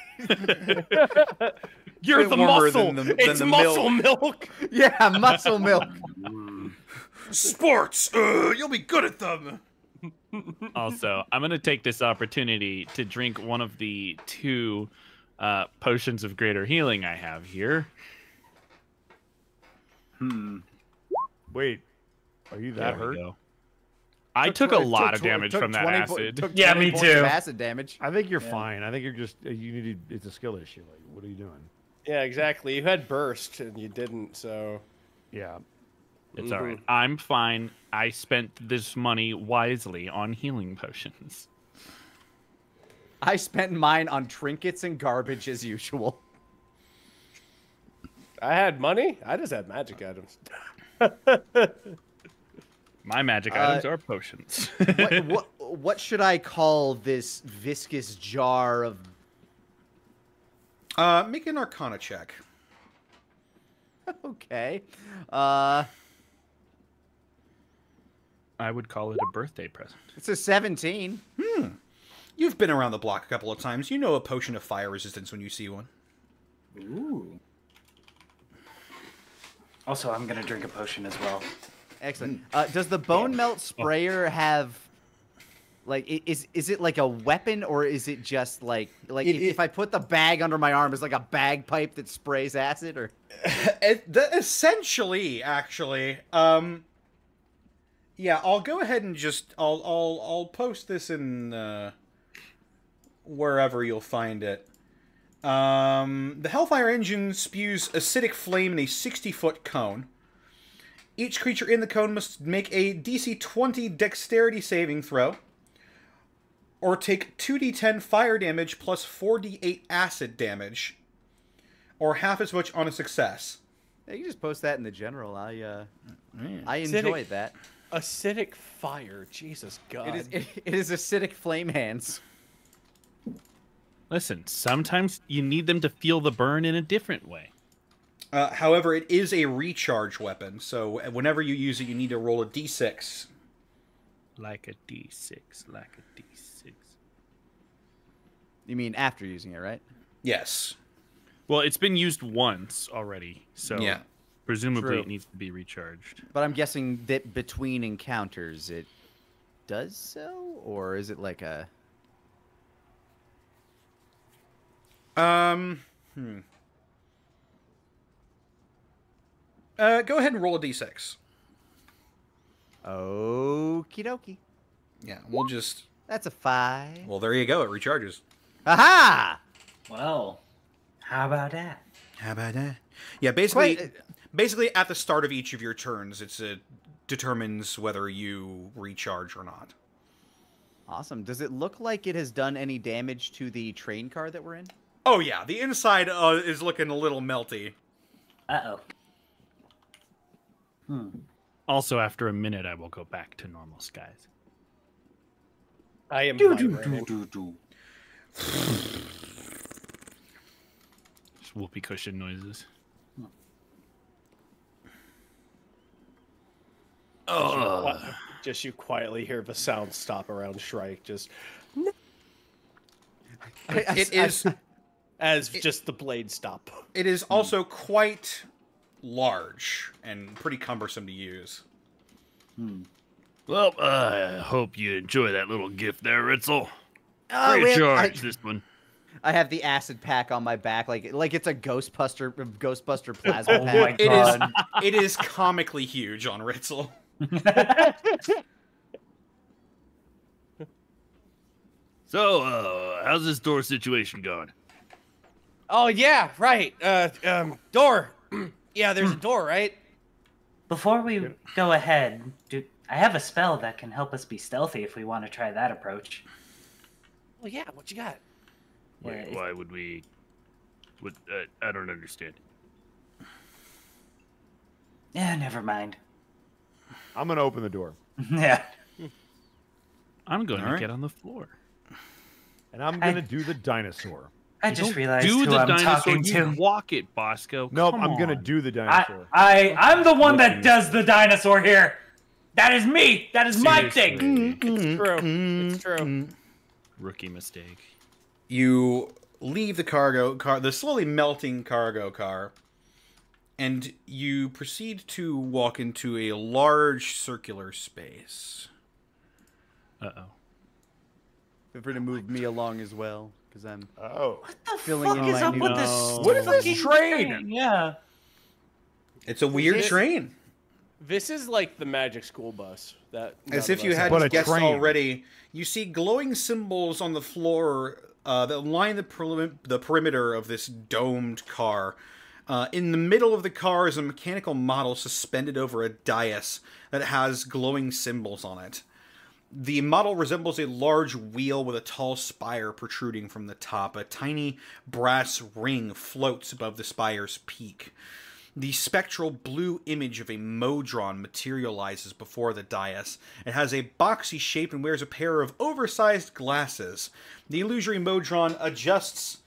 You're the muscle. Than It's the muscle milk. Yeah, muscle milk. Sports! You'll be good at them! Also, I'm going to take this opportunity to drink one of the 2 potions of greater healing I have here. Wait, are you that hurt? I took a lot of damage from that acid. Yeah, me points of too. acid damage. I think you're fine. I think you're just you need to, it's a skill issue. Like, what are you doing? Yeah, exactly. You had burst and you didn't, so Yeah. It's all right. I'm fine. I spent this money wisely on healing potions. I spent mine on trinkets and garbage as usual. I had money. I just had magic items. My magic items are potions. What should I call this viscous jar of... Make an Arcana check. Okay. I would call it a birthday present. It's a 17. You've been around the block a couple of times. You know a potion of fire resistance when you see one. Ooh. Also, I'm gonna drink a potion as well. Excellent. Does the bone melt sprayer have... Like, is it like a weapon, or is it just like if I put the bag under my arm, is like a bagpipe that sprays acid, or? Essentially, actually. Yeah, I'll go ahead and just I'll post this in wherever you'll find it. The Hellfire engine spews acidic flame in a 60-foot cone. Each creature in the cone must make a DC 20 dexterity saving throw, or take 2d10 fire damage plus 4d8 acid damage, or half as much on a success. Yeah, you can just post that in the general. I enjoy that. Acidic fire, Jesus God! It is acidic flame hands. Listen, sometimes you need them to feel the burn in a different way. However, it is a recharge weapon, so whenever you use it, you need to roll a d6. Like a d6, like a d6. You mean after using it, right? Yes. Well, it's been used once already, so yeah. Presumably True. it needs to be recharged. But I'm guessing that between encounters it does so? Or is it like a... Go ahead and roll a d6. Okie dokie. Yeah, we'll just... That's a 5. Well, there you go. It recharges. Aha! Well, how about that? How about that? Yeah, basically at the start of each of your turns, it determines whether you recharge or not. Awesome. Does it look like it has done any damage to the train car that we're in? Oh yeah, the inside is looking a little melty. Uh-oh. Also, after a minute, I will go back to normal skies. I am vibrating. Just whoopee cushion noises. Just you quietly hear the sound stop around Shrike. Just It is just the blade stop. It is also quite large and pretty cumbersome to use. Well, I hope you enjoy that little gift there, Ritzel. Oh, Free of well, charge, this one. I have the acid pack on my back, like it's a Ghostbuster plasma Oh pack. my god. It is comically huge on Ritzel. So, how's this door situation going? Oh yeah, right. Door. Yeah, there's a door, right? Before we go ahead, I have a spell that can help us be stealthy if we want to try that approach. Well, yeah. What you got? Wait, Yeah, why would we... I don't understand. Yeah, never mind. I'm gonna open the door, Yeah. I'm going to All right. get on the floor. and I'm gonna do the dinosaur. I just realized Do who the I'm dinosaur. talking You to. walk it, Bosco. Nope, Come I'm gonna on. do the dinosaur. I'm the one that does the dinosaur here. That is me. That is my thing. Seriously. It's true. It's true. Rookie mistake. You leave the cargo car, the slowly melting cargo car, and you proceed to walk into a large circular space. Uh-oh. Feel free to move me along as well, because I'm Oh, What the Filling fuck in is my up with new- this? What is this fucking train? Yeah. It's a weird This- train. This is like the magic school bus. As none if of you us hadn't But a guessed train. already, you see glowing symbols on the floor that line the perimeter of this domed car. In the middle of the car is a mechanical model suspended over a dais that has glowing symbols on it. The model resembles a large wheel with a tall spire protruding from the top. A tiny brass ring floats above the spire's peak. The spectral blue image of a Modron materializes before the dais. It has a boxy shape and wears a pair of oversized glasses. The illusory Modron adjusts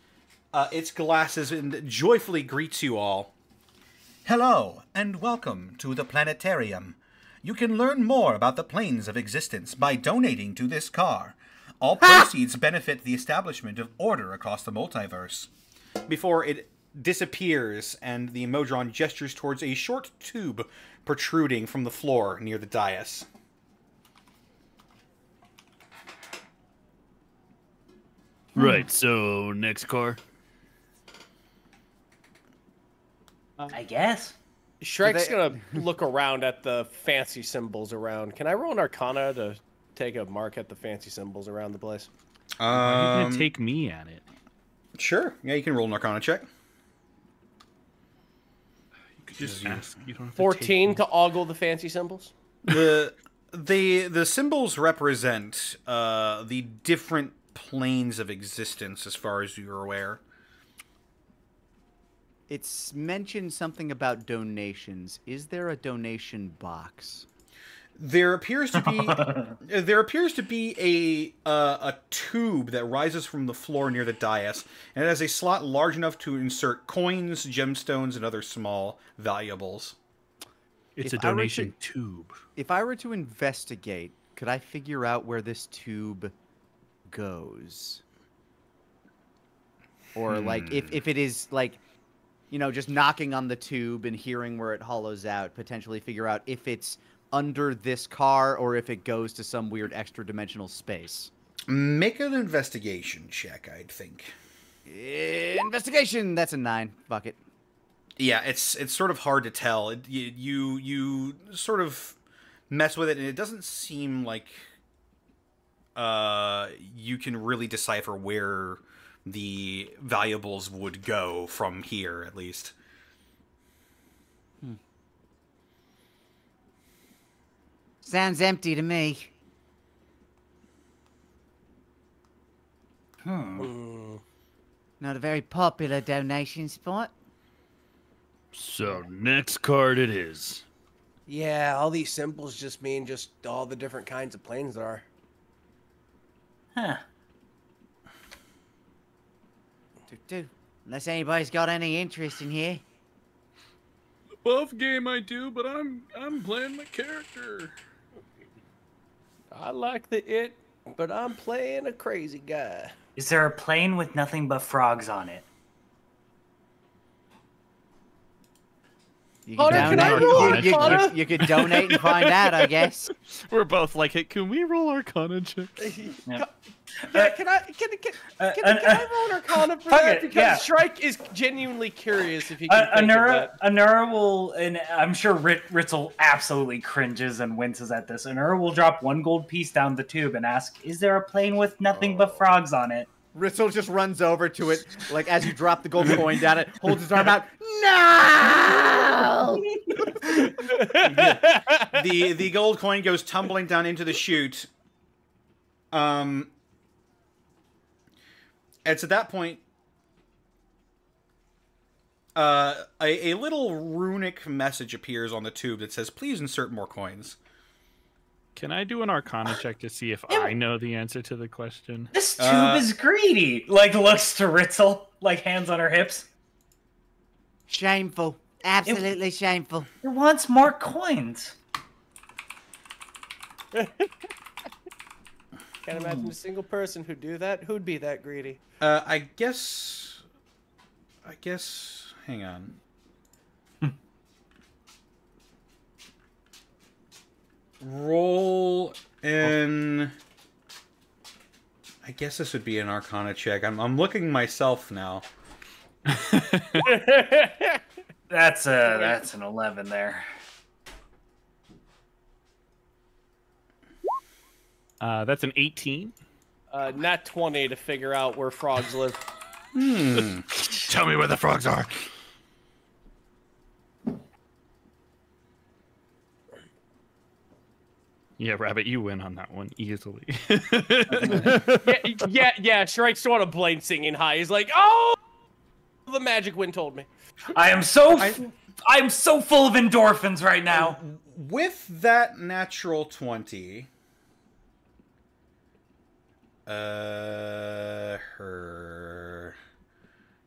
its glasses and joyfully greets you all. Hello, and welcome to the planetarium. You can learn more about the planes of existence by donating to this car. All proceeds benefit the establishment of order across the multiverse. Before it disappears, and the Modron gestures towards a short tube protruding from the floor near the dais. Right, so next car. I guess. Shrek's gonna look around at the fancy symbols around. Can I roll an Arcana to take a mark at the fancy symbols around the place? Why are you going to take me at it? Sure. Yeah, you can roll an Arcana check. You could just ask. You don't have to 14 take to ogle the fancy symbols. The symbols represent the different planes of existence, as far as you're aware. It's mentioned something about donations. Is there a donation box? There appears to be a tube that rises from the floor near the dais, and it has a slot large enough to insert coins, gemstones, and other small valuables. It's If a I were donation to- tube. If I were to investigate, could I figure out where this tube goes? Or like if it is like, you know, just knocking on the tube and hearing where it hollows out, potentially figure out if it's under this car or if it goes to some weird extra dimensional space. Make an investigation check, I'd think. Investigation. That's a 9. Fuck it. Yeah, it's sort of hard to tell. You sort of mess with it, and it doesn't seem like you can really decipher where the valuables would go from here, at least. Sounds empty to me. Not a very popular donation spot. So next card it is. Yeah, all these symbols just mean just all the different kinds of planes there are. Huh. Unless anybody's got any interest in here. Buff game I do, but I'm playing my character. I like the it, but I'm playing a crazy guy. Is there a plane with nothing but frogs on it? You Connor, can I roll Arcana? you could donate and find out, I guess. We're both like, hey, can we roll Arcana checks? Yeah. Yeah, can I roll an Arcana for that? Because Shrike is genuinely curious if he can think of that. Anura will, and I'm sure Ritzel absolutely cringes and winces at this. Anura will drop 1 gold piece down the tube and ask, "Is there a plane with nothing but frogs on it?" Ritzel just runs over to it, like as you drop the gold coin down it, holds his arm out. No! The gold coin goes tumbling down into the chute. It's at that point, a little runic message appears on the tube that says, "Please insert more coins." Can I do an Arcana check to see if I know the answer to the question? This tube is greedy. Like, looks to Ritzel, like hands on her hips. Shameful. Absolutely shameful. It wants more coins. Can't imagine a single person who'd do that. Who'd be that greedy? I guess, hang on. Roll in. I guess this would be an Arcana check. I'm looking myself now. That's an 11 there. That's an 18. Nat 20 to figure out where frogs live. Tell me where the frogs are. Yeah, Rabbit, you win on that one easily. yeah. Shrike's sort of blame singing high. He's like, "Oh, the magic wind told me." I am so full of endorphins right now. With that natural 20,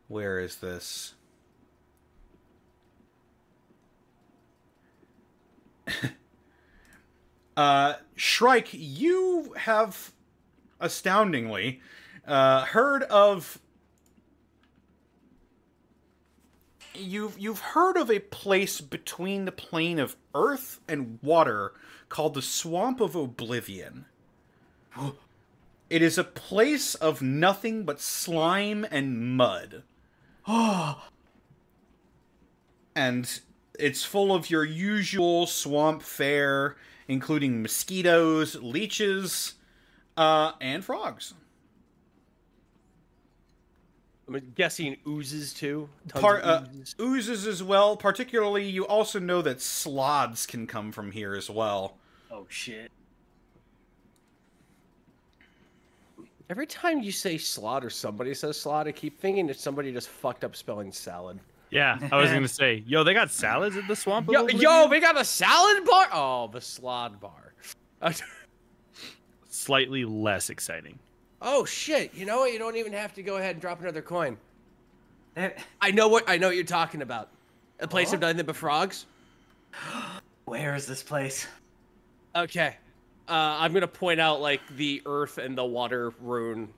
where is this? Shrike, you have astoundingly heard of. You've heard of a place between the plane of earth and water called the Swamp of Oblivion. It is a place of nothing but slime and mud. And it's full of your usual swamp fare, including mosquitoes, leeches, and frogs. I'm guessing oozes too. Oozes as well. Particularly, you also know that sloths can come from here as well. Oh shit. Every time you say slot or somebody says slot, I keep thinking it's somebody just fucked up spelling salad. Yeah, I was gonna say, yo, they got salads at the Swamp. Yo, they got a salad bar. Oh, the slod bar. Slightly less exciting. Oh shit! You know what? You don't even have to go ahead and drop another coin. I know what you're talking about. A place of nothing but frogs. Where is this place? Okay. I'm gonna point out like the earth and the water rune.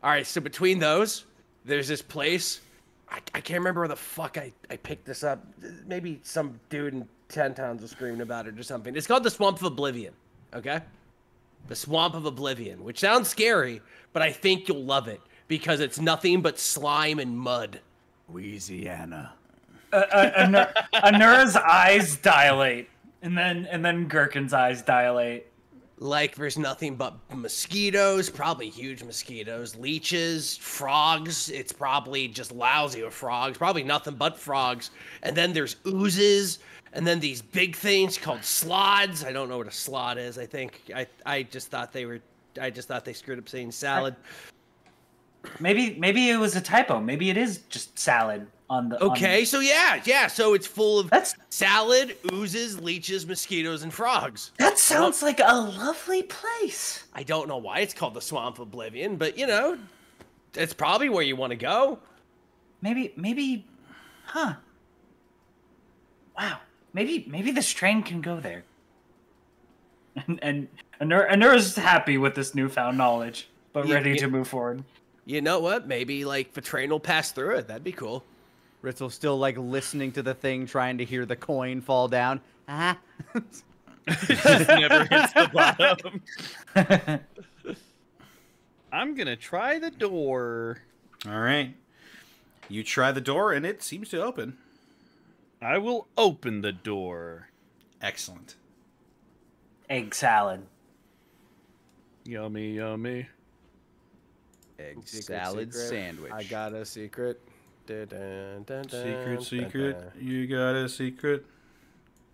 All right, so between those, there's this place. I can't remember where the fuck I picked this up. Maybe some dude in 10 Towns was screaming about it or something. It's called the Swamp of Oblivion. Okay, the Swamp of Oblivion, which sounds scary, but I think you'll love it because it's nothing but slime and mud. Louisiana. Anura's eyes dilate, and then Gherkin's eyes dilate. Like, there's nothing but mosquitoes, probably huge mosquitoes, leeches, frogs. It's probably just lousy with frogs, probably nothing but frogs. And then there's oozes, and then these big things called slods. I don't know what a slod is. I just thought they screwed up saying salad. Maybe it was a typo. Maybe it is just salad on the. Okay, so yeah. So it's full of That's salad, oozes, leeches, mosquitoes, and frogs. that sounds like a lovely place. I don't know why it's called the Swamp of Oblivion, but you know, it's probably where you want to go. Maybe, huh? Wow. Maybe this train can go there. And Anura's happy with this newfound knowledge, but ready to move forward. You know what? Maybe like the train will pass through it. That'd be cool. Ritzel's still like listening to the thing, trying to hear the coin fall down. It just never hits the bottom. I'm gonna try the door. All right. You try the door, and it seems to open. I will open the door. Excellent. Egg salad. Yummy, yummy. Egg salad sandwich. I got a secret. Secret, secret. You got a secret.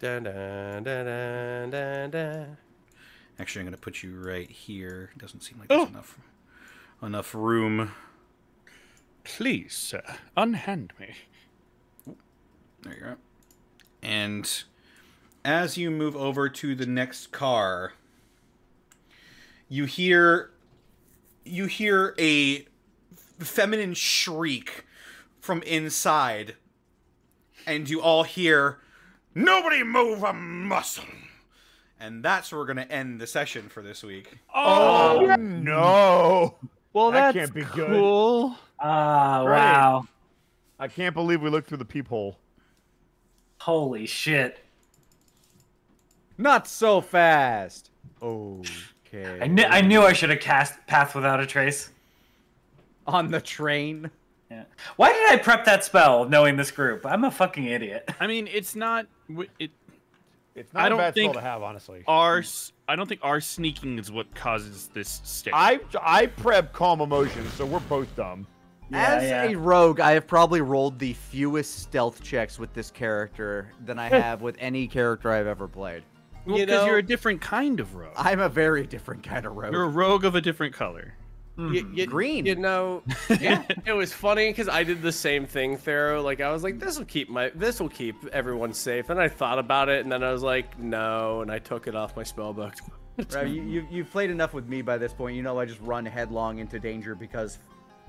Actually, I'm going to put you right here. Doesn't seem like there's enough room. Please, sir, unhand me. There you go. And as you move over to the next car, you hear a feminine shriek from inside, and you all hear, "Nobody move a muscle!" And that's where we're going to end the session for this week. Oh, no. Well, That that's can't be good. cool. Wow. I can't believe we looked through the peephole. Holy shit. Not so fast. Okay. I knew I should have cast Path Without a Trace. On the train. Yeah. Why did I prep that spell knowing this group? I'm a fucking idiot. I mean, it's not. It's not I a don't bad spell think to have, honestly. I don't think our sneaking is what causes this stick. I prep calm emotions, so we're both dumb. As a rogue, I have probably rolled the fewest stealth checks with this character than I have with any character I've ever played. Well, because you're a different kind of rogue. I'm a very different kind of rogue. You're a rogue of a different color. Green. You know, it was funny because I did the same thing, Pharaoh. Like I was like, this will keep everyone safe. And I thought about it, and then I was like, no, and I took it off my spellbook. Right, you've played enough with me by this point. You know I just run headlong into danger because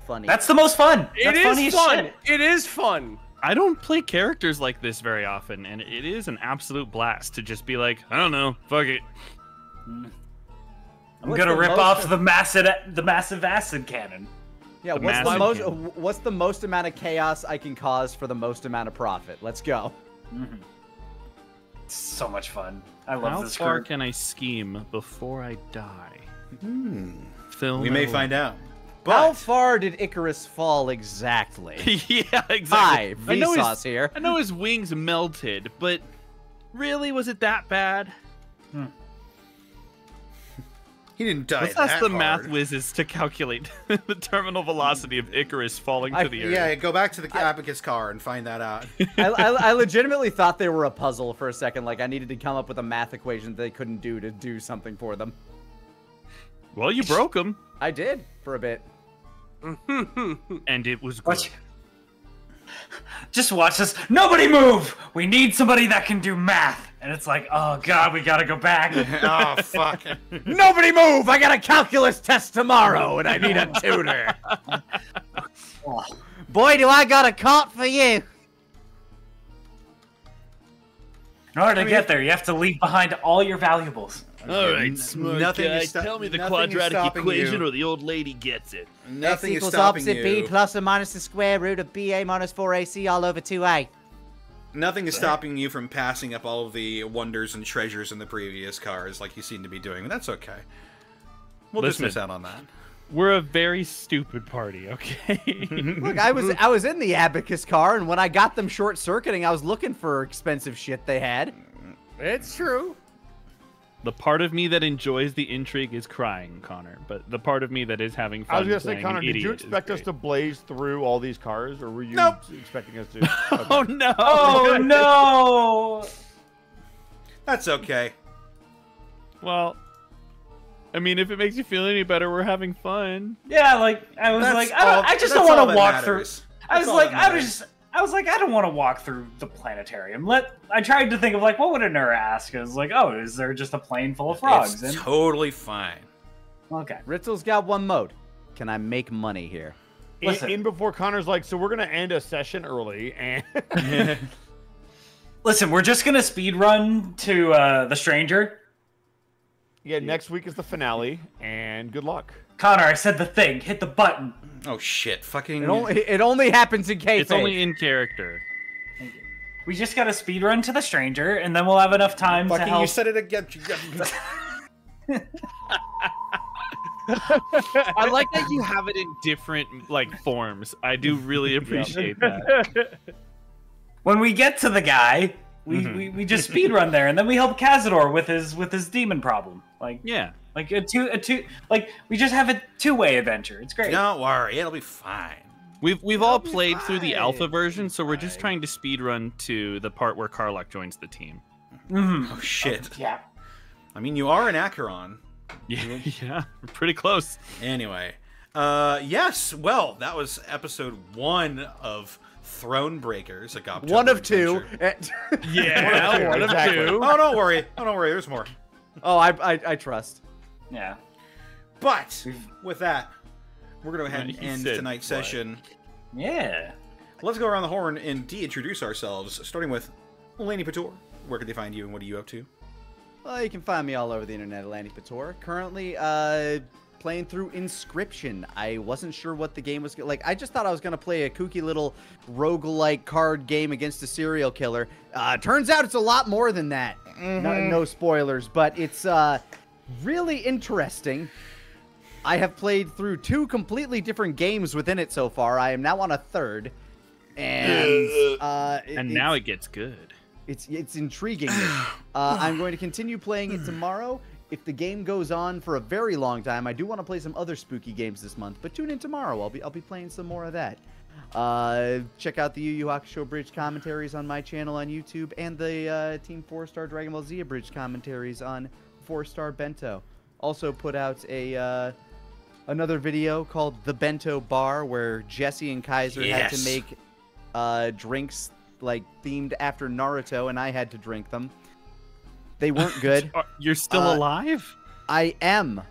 funny. That's the most fun. It is fun. It is fun. I don't play characters like this very often, and it is an absolute blast to just be like, I don't know, fuck it. I'm gonna rip off the massive acid cannon. Yeah, what's the most amount of chaos I can cause for the most amount of profit? Let's go. It's so much fun. I love this How far group. can I scheme before I die? We may find out. How far did Icarus fall exactly? Yeah, exactly. Hi, Vsauce here. I know his wings melted, but really, was it that bad? He didn't die. Let's ask the math whizzes to calculate the terminal velocity of Icarus falling to the earth. Yeah, go back to the Abacus car and find that out. I legitimately thought they were a puzzle for a second. Like I needed to come up with a math equation they couldn't do to do something for them. Well, you broke them. I did for a bit. And it was good. Just watch this. Nobody move! We need somebody that can do math. And it's like, oh god, we gotta go back. Oh, fuck. Nobody move! I got a calculus test tomorrow and I need a tutor. Boy, do I got a cart for you. In order to get there, you have to leave behind all your valuables. All right, smart nothing guy, is tell me the nothing is quadratic stopping equation you. or the old lady gets it. Nothing X is equals stopping opposite B you. plus or minus the square root of BA minus 4AC all over 2A. Nothing is stopping you from passing up all of the wonders and treasures in the previous cars like you seem to be doing, and that's okay. We'll just miss out on that. We're a very stupid party, okay? Look, I was in the Abacus car, and when I got them short-circuiting, I was looking for expensive shit they had. It's true. The part of me that enjoys the intrigue is crying, Connor, but the part of me that is having fun I was gonna say, playing Connor, an did you idiot is expect us great. to blaze through all these cars, or were you Nope. expecting us to? Okay. Oh no! Oh no! That's okay. Well, I mean, if it makes you feel any better, we're having fun. Yeah, like I was like, I just don't want to walk through. I was like, I don't want to walk through the planetarium. I tried to think of like, what would a nerd ask? I was like, oh, is there just a plane full of frogs? It's totally fine. Okay. Ritzel's got one mode. Can I make money here? In before Connor's like, so we're gonna end a session early, and listen, we're just gonna speed run to the stranger. Yeah, next week is the finale, and good luck. Connor, I said the thing. Hit the button. Oh shit! Fucking. It only happens in kayfabe. It's only in character. Thank you. We just gotta speed run to the stranger, and then we'll have enough time to help. You said it again. I like that you have it in different like forms. I do really appreciate that. When we get to the guy, we just speed run there, and then we help Cazador with his demon problem. Like yeah, like a two like we just have a two-way adventure. It's great. Don't worry, it'll be fine. We've all played through the alpha version, so we're just trying to speed run to the part where Karlach joins the team. Oh shit! Yeah. I mean, you are an Acheron. Yeah, we're pretty close. Anyway, yes. Well, that was episode 1 of Thronebreakers. A Gobtober one of 2. Yeah, one of 2. Oh, don't worry. Oh, don't worry. There's more. Oh, I trust. Yeah. But with that, we're gonna go ahead and end tonight's session. Yeah. Let's go around the horn and de-introduce ourselves, starting with Laney Pator. Where can they find you, and what are you up to? Well, you can find me all over the internet at Laney Pator. Currently, playing through Inscription. I wasn't sure what the game was like. I just thought I was going to play a kooky little roguelike card game against a serial killer. Turns out it's a lot more than that. No spoilers, but it's really interesting. I have played through 2 completely different games within it so far. I am now on a 3rd. And now it gets good. It's intriguing. I'm going to continue playing it tomorrow. If the game goes on for a very long time, I do want to play some other spooky games this month. But tune in tomorrow. I'll be playing some more of that. Check out the Yu Yu Hakusho Bridge commentaries on my channel on YouTube, and the Team 4-Star Dragon Ball Z Bridge commentaries on 4-Star Bento. Also put out a another video called The Bento Bar, where Jesse and Kaiser had to make drinks like themed after Naruto, and I had to drink them. They weren't good. You're still alive? I am.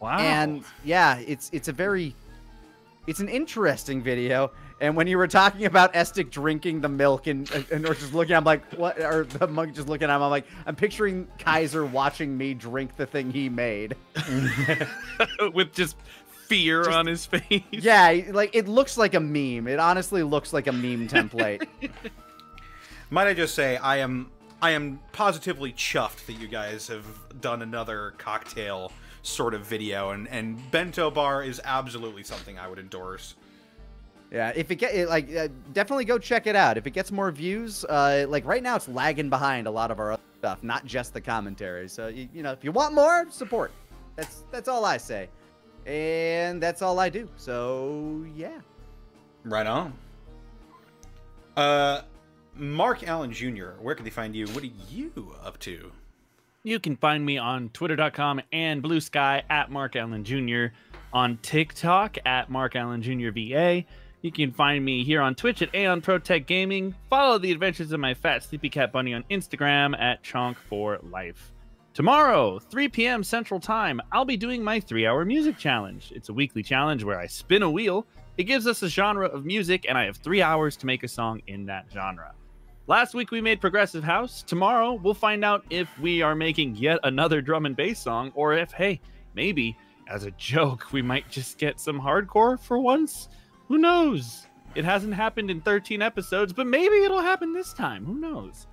Wow. And yeah, it's an interesting video. And when you were talking about Estic drinking the milk and or just looking, I'm like, what? Or the monk just looking at him, I'm like, I'm picturing Kaiser watching me drink the thing he made. With just fear on his face. Yeah, like it looks like a meme. It honestly looks like a meme template. Might I just say, I am positively chuffed that you guys have done another cocktail sort of video, and Bento Bar is absolutely something I would endorse. Yeah, if it definitely go check it out. If it gets more views, like right now it's lagging behind a lot of our other stuff, not just the commentary. So you know, if you want more, support. That's all I say, and that's all I do. So yeah. Right on. Mark Allen Jr., where can they find you? What are you up to? You can find me on Twitter.com and Blue Sky at Mark Allen Jr. On TikTok at Mark Allen Jr. VA. You can find me here on Twitch at Aeon Protect Gaming. Follow the adventures of my fat sleepy cat bunny on Instagram at Chonk4Life. Tomorrow, 3 p.m. Central Time, I'll be doing my 3-hour music challenge. It's a weekly challenge where I spin a wheel. It gives us a genre of music, and I have 3 hours to make a song in that genre. Last week we made Progressive House. Tomorrow we'll find out if we are making yet another drum and bass song, or if, hey, maybe, as a joke, we might just get some hardcore for once. Who knows? It hasn't happened in 13 episodes, but maybe it'll happen this time. Who knows?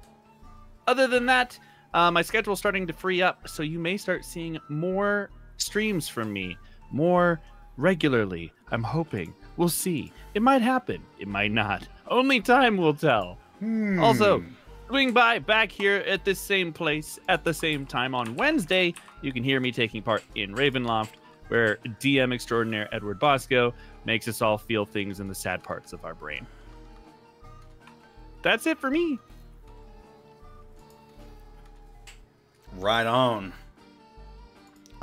Other than that, my schedule's starting to free up, so you may start seeing more streams from me, more regularly. I'm hoping. We'll see. It might happen. It might not. Only time will tell. Also, swing by back here at this same place at the same time on Wednesday. You can hear me taking part in Ravenloft, where DM extraordinaire Edward Bosco makes us all feel things in the sad parts of our brain. That's it for me. Right on.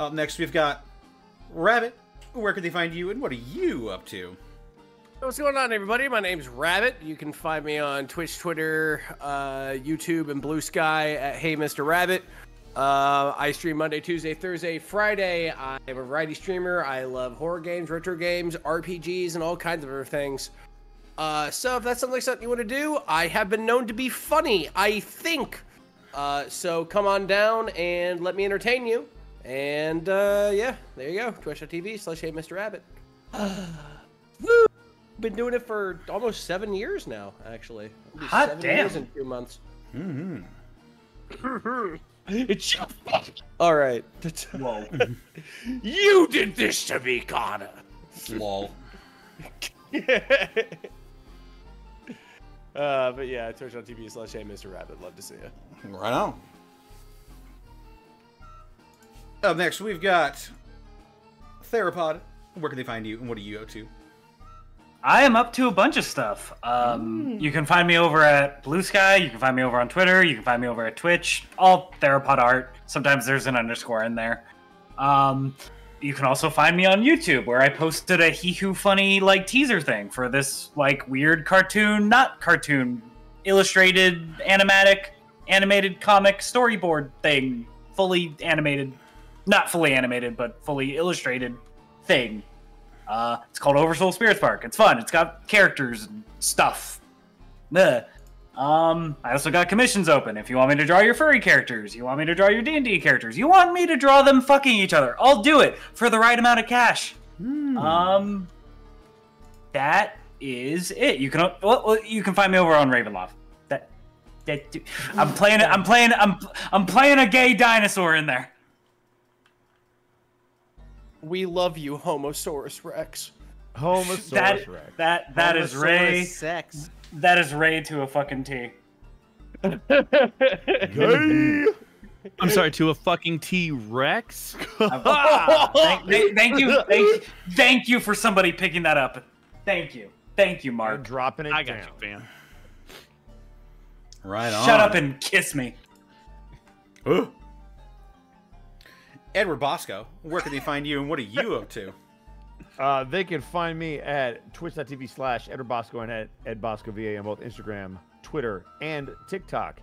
Up next, we've got Rabbit. Where can they find you, and what are you up to? What's going on, everybody? My name's Rabbit. You can find me on Twitch, Twitter, YouTube, and Blue Sky at Hey Mr. Rabbit. I stream Monday, Tuesday, Thursday, Friday. I'm a variety streamer. I love horror games, retro games, RPGs, and all kinds of other things. So if that's something you want to do, I have been known to be funny, I think. So come on down and let me entertain you. And yeah, there you go. Twitch.tv/Hey Mr. Rabbit. Woo! Been doing it for almost 7 years now, actually. Hot 7 damn. years in 2 months. Mm-hmm. It's your fault. All right. Whoa. You did this to me, Connor. Lol. But yeah, Twitch.tv/Hey Mr. Rabbit. Love to see you. Right on. Up next, we've got Therapod. Where can they find you, and what are you up to? I am up to a bunch of stuff. You can find me over at Blue Sky. You can find me over on Twitter. You can find me over at Twitch. All Therapod art. Sometimes there's an underscore in there. You can also find me on YouTube, where I posted a He Who Funny like teaser thing for this like weird cartoon, not cartoon, illustrated, animated comic storyboard thing, fully animated, not fully animated, but fully illustrated thing. It's called Oversoul Spirit Spark. It's fun. It's got characters and stuff. I also got commissions open. If you want me to draw your furry characters, you want me to draw your D&D characters, you want me to draw them fucking each other, I'll do it for the right amount of cash. That is it. You can find me over on Ravenloft. I'm playing a gay dinosaur in there. We love you, Homosaurus Rex. Homosaurus Rex. That is Ray. Sex. That is Ray to a fucking T. Gay. I'm sorry, to a fucking T-Rex? Thank you for somebody picking that up. Thank you, Mark. You're dropping it I got down. you, fam. Right on. Shut up and kiss me. Edward Bosco, where can they find you, and what are you up to? They can find me at twitch.tv/EdwardBosco and at EdBoscoVA on both Instagram, Twitter, and TikTok.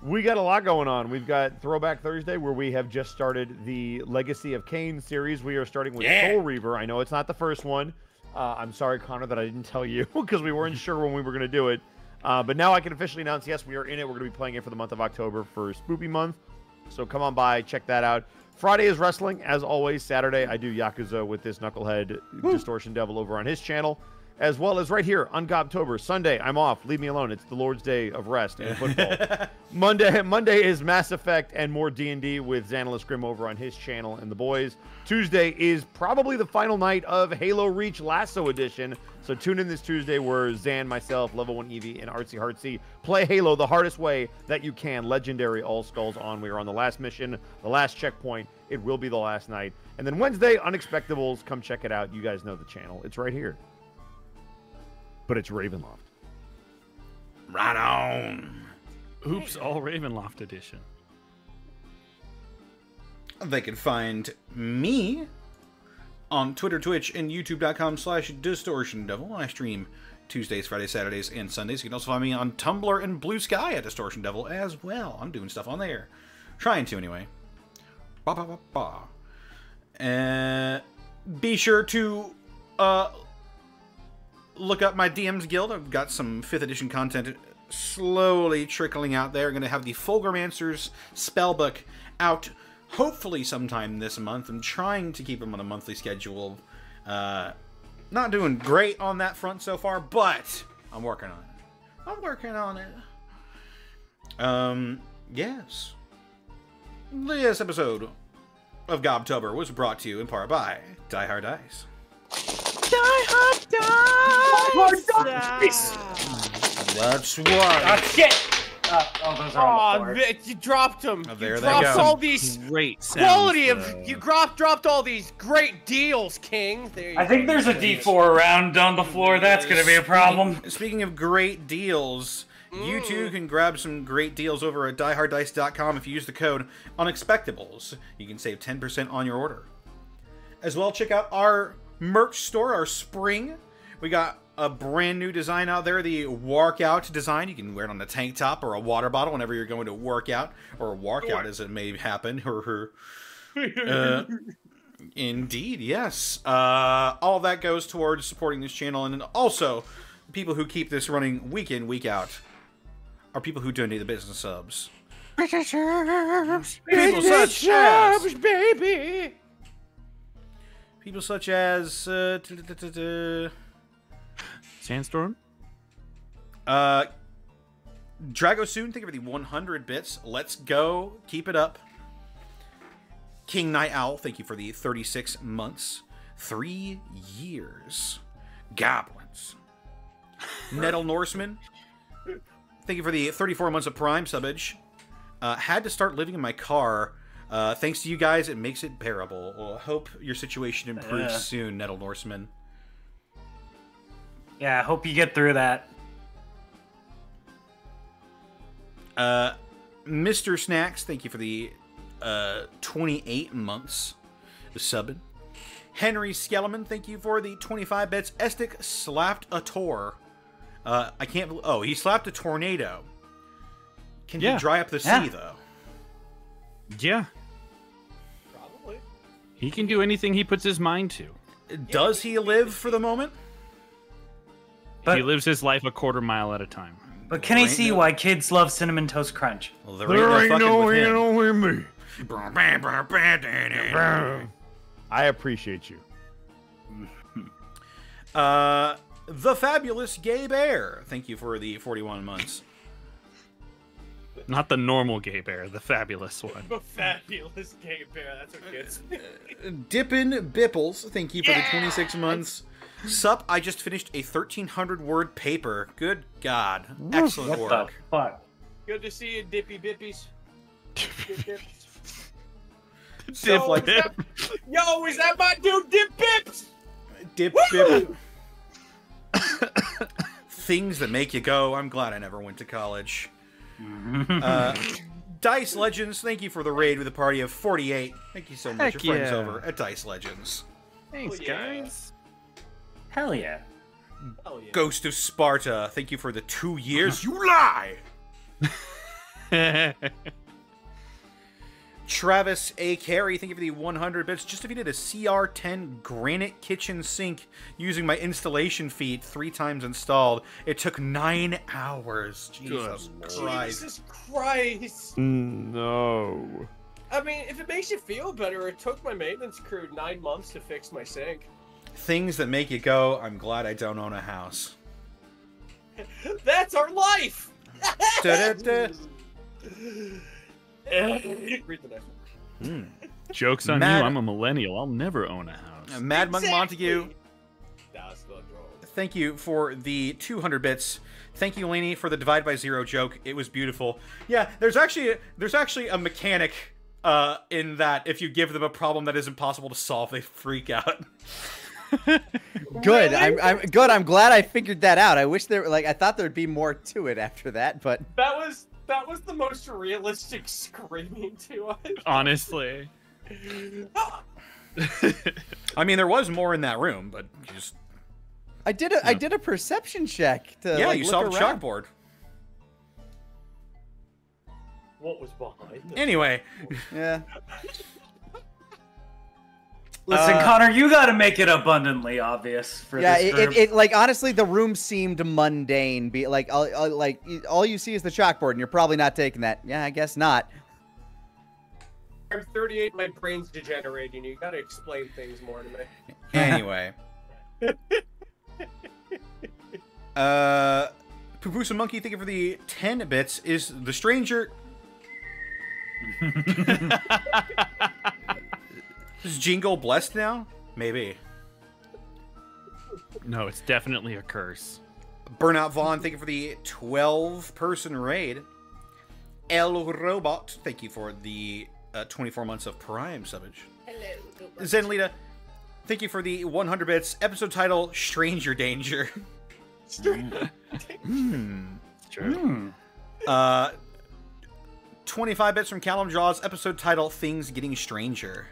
We got a lot going on. We've got Throwback Thursday, where we have just started the Legacy of Kain series. We are starting with Soul Reaver. I know it's not the first one. I'm sorry, Connor, that I didn't tell you because we weren't sure when we were going to do it. But now I can officially announce, yes, we are in it. We're going to be playing it for the month of October for Spoopy Month. So come on by, check that out. Friday is wrestling, as always. Saturday, I do Yakuza with this knucklehead Distortion Devil over on his channel, as well as right here on Gobtober. Sunday, I'm off. Leave me alone. It's the Lord's Day of rest and football. Monday is Mass Effect and more D&D with Xanalis Grim over on his channel and the boys. Tuesday is probably the final night of Halo Reach Lasso Edition. So tune in this Tuesday where Zan, myself, Level 1 Eevee, and Artsy Heartsy play Halo the hardest way that you can. Legendary All Skulls on. We are on the last mission, the last checkpoint. It will be the last night. And then Wednesday, Unexpectables. Come check it out. You guys know the channel. It's right here. But it's Ravenloft. Right on. Oops, all Ravenloft edition. They can find me on Twitter, Twitch, and YouTube.com/DistortionDevil. I stream Tuesdays, Fridays, Saturdays, and Sundays. You can also find me on Tumblr and Blue Sky at Distortion Devil as well. I'm doing stuff on there. Trying to, anyway. Be sure to look up my DMs Guild. I've got some 5th edition content slowly trickling out there. I'm going to have the Fulgurmancer's Spellbook out hopefully sometime this month. I'm trying to keep them on a monthly schedule. Not doing great on that front so far, but I'm working on it. Yes. This episode of Gobtober was brought to you in part by Die Hard Dice. Die Hard Dice! That's right. Oh, shit! Those are on the floor. You dropped them. Oh, there you they dropped go. all these Great quality sounds, of. You dropped all these great deals, King. There you I think go. there's a D4 around on the floor. That's going to be a problem. Speaking of great deals, You too can grab some great deals over at dieharddice.com if you use the code Unexpectables. You can save 10% on your order. As well, check out our merch store, our spring. We got a brand new design out there, the Workout design. You can wear it on a tank top or a water bottle whenever you're going to work out, or walk out as it may happen. Indeed, yes. All that goes towards supporting this channel, and also people who keep this running week in, week out are people who donate the business subs. People such as baby. People such as Sandstorm. Dragosoon, thank you for the 100 bits. Let's go. Keep it up. King Night Owl, thank you for the 36 months. 3 years. Goblins. Nettle Norseman, thank you for the 34 months of Prime subbage. Had to start living in my car. Thanks to you guys, it makes it bearable. Well, hope your situation improves soon, Nettle Norseman. Yeah, I hope you get through that. Mr. Snacks, thank you for the 28 months of subbing. Henry Skellerman, thank you for the 25 bits. Estic slapped a tor. I can't believe... Oh, he slapped a tornado. Can he dry up the sea, though? Yeah. Probably. He can do anything he puts his mind to. Does he live for the moment? He lives his life a quarter mile at a time. But can I see why kids love Cinnamon Toast Crunch? Well, there ain't no fucking with him. I appreciate you. The Fabulous Gay Bear, thank you for the 41 months. Not the normal gay bear, the fabulous one. The Fabulous Gay Bear, that's what kids. Dippin' Bipples, thank you for the 26 months. Sup, I just finished a 1,300-word paper. Good God. Excellent work. What the fuck? Good to see you, Dippy Bippies. Dip like that. Yo, is that my dude, Dip Bips? Dip Bip. Things that make you go, I'm glad I never went to college. Dice Legends, thank you for the raid with a party of 48. Thank you so much. Heck Your friends yeah. over at Dice Legends. Thanks, guys. Hell yeah. Hell yeah. Ghost of Sparta, thank you for the 2 years. You lie! Travis A. Carey, thank you for the 100 bits. Just defeated a CR10 granite kitchen sink using my installation feat 3 times installed. It took 9 hours. Jesus Christ. Jesus Christ. No. I mean, if it makes you feel better, it took my maintenance crew 9 months to fix my sink. Things that make you go, I'm glad I don't own a house. That's our life! Da-da-da. Read the next one. Joke's on you, I'm a millennial. I'll never own a house. Mad Monk Montague, That's the draw. thank you for the 200 bits. Thank you, Lainey, for the divide by zero joke. It was beautiful. Yeah, there's actually a mechanic in that if you give them a problem that is impossible to solve, they freak out. Good. I'm good. I'm glad I figured that out. I wish there I thought there'd be more to it after that, but That was the most realistic screaming to us. Honestly. I mean, there was more in that room, but you just... I did a perception check to Yeah, like, you look saw the around. chalkboard. What was behind it? Anyway, Yeah. Listen, Connor, you gotta make it abundantly obvious for Yeah, this group. it like honestly the room seemed mundane. Be like all you see is the chalkboard and you're probably not taking that. Yeah, I guess not. I'm 38, my brain's degenerating. You gotta explain things more to me. anyway. Pupusa Monkey, thank you for the 10 bits. Is the stranger... Is Jingle blessed now? Maybe. No, it's definitely a curse. Burnout Vaughn, thank you for the 12-person raid. El Robot, thank you for the 24 months of Prime subbage. Hello. Zenlita, thank you for the 100 bits. Episode title, Stranger Danger. Stranger True. 25 bits from Callum Jaws, episode title, Things Getting Stranger.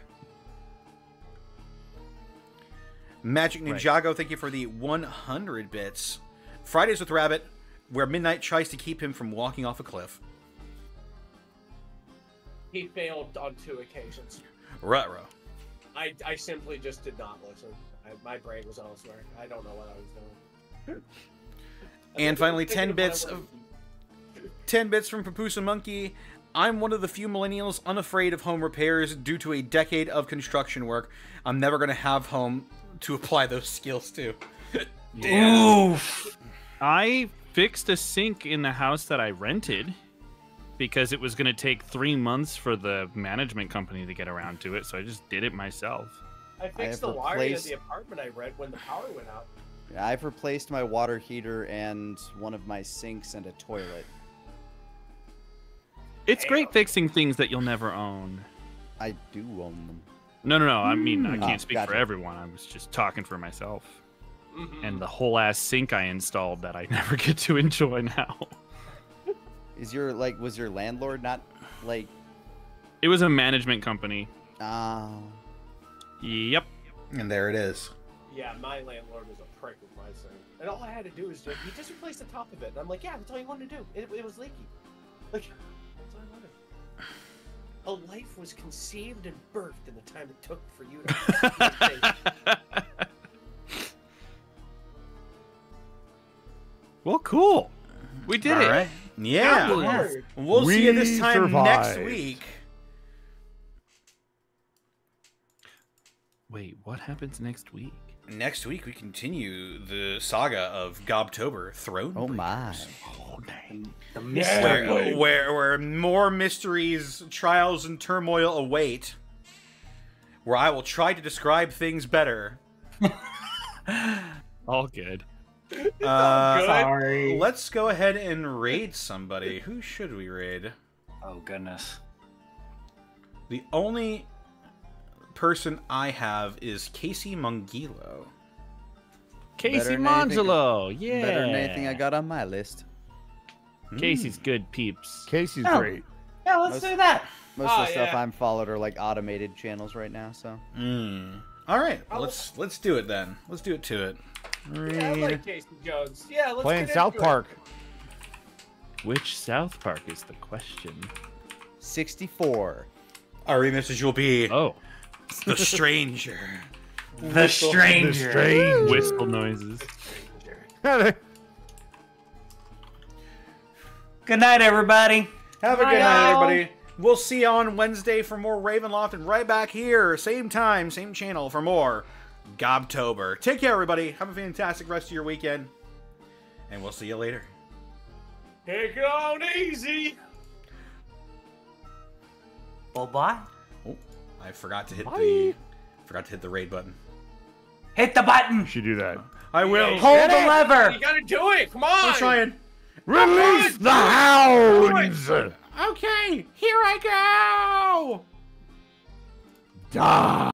Magic Ninjago, thank you for the 100 bits. Fridays with Rabbit, where Midnight tries to keep him from walking off a cliff. He failed on 2 occasions. Ruh-roh. I simply just did not listen. My brain was elsewhere. I don't know what I was doing. And finally, 10 bits from Papoose and Monkey. I'm one of the few millennials unafraid of home repairs due to a decade of construction work. I'm never going to have home to apply those skills to. Oof. I fixed a sink in the house that I rented because it was going to take 3 months for the management company to get around to it, so I just did it myself. I fixed the wiring of the apartment I rent when the power went out. Yeah, I've replaced my water heater and one of my sinks and a toilet. It's great fixing things that you'll never own. I do own them. No. I mean, I can't speak gotcha. for everyone. I was just talking for myself. And the whole ass sink I installed that I never get to enjoy now. Was your landlord not like? It was a management company. Oh. Yep. And there it is. Yeah, my landlord was a prick with my sink. And all I had to do was he just replaced the top of it. And I'm like, yeah, that's all you wanted to do. It was leaky. Like, that's all I wanted. A life was conceived and birthed in the time it took for you to. Well, cool. We did it. All right. Yeah. We'll see you this time next week. Wait, what happens next week? Next week we continue the saga of Gobtober, Thronebreakers. Oh my! Oh dang! The mystery. Where more mysteries, trials, and turmoil await. Where I will try to describe things better. All good. Sorry. Let's go ahead and raid somebody. Who should we raid? Oh goodness. The only person I have is Casey Mongilo. Casey Mongilo, yeah. Better than anything I got on my list. Casey's good peeps. Casey's Oh. great. Yeah, let's do that. Most of the stuff I'm followed are like automated channels right now. So. All right, let's do it then. Let's do it to it. Yeah, I like Casey Jones. Yeah, let's Playing get South into Park. Which South Park is the question? 64. Our remessage will be Oh, The Stranger. The Stranger. Strange. whistle noises. Good night, everybody. Have a good night, everybody. We'll see you on Wednesday for more Ravenloft, and right back here, same time, same channel for more Gobtober. Take care, everybody. Have a fantastic rest of your weekend, and we'll see you later. Take it on easy. Bye-bye. Oh, I forgot to hit the raid button. Hit the button. You should do that. I will. Hold the lever. You gotta do it. Come on. I'm trying. Release the hounds! Okay, here I go. Die!